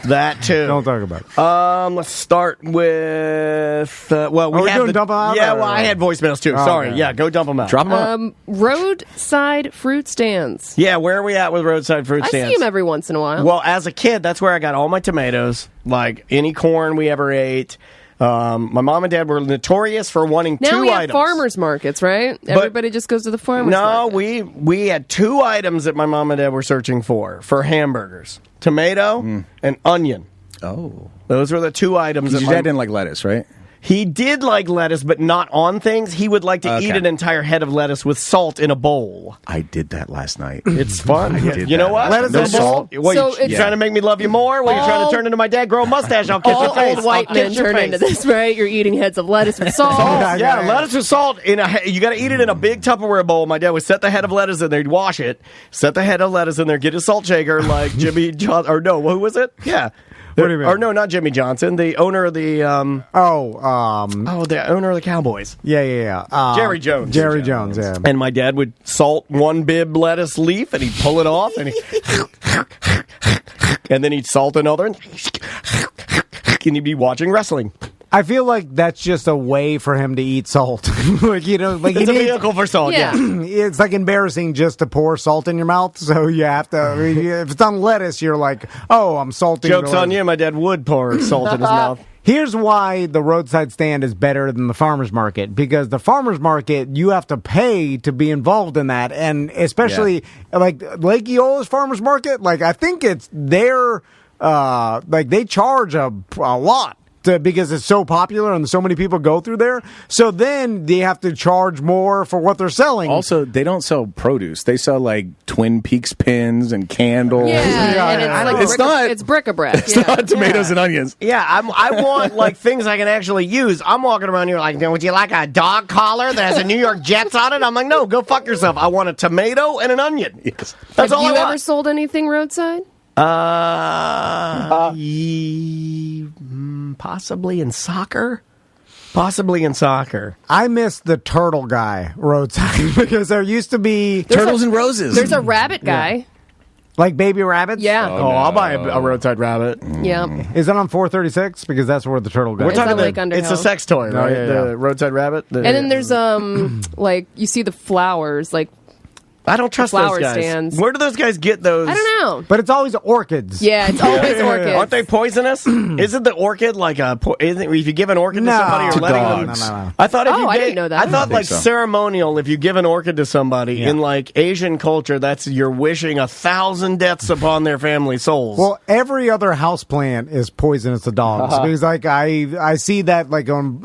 That too. Don't talk about it. Let's start with. Well, we Are we have doing dump 'em out, Yeah, or- well, I had voicemails too. Sorry. okay. Yeah, go dump them out. Drop them out. Roadside fruit stands. Yeah, where are we at with roadside fruit I stands? see them every once in a while. Well, as a kid, that's where I got all my tomatoes. Like any corn we ever ate. My mom and dad were notorious for wanting now two we have items. farmers markets, right? Everybody just goes to the farmers No, market. we had two items that my mom and dad were searching for hamburgers: tomato and onion. Oh. Those were the two items. Your that dad didn't like lettuce, right? He did like lettuce, but not on things. He would like to eat Okay. an entire head of lettuce with salt in a bowl. I did that last night. It's fun. did You know that. what? Lettuce No in a bowl? salt. What, So you it's- trying to make me love you more? What, you trying All- to turn into my dad? Grow a mustache. I'll kiss All your face. old white I'll men kiss your turn face. into this, right? You're eating heads of lettuce with salt. Yeah, lettuce with salt. You got to eat it in a big Tupperware bowl. My dad would set the head of lettuce in there, he'd wash it, set the head of lettuce in there, get his salt shaker like Jimmy Johnson. Or no, who was it? Yeah. What do you mean? Or no, not Jimmy Johnson. The owner of the the owner of the Cowboys. Yeah. Jerry Jones. Jerry Jones, yeah. And my dad would salt one bib lettuce leaf, and he'd pull it off, and then he'd salt another, and he'd be watching wrestling. I feel like that's just a way for him to eat salt. Like, you know, like It's you a need- vehicle for salt. Yeah. Yeah. it's like embarrassing just to pour salt in your mouth. So you have to. I mean, if it's on lettuce, you're like, oh, I'm salting. Jokes the on lettuce. you. My dad would pour salt in his mouth. Here's why the roadside stand is better than the farmer's market, because the farmer's market, you have to pay to be involved in that. And especially like Lake Eola's farmer's market, like I think it's their, like they charge a lot. Because it's so popular and so many people go through there. So then they have to charge more for what they're selling. Also, they don't sell produce. They sell like Twin Peaks pins and candles. Yeah, and I it's know. like It's not- it's bric-a-brac. It's yeah. not tomatoes and onions. Yeah, I want like things I can actually use. I'm walking around here like, would you like a dog collar that has a New York Jets on it? I'm like, no, go fuck yourself. I want a tomato and an onion. Yes. That's Have all you I ever want. sold anything roadside? Possibly in soccer. Possibly in soccer. I miss the turtle guy roadside because there used to be Turtles and roses. There's a rabbit guy. like baby rabbits. Yeah. Oh, I'll buy a roadside rabbit. Yeah. Is that on 436? Because that's where the turtle guy We're is. It's talking on Lake about it's a Underhill. sex toy, right? yeah, yeah. The roadside rabbit. And then there's like you see the flowers like I don't trust flower those guys. stands. Where do those guys get those? I don't know. But it's always orchids. Yeah, it's always orchids. Aren't they poisonous? Isn't the orchid like if you give an orchid to No. somebody, To you're letting dogs. them? No. I thought if you I gave- didn't know that. I thought I like think so. ceremonial. If you give an orchid to somebody Yeah. in like Asian culture, that's you're wishing 1,000 deaths upon their family souls. Well, every other houseplant is poisonous to dogs because, like, I see that, like, on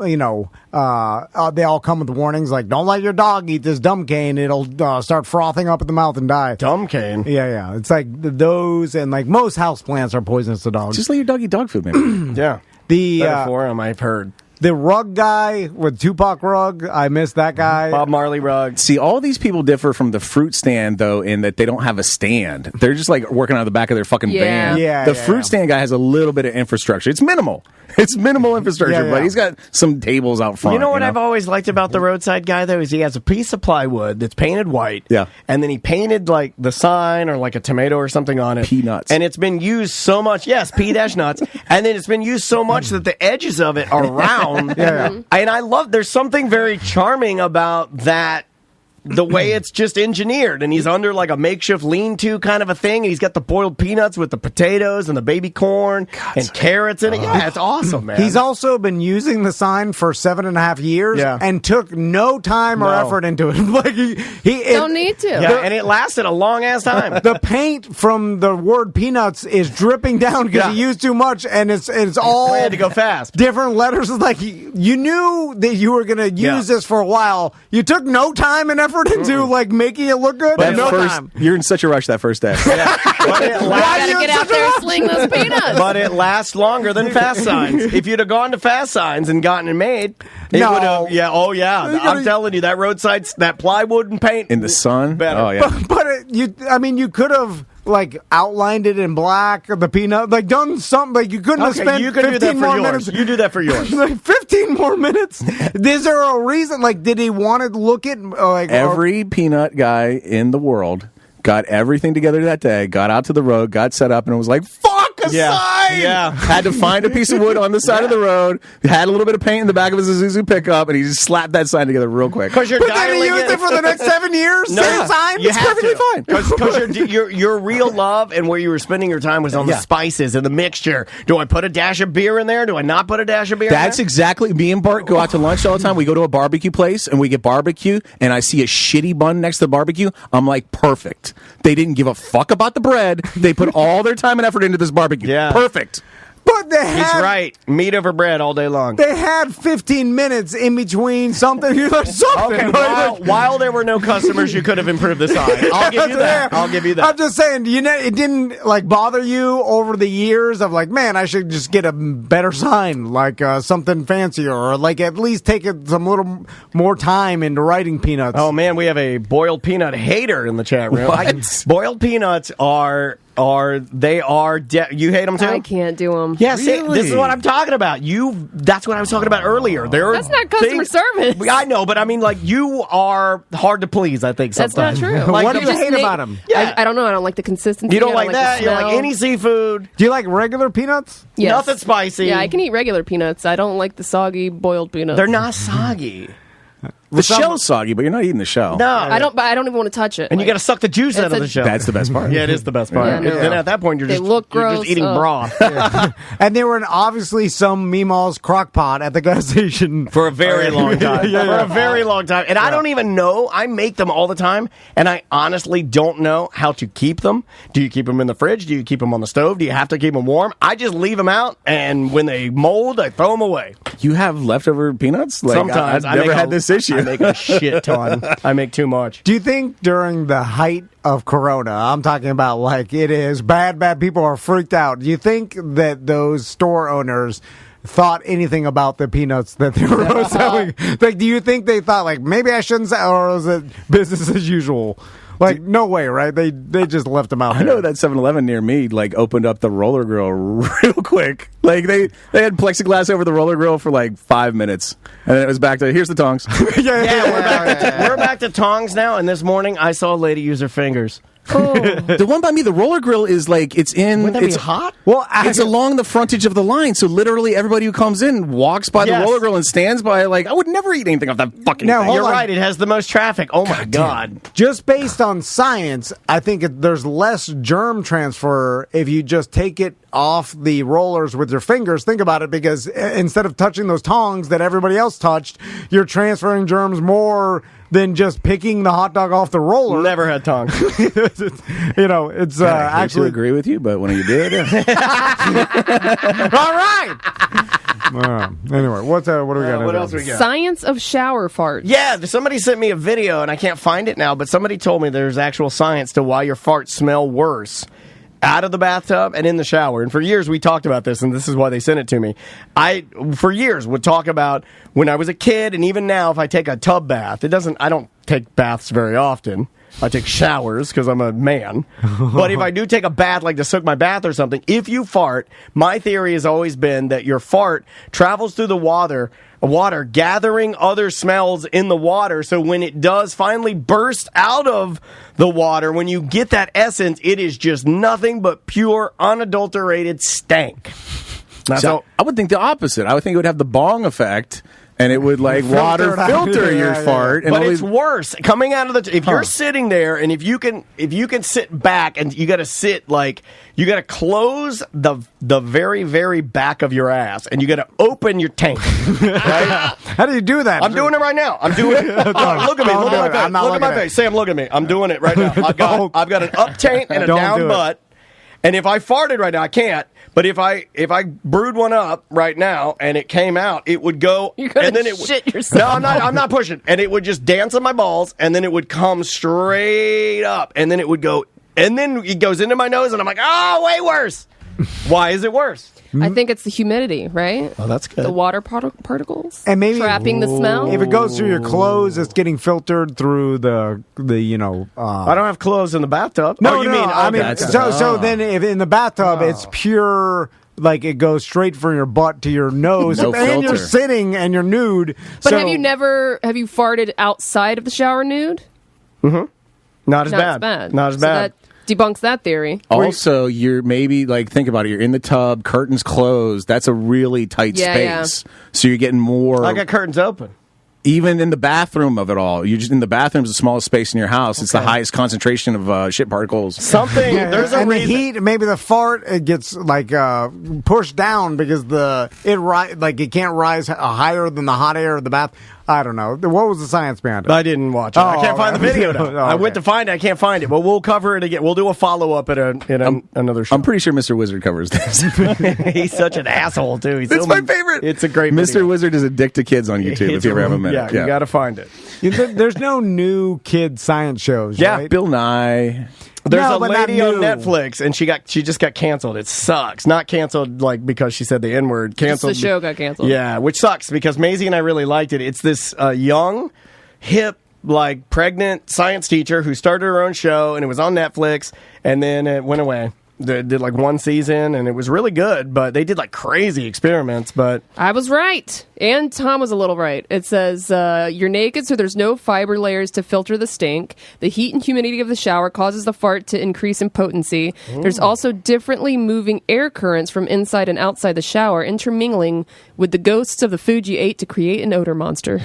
they all come with warnings like, don't let your dog eat this dumb cane; it'll start frothing up at the mouth and die. dumb cane. Yeah. It's like those, and like most houseplants are poisonous to dogs. Just let your dog eat dog food, maybe. Yeah. The Better for him, I've heard. the rug guy with Tupac rug, I miss that guy. Bob Marley rug. See, all these people differ from the fruit stand, though, in that they don't have a stand. They're just like working out of the back of their fucking Yeah. van. Yeah, the yeah, fruit yeah. stand guy has a little bit of infrastructure. It's minimal. It's minimal infrastructure, Yeah. but he's got some tables out front. You know what I've always liked about the roadside guy though is he has a piece of plywood that's painted white. Yeah. And then he painted like the sign or like a tomato or something on it. Peanuts. And it's been used so much. Yes, P-nuts. And then it's been used so much that the edges of it are round. Yeah. And I love. There's something very charming about that. The way it's just engineered, and he's under like a makeshift lean-to kind of a thing, and he's got the boiled peanuts with the potatoes and the baby corn and carrots in it. Yeah, it's awesome, man. He's also been using the sign for 7.5 years Yeah. and took no time or No. effort into it. Like he Don't need to. yeah, and it lasted a long ass time. the paint from the word peanuts is dripping down because Yeah. he used too much, and it's all I had to go fast. different letters. It's like you knew that you were going to use Yeah. this for a while. You took no time and effort into like making it look good. That no first, time. you're in such a rush that first day. But it You lasts. gotta get out there and sling those peanuts. But it lasts longer than fast signs. If you'd have gone to fast signs and gotten it made, it No. would have. Yeah, oh yeah. You gotta- I'm telling you, that roadside, that plywood and paint In the sun. Better. Oh, yeah. But you could have like outlined it in black, the peanut, like done something. Like you couldn't have Okay, spent you can 15 do that for more yours. minutes. You do that for yours. Like 15 more minutes. Is there a reason? Like, did he want to look at like Every peanut guy in the world got everything together that day, got out to the road, got set up, and was like, fuck a Yeah. sign! Yeah. Had to find a piece of wood on the side of the road, had a little bit of paint in the back of his Isuzu pickup, and he just slapped that sign together real quick. Because you're But then he dialing used it for the next 7 years. Same sign. You It's have perfectly to. fine. Because your real love and where you were spending your time was on the Yeah. spices and the mixture. Do I put a dash of beer in there? Do I not put a dash of beer That's in there? exactly, me and Bart go out to lunch all the time. We go to a barbecue place and we get barbecue, and I see a shitty bun next to the barbecue. I'm like, perfect. They didn't give a fuck about the bread. They put all their time and effort into this barbecue. Yeah. Perfect. But they He's had right. Meat over bread all day long. they had 15 minutes in between something. You're like something. Okay, right? while there were no customers, you could have improved the sign. I'll give you that. I'll give you I'm that. just saying, it didn't like bother you over the years of like, man, I should just get a better sign, like something fancier, or like at least take some little more time into writing peanuts. Oh man, we have a boiled peanut hater in the chat room. What? Boiled peanuts are you hate them too? I can't do them. Yeah, see, Really? this is what I'm talking about. That's what I was talking about earlier. That's not customer service. I know, but I mean, like, you are hard to please, I think, That's not sometimes. true. What Like, do you hate about them? Yeah. I don't know. I don't like the consistency. You don't I like that? the You don't like smell. any seafood? Do you like regular peanuts? Yes. Nothing spicy. Yeah, I can eat regular peanuts. I don't like the soggy boiled peanuts. They're not soggy. The shell's soggy, but you're not eating the shell. No. I don't. But I don't even want to touch it. And you got to suck the juice out of the shell. That's the best part. Yeah, it is the best part. Yeah, no. And at that point, you're They just, look you're gross. just eating Ugh. broth. And they were obviously some Meemaw's crock pot at the gas station. For a very long time. Yeah, yeah. For a very long time. And I don't even know. I make them all the time, and I honestly don't know how to keep them. Do you keep them in the fridge? Do you keep them on the stove? Do you have to keep them warm? I just leave them out, and when they mold, I throw them away. You have leftover peanuts? Like, Sometimes. I've never make had this issue. I make a shit ton. I make too much. Do you think during the height of Corona, I'm talking about like it is bad people are freaked out. Do you think that those store owners thought anything about the peanuts that they were selling? Like, do you think they thought like maybe I shouldn't sell, or is it business as usual? Like, no way, right? They just left them out I there. know that 7-Eleven near me like opened up the roller grill real quick. Like they had plexiglass over the roller grill for like 5 minutes, and then it was back to here's the tongs. Yeah, we're back to tongs now, and this morning I saw a lady use her fingers. The one by me, the roller grill, is like it's in. Wouldn't that it's be hot? Well, It's along the frontage of the line, so literally everybody who comes in walks by the Yes. roller grill and stands by. Like, I would never eat anything off that fucking Now, thing. hold You're on. right. It has the most traffic. Oh my God. just based on science, I think there's less germ transfer if you just take it off the rollers with your fingers. Think about it, because instead of touching those tongs that everybody else touched, you're transferring germs more than just picking the hot dog off the roller. Never had tongue. You know, it's I hate to actually agree with you, but when you do it, all right. Anyway, what do we got? What else we got? Science of shower farts. Yeah, somebody sent me a video, and I can't find it now, but somebody told me there's actual science to why your farts smell worse out of the bathtub and in the shower. And for years we talked about this, and this is why they sent it to me. I, for years, would talk about when I was a kid, and even now if I take a tub bath, I don't take baths very often. I take showers because I'm a man. But if I do take a bath, like to soak my bath or something, if you fart, my theory has always been that your fart travels through the water, gathering other smells in the water. So when it does finally burst out of the water, when you get that essence, it is just nothing but pure, unadulterated stank. so I would think the opposite. I would think it would have the bong effect, and it would like water it out. filter Yeah, your yeah. fart. And But all it's these- worse coming out of the. If you're sitting there, and if you can sit back, and you got to sit like you got to close the very very back of your ass, and you got to open your tank. Right? How do you do that? I'm doing it right now. I'm doing it. Look at me. Look at my face. I'm not Look at my looking at face. Sam, look at me. I'm doing it right now. I've got an up taint and a Don't down do it. butt. And if I farted right now, I can't. But if I brewed one up right now and it came out, it would go. You're gonna and then it would, shit yourself. No, I'm not pushing. And it would just dance on my balls, and then it would come straight up, and then it would go, and then it goes into my nose, and I'm like, oh, way worse. Why is it worse? I think it's the humidity, right? Oh, that's good. The water particles And maybe trapping the smell. If it goes through your clothes, it's getting filtered through the I don't have clothes in the bathtub. No, oh, you no, mean? no. I mean, okay. so then if in the bathtub, it's pure. Like it goes straight from your butt to your nose, No and you're filter. sitting and you're nude. But so, have you farted outside of the shower nude? Not as Not bad. as bad. Not as So bad. that debunks that theory. Also, you're maybe like think about it. You're in the tub, curtains closed. That's a really tight Yeah, space. So you're getting more. I got curtains open. Even in the bathroom of it all, you're just in the bathroom is the smallest space in your house. It's the highest concentration of shit particles. Something. There's a and the reason. heat, maybe the fart, it gets like pushed down because it can't rise higher than the hot air of the bath. I don't know. What was the science behind it? I didn't watch it. I can't find the video now. I went to find it. I can't find it. But we'll cover it again. We'll do a follow up at another show. I'm pretty sure Mr. Wizard covers this. He's such an asshole too. It's my favorite. It's a great Mr. video. Wizard is a dick to kids on YouTube. If you ever have a minute, Yeah, you got to find it. There's no new kid science shows. Yeah, right? Bill Nye. There's No, a but not lady on new. Netflix, and she just got canceled. It sucks. Not canceled like because she said the N word. Canceled. the show got canceled. Yeah, which sucks because Maisie and I really liked it. It's this young, hip, like pregnant science teacher who started her own show, and it was on Netflix, and then it went away. They did like one season, and it was really good, but they did like crazy experiments. But I was right. And Tom was a little right. It says, you're naked, so there's no fiber layers to filter the stink. The heat and humidity of the shower causes the fart to increase in potency. There's also differently moving air currents from inside and outside the shower, intermingling with the ghosts of the food you ate to create an odor monster.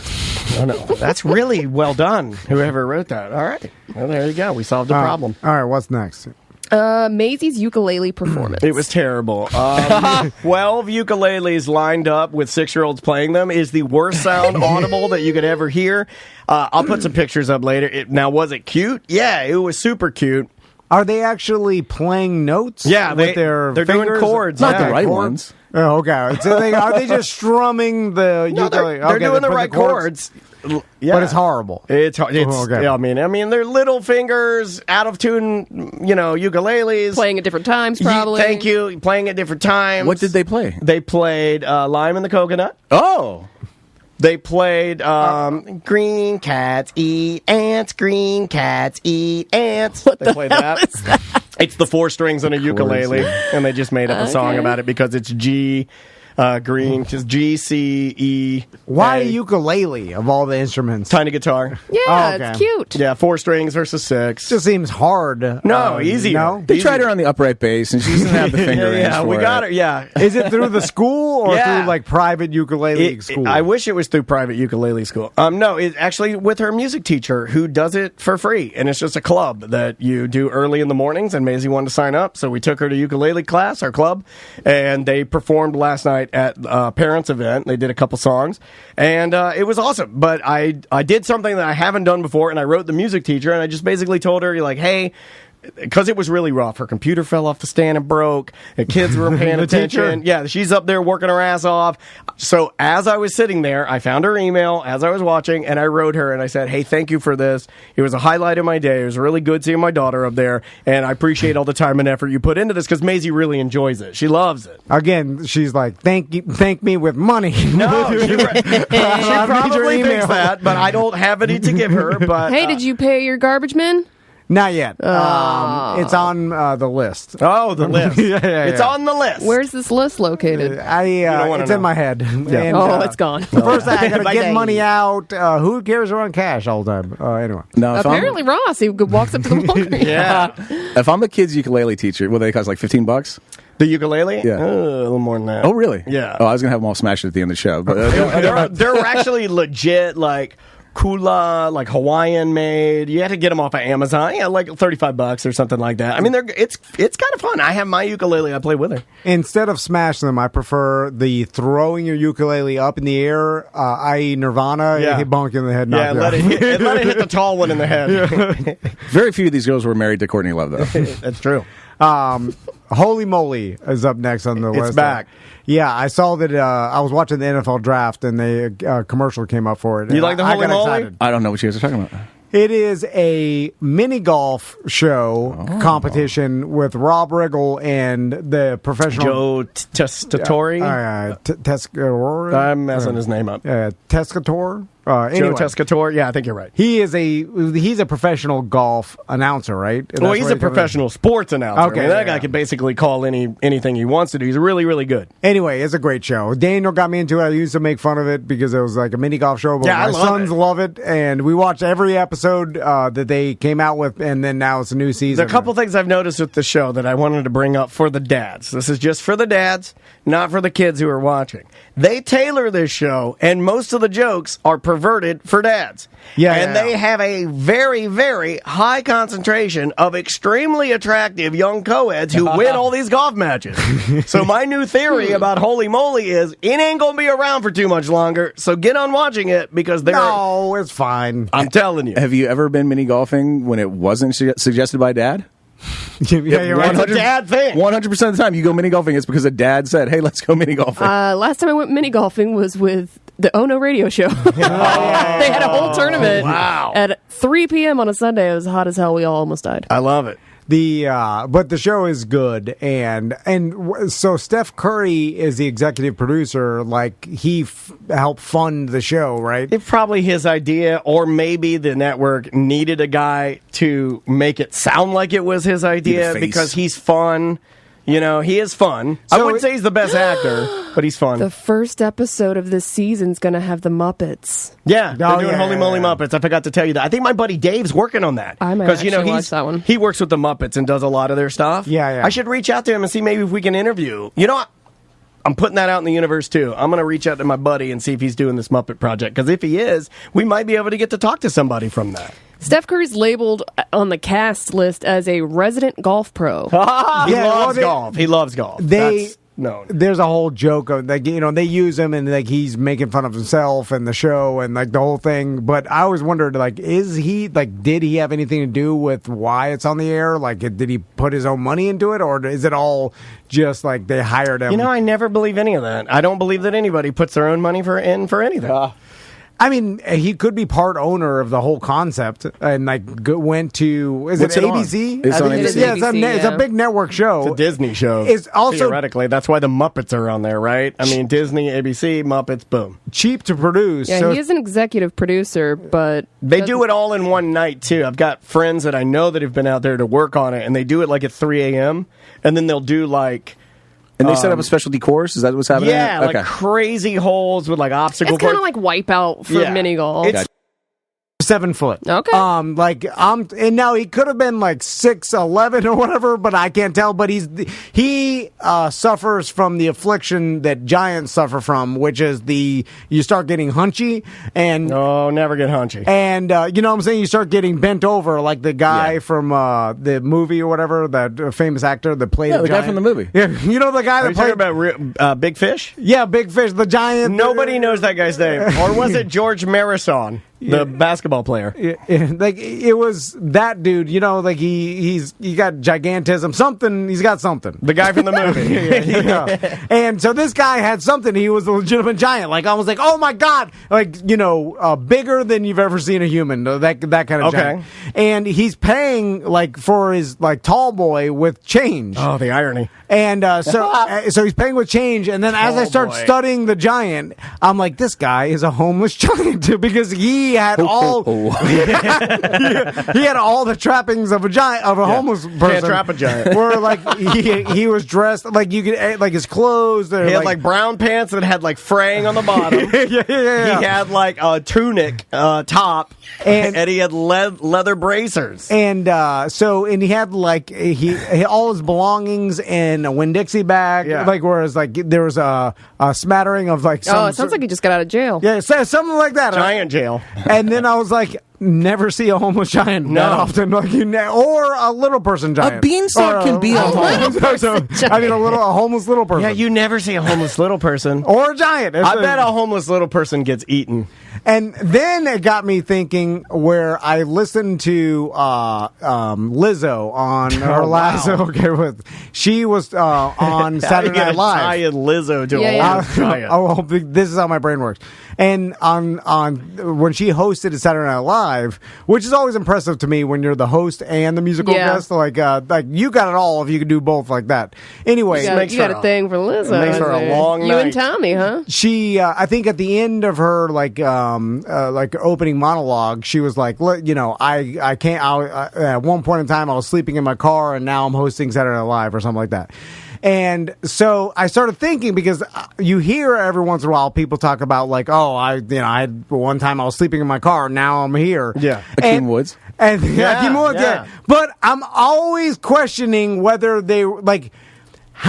oh no, that's really well done. Whoever wrote that. All right, well there you go. We solved the problem. All right, what's next? Maisie's ukulele performance. It was terrible. 12 ukuleles lined up with 6-year-olds playing them is the worst sound audible that you could ever hear. I'll put some pictures up later. Now, was it cute? Yeah, it was super cute. Are they actually playing notes? Yeah, with they're doing fingers? chords. Not yeah. the right chords? ones. Oh, okay. So are they just strumming the No, ukulele? they're Okay, doing the put right chords. Yeah. But it's horrible. It's okay. yeah, I mean, they're little fingers, out of tune, ukuleles. Playing at different times, probably. Thank you. Playing at different times. What did they play? They played Lime and the Coconut. Oh. They played Green Cats Eat Ants, Green Cats Eat Ants. They played that. It's the 4 strings on a ukulele, and they just made up a song about it because it's G green, just G, C, E. Why A. ukulele of all the instruments? Tiny guitar. Yeah, Oh, okay. it's cute. Yeah, 4 strings versus 6. Just seems hard. No, easier. No? They tried her on the upright bass, and she doesn't have the finger range yeah, for we it. got her. Yeah. Is it through the school or Yeah. through like private ukulele school? I wish it was through private ukulele school. No, it's actually with her music teacher who does it for free. And it's just a club that you do early in the mornings. And Maisie wanted to sign up. So we took her to ukulele class, our club. And they performed last night at a parents' event. They did a couple songs. And it was awesome. But I did something that I haven't done before. And I wrote the music teacher. And I just basically told her, like, hey, because it was really rough. Her computer fell off the stand and broke. The kids were paying attention. Yeah, she's up there working her ass off. So as I was sitting there, I found her email as I was watching, and I wrote her, and I said, hey, thank you for this. It was a highlight of my day. It was really good seeing my daughter up there, and I appreciate all the time and effort you put into this, because Maisie really enjoys it. She loves it. Again, she's like, thank me with money. No, she probably thinks that, but I don't have any to give her. But Hey, did you pay your garbage man? Not yet. It's on the list. Oh, the list. Yeah. It's on the list. Where's this list located? It's in my head. And, It's gone. First, I gotta get money out. Who cares around cash all the time? Anyway. No, if Apparently, Ross, he walks up to the Walgreens. Yeah. if I'm the kid's ukulele teacher, will they cost like $15? The ukulele? Yeah. A little more than that. Oh, really? Yeah. Oh, I was gonna have them all smashed at the end of the show, but they're actually legit, like Kula, like Hawaiian made. You had to get them off of Amazon. Yeah, like $35 or something like that. I mean, it's kind of fun. I have my ukulele. I play with her. Instead of smashing them, I prefer the throwing your ukulele up in the air, i.e. Nirvana, Yeah. hit bonk in the head. Yeah, knock let you it hit the tall one in the head. very few of these girls were married to Courtney Love, though. That's true. Holey Moley is up next on the list. It's back. Yeah, I saw that. I was watching the NFL draft, and the commercial came up for it. You like the Holey I got Moley? excited. I don't know what you guys are talking about. It is a mini golf show competition with Rob Riggle and the professional Joe Testatori. Tescator. I'm messing his name up. Tescator. Joe Anyway, Testatori. Yeah, I think you're right. he's a professional golf announcer, right? Well, That's he's where a he comes in. professional sports announcer. Okay, I mean, that yeah. guy can basically call anything he wants to do. He's really, really good. Anyway, it's a great show. Daniel got me into it. I used to make fun of it because it was like a mini golf show, but Yeah, I my love sons it. love it, and we watched every episode that they came out with, and then now it's a new season. There's a couple things I've noticed with the show that I wanted to bring up for the dads. This is just for the dads, not for the kids who are watching. They tailor this show, and most of the jokes are perverted for dads. And they have a very, very high concentration of extremely attractive young co-eds who win all these golf matches. So my new theory about Holey Moley is it ain't going to be around for too much longer, so get on watching it because they're... No, it's fine. I'm telling you. Have you ever been mini golfing when it wasn't suggested by Dad? Yeah, you're right. It's a dad thing. 100% of the time you go mini golfing, it's because a dad said, hey, let's go mini golfing. Last time I went mini golfing was with the Oh No radio show. They had a whole tournament at 3 p.m. on a Sunday. It was hot as hell. We all almost died. I love it. But the show is good, and so Steph Curry is the executive producer. Like he helped fund the show, right? It's probably his idea, or maybe the network needed a guy to make it sound like it was his idea face. because he's fun. You know, he is fun. I wouldn't say he's the best actor, but he's fun. The first episode of this season's going to have the Muppets. Yeah, they're doing yeah, Holy Moly Muppets. I forgot to tell you that. I think my buddy Dave's working on that. I might you know actually watch that one. he works with the Muppets and does a lot of their stuff. Yeah. I should reach out to him and see maybe if we can interview. You know what? I'm putting that out in the universe too. I'm going to reach out to my buddy and see if he's doing this Muppet project. Because if he is, we might be able to get to talk to somebody from that. Steph Curry's labeled on the cast list as a resident golf pro. He loves they- golf. He loves golf. That's known. There's a whole joke of like they use him and like he's making fun of himself and the show and like the whole thing. But I always wondered like, is he like, did he have anything to do with why it's on the air? Like, did he put his own money into it, or is it all just like they hired him? You know, I never believe any of that. I don't believe that anybody puts their own money in for anything. I mean, he could be part owner of the whole concept and like went to What's it it on? ABC? It's I on think ABC. Yeah, it's Yeah. a big network show. It's a Disney show. It's also theoretically, that's why the Muppets are on there, right? I mean, Disney, ABC, Muppets, boom. cheap to produce. Yeah, so he is an executive producer, but They do it all in one night too. I've got friends that I know that have been out there to work on it, and they do it like at 3 a.m. and then they'll do like And they set up a specialty course? Is that what's happening? Yeah, like crazy holes with like obstacle It's kind of course. like Wipeout for mini golf. It's 7 foot. Okay. And now he could have been like 6'11" or whatever, but I can't tell. But he suffers from the affliction that giants suffer from, which is you start getting hunchy and never get hunchy. And you know what I'm saying? You start getting bent over, like the guy from the movie or whatever, that famous actor that played the guy from the movie. Yeah, you know the guy that played about Big Fish. Yeah, Big Fish, the giant. Nobody knows that guy's name, or was it George Marison? The basketball player. Like it was that dude, you know, like he got gigantism, something, he's got something. The guy from the movie. Yeah. And so this guy had something, he was a legitimate giant. Like I was like, oh my God, like, you know, bigger than you've ever seen a human, that kind of giant. And he's paying like for his like tall boy with change. Oh, the irony. And so he's paying with change, and then as I start studying the giant, I'm like, this guy is a homeless giant too, because he had all he had all the trappings of a giant, of a homeless person. Can't trap a giant. Where like he was dressed like you could, like his clothes. He had like brown pants that had like fraying on the bottom. Yeah. He had like a tunic top, and he had leather bracers. And and he had like he all his belongings in a Winn-Dixie bag. Yeah. Like whereas like there was a smattering of like some, it sounds like he just got out of jail. Yeah, something like that. Giant jail. And then I was like, never see a homeless giant that often, like or a little person giant. A beanstalk can be a homeless person. I mean, a homeless little person. Yeah, you never see a homeless little person or a giant. I bet a homeless little person gets eaten. And then it got me thinking, where I listened to Lizzo on her last. Okay, she was on Saturday Night Live. Tie Lizzo to a homeless giant. Oh, this is how my brain works. And on when she hosted at Saturday Night Live, which is always impressive to me when you're the host and the musical guest, like you got it all if you could do both like that. Anyway, you got a thing for Lizzo. Makes for a long night. You and Tommy, huh? She, I think at the end of her like opening monologue, she was like, you know, I can't. At one point in time, I was sleeping in my car, and now I'm hosting Saturday Night Live or something like that. And so I started thinking, because you hear every once in a while people talk about like, oh, I had one time I was sleeping in my car, now I'm here. Yeah, Akeem Woods. And Akeem Woods, yeah. But I'm always questioning whether they like.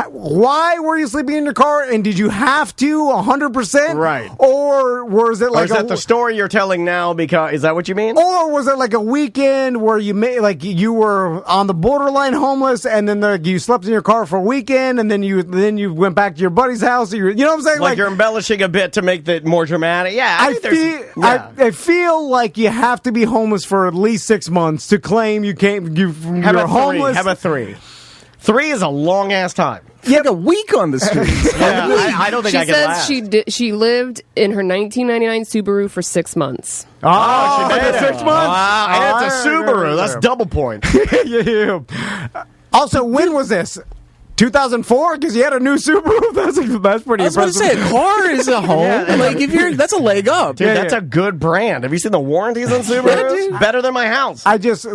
Why were you sleeping in your car, and did you have to 100%? Right. Or was it like is that the story you're telling now? Because is that what you mean? Or was it like a weekend where you you were on the borderline homeless, and then you slept in your car for a weekend, and then you went back to your buddy's house? You know what I'm saying? Like you're embellishing a bit to make it more dramatic. Yeah, I feel like you have to be homeless for at least 6 months to claim you're homeless. Have a 3. 3 is a long ass time. You had a week on the streets. I don't think I can last. She says she lived in her 1999 Subaru for 6 months. Oh, she made it 6 months. Wow, and it's a Subaru. That's double point. Yeah. Also, when was this? 2004, because you had a new Subaru. That's pretty impressive. I was going to say, a car is a home. That's a leg up. Dude, that's a good brand. Have you seen the warranties on Subarus? Better than my house.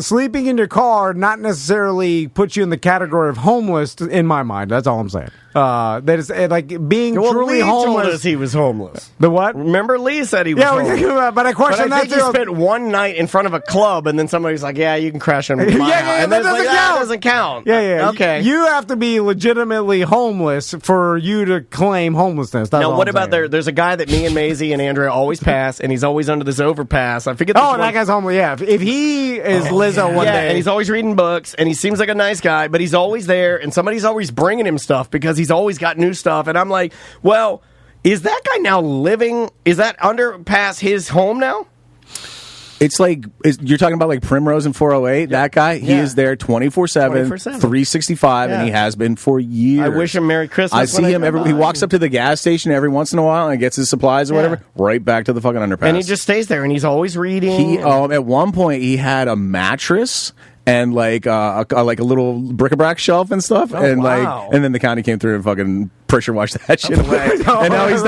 Sleeping in your car not necessarily puts you in the category of homeless in my mind. That's all I'm saying. That is like being truly Lee homeless. Told us he was homeless. The what? Remember, Lee said he was homeless. But I question but I that think he spent one night in front of a club, and then somebody's like, "Yeah, you can crash on my house." And that doesn't count. Yeah. Okay. You have to be legitimately homeless for you to claim homelessness. That's now, all what I'm about saying. there's a guy that me and Maisie and Andrea always pass, and he's always under this overpass. I forget. That guy's homeless. Yeah, if he is Lizzo one day, and he's always reading books, and he seems like a nice guy, but he's always there, and somebody's always bringing him stuff because he's always got new stuff. And I'm like, well, is that guy now living? Is that underpass his home now? It's like, you're talking about like Primrose and 408, that guy, he is there 24/7, 365, and he has been for years. I wish him Merry Christmas. I see him he walks up to the gas station every once in a while and gets his supplies or whatever, right back to the fucking underpass. And he just stays there, and he's always reading. At one point, he had a mattress and like a little bric-a-brac shelf and stuff, and then the county came through and fucking pressure wash that shit away. And now he's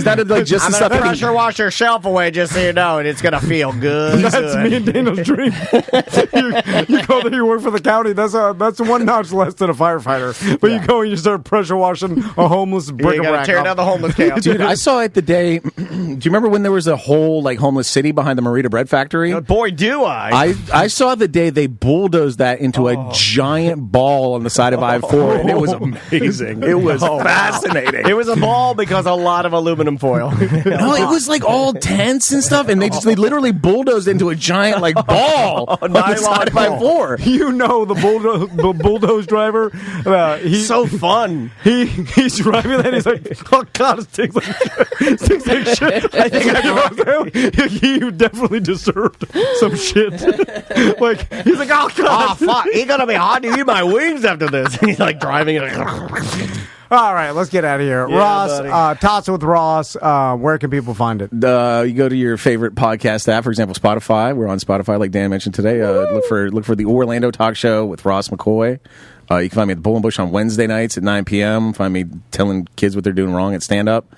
down to like just the I'm stuff gonna that pressure wash your shelf away, just so you know, and it's gonna feel good. That's me and Daniel's dream. you go there, you work for the county. That's one notch less than a firefighter. But you go and you start pressure washing a homeless bric-a-brac. You gotta tear down the homeless camp. Dude, I saw it the day. Do you remember when there was a whole like homeless city behind the Marita Bread Factory? Boy, do I! I saw the day they bulldozed that into a giant ball on the side of I-4, and it was amazing. It was fascinating. It was a ball because a lot of aluminum foil. No, it was like all tents and stuff, and they literally bulldozed into a giant like ball on the side of I-4. You know the bulldoze driver. He's so fun. He's driving that. He's like, oh god, it stinks like shit. Stinks like shit. I think he definitely deserved some shit. Like he's like, oh god, oh fuck, he's gonna be hard to eat my wings after this. He's like driving it. All right, let's get out of here. Yeah, Ross, Tots with Ross. Where can people find it? You go to your favorite podcast app, for example, Spotify. We're on Spotify, like Dan mentioned today. Look for the Orlando Talk Show with Ross McCoy. You can find me at the Bull and Bush on Wednesday nights at 9 p.m. Find me telling kids what they're doing wrong at stand-up.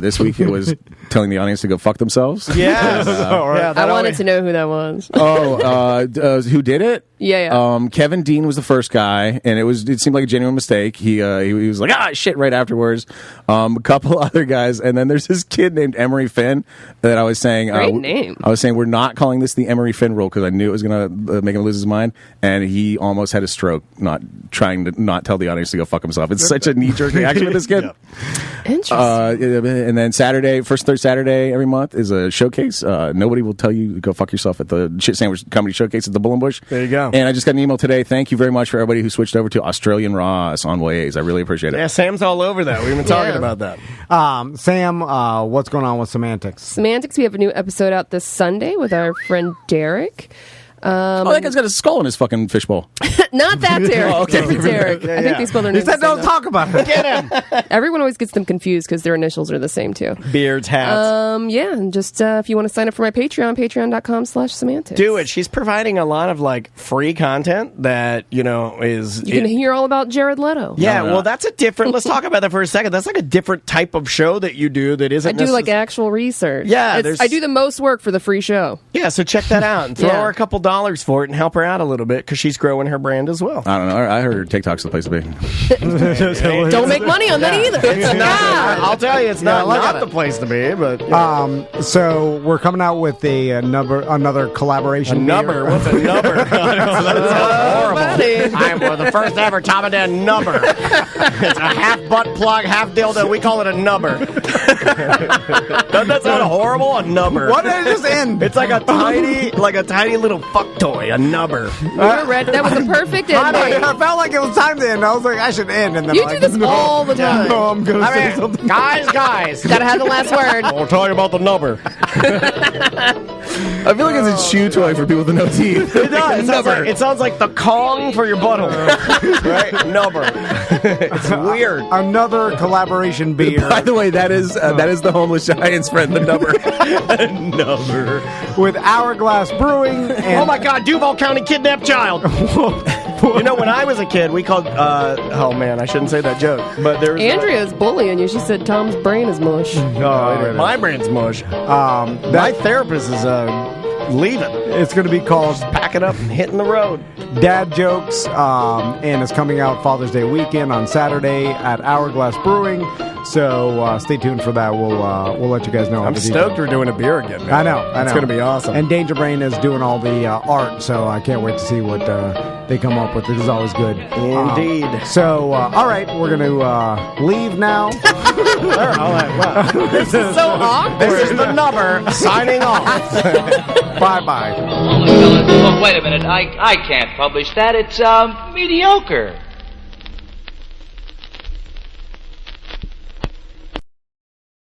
This week it was telling the audience to go fuck themselves. Yes. I wanted to know who that was. Who did it? Yeah. Kevin Dean was the first guy, and it seemed like a genuine mistake. He was like, shit, right afterwards. A couple other guys, and then there's this kid named Emery Finn that I was saying. Great name. I was saying we're not calling this the Emery Finn rule because I knew it was going to make him lose his mind, and he almost had a stroke not trying to not tell the audience to go fuck himself. It's such a knee-jerk reaction with this kid. Interesting. And then first third Saturday every month is a showcase. Nobody will tell you to go fuck yourself at the Shit Sandwich Comedy Showcase at the Bull and Bush. There you go. And I just got an email today. Thank you very much for everybody who switched over to Australian Ross on Waze. I really appreciate it. Yeah, Sam's all over that. We've been talking about that. Sam, what's going on with Semantics? Semantics, we have a new episode out this Sunday with our friend Derek. That guy's got a skull in his fucking fishbowl. Not that Derek. Okay. Different Derek. I think they spell their name. He said don't talk about it. Get him. Everyone always gets them confused because their initials are the same too. Beards, hats. Yeah, and just if you want to sign up for my Patreon, patreon.com/semantics. Do it. She's providing a lot of like free content that, is... You can hear all about Jared Leto. Yeah, well, that's a different... Let's talk about that for a second. That's like a different type of show that you do that isn't... I do like actual research. Yeah, I do the most work for the free show. Yeah, so check that out and throw her a couple dollars for it and help her out a little bit because she's growing her brand as well. I don't know. I heard TikTok's the place to be. Don't make money on that either. It's not, I'll tell you, it's not the place to be. But so we're coming out with another collaboration. Nubber. What's a Nubber? That's horrible. I'm the first ever Tom and Dan Nubber. It's a half butt plug, half dildo. We call it a Nubber. Doesn't that sound horrible? A Nubber. What did it just end? It's like a tiny little fuck toy. A Nubber. That was a perfect ending. I felt like it was time to end. I was like, I should end. And then You do this all the time. No, I'm going to say something. Guys. Gotta have the last word. I'll tell you about the Nubber. I feel like it's a chew toy for people with no teeth. It does. It sounds like the Kong for your butthole. Right? Nubber. It's weird. Another collaboration beer. By the way, that is the homeless giant's friend, the Nubber. Nubber. With Hourglass Brewing. And oh my God, Duval County kidnapped child. When I was a kid, we called. Oh man, I shouldn't say that joke. But there was Andrea's bullying you. She said Tom's brain is mush. No, my brain's mush. My therapist is leaving. It's going to be called Packing Up and Hitting the Road. Dad Jokes, and it's coming out Father's Day weekend on Saturday at Hourglass Brewing. So stay tuned for that. We'll let you guys know. I'm stoked we're doing a beer again, man. I know. It's going to be awesome. And Danger Brain is doing all the art, so I can't wait to see what they come up with. This is always good. Indeed. All right, we're going to leave now. This is so awkward. This is the Nubber signing off. Bye-bye. Oh, fellas, look, wait a minute. I can't publish that. It's mediocre.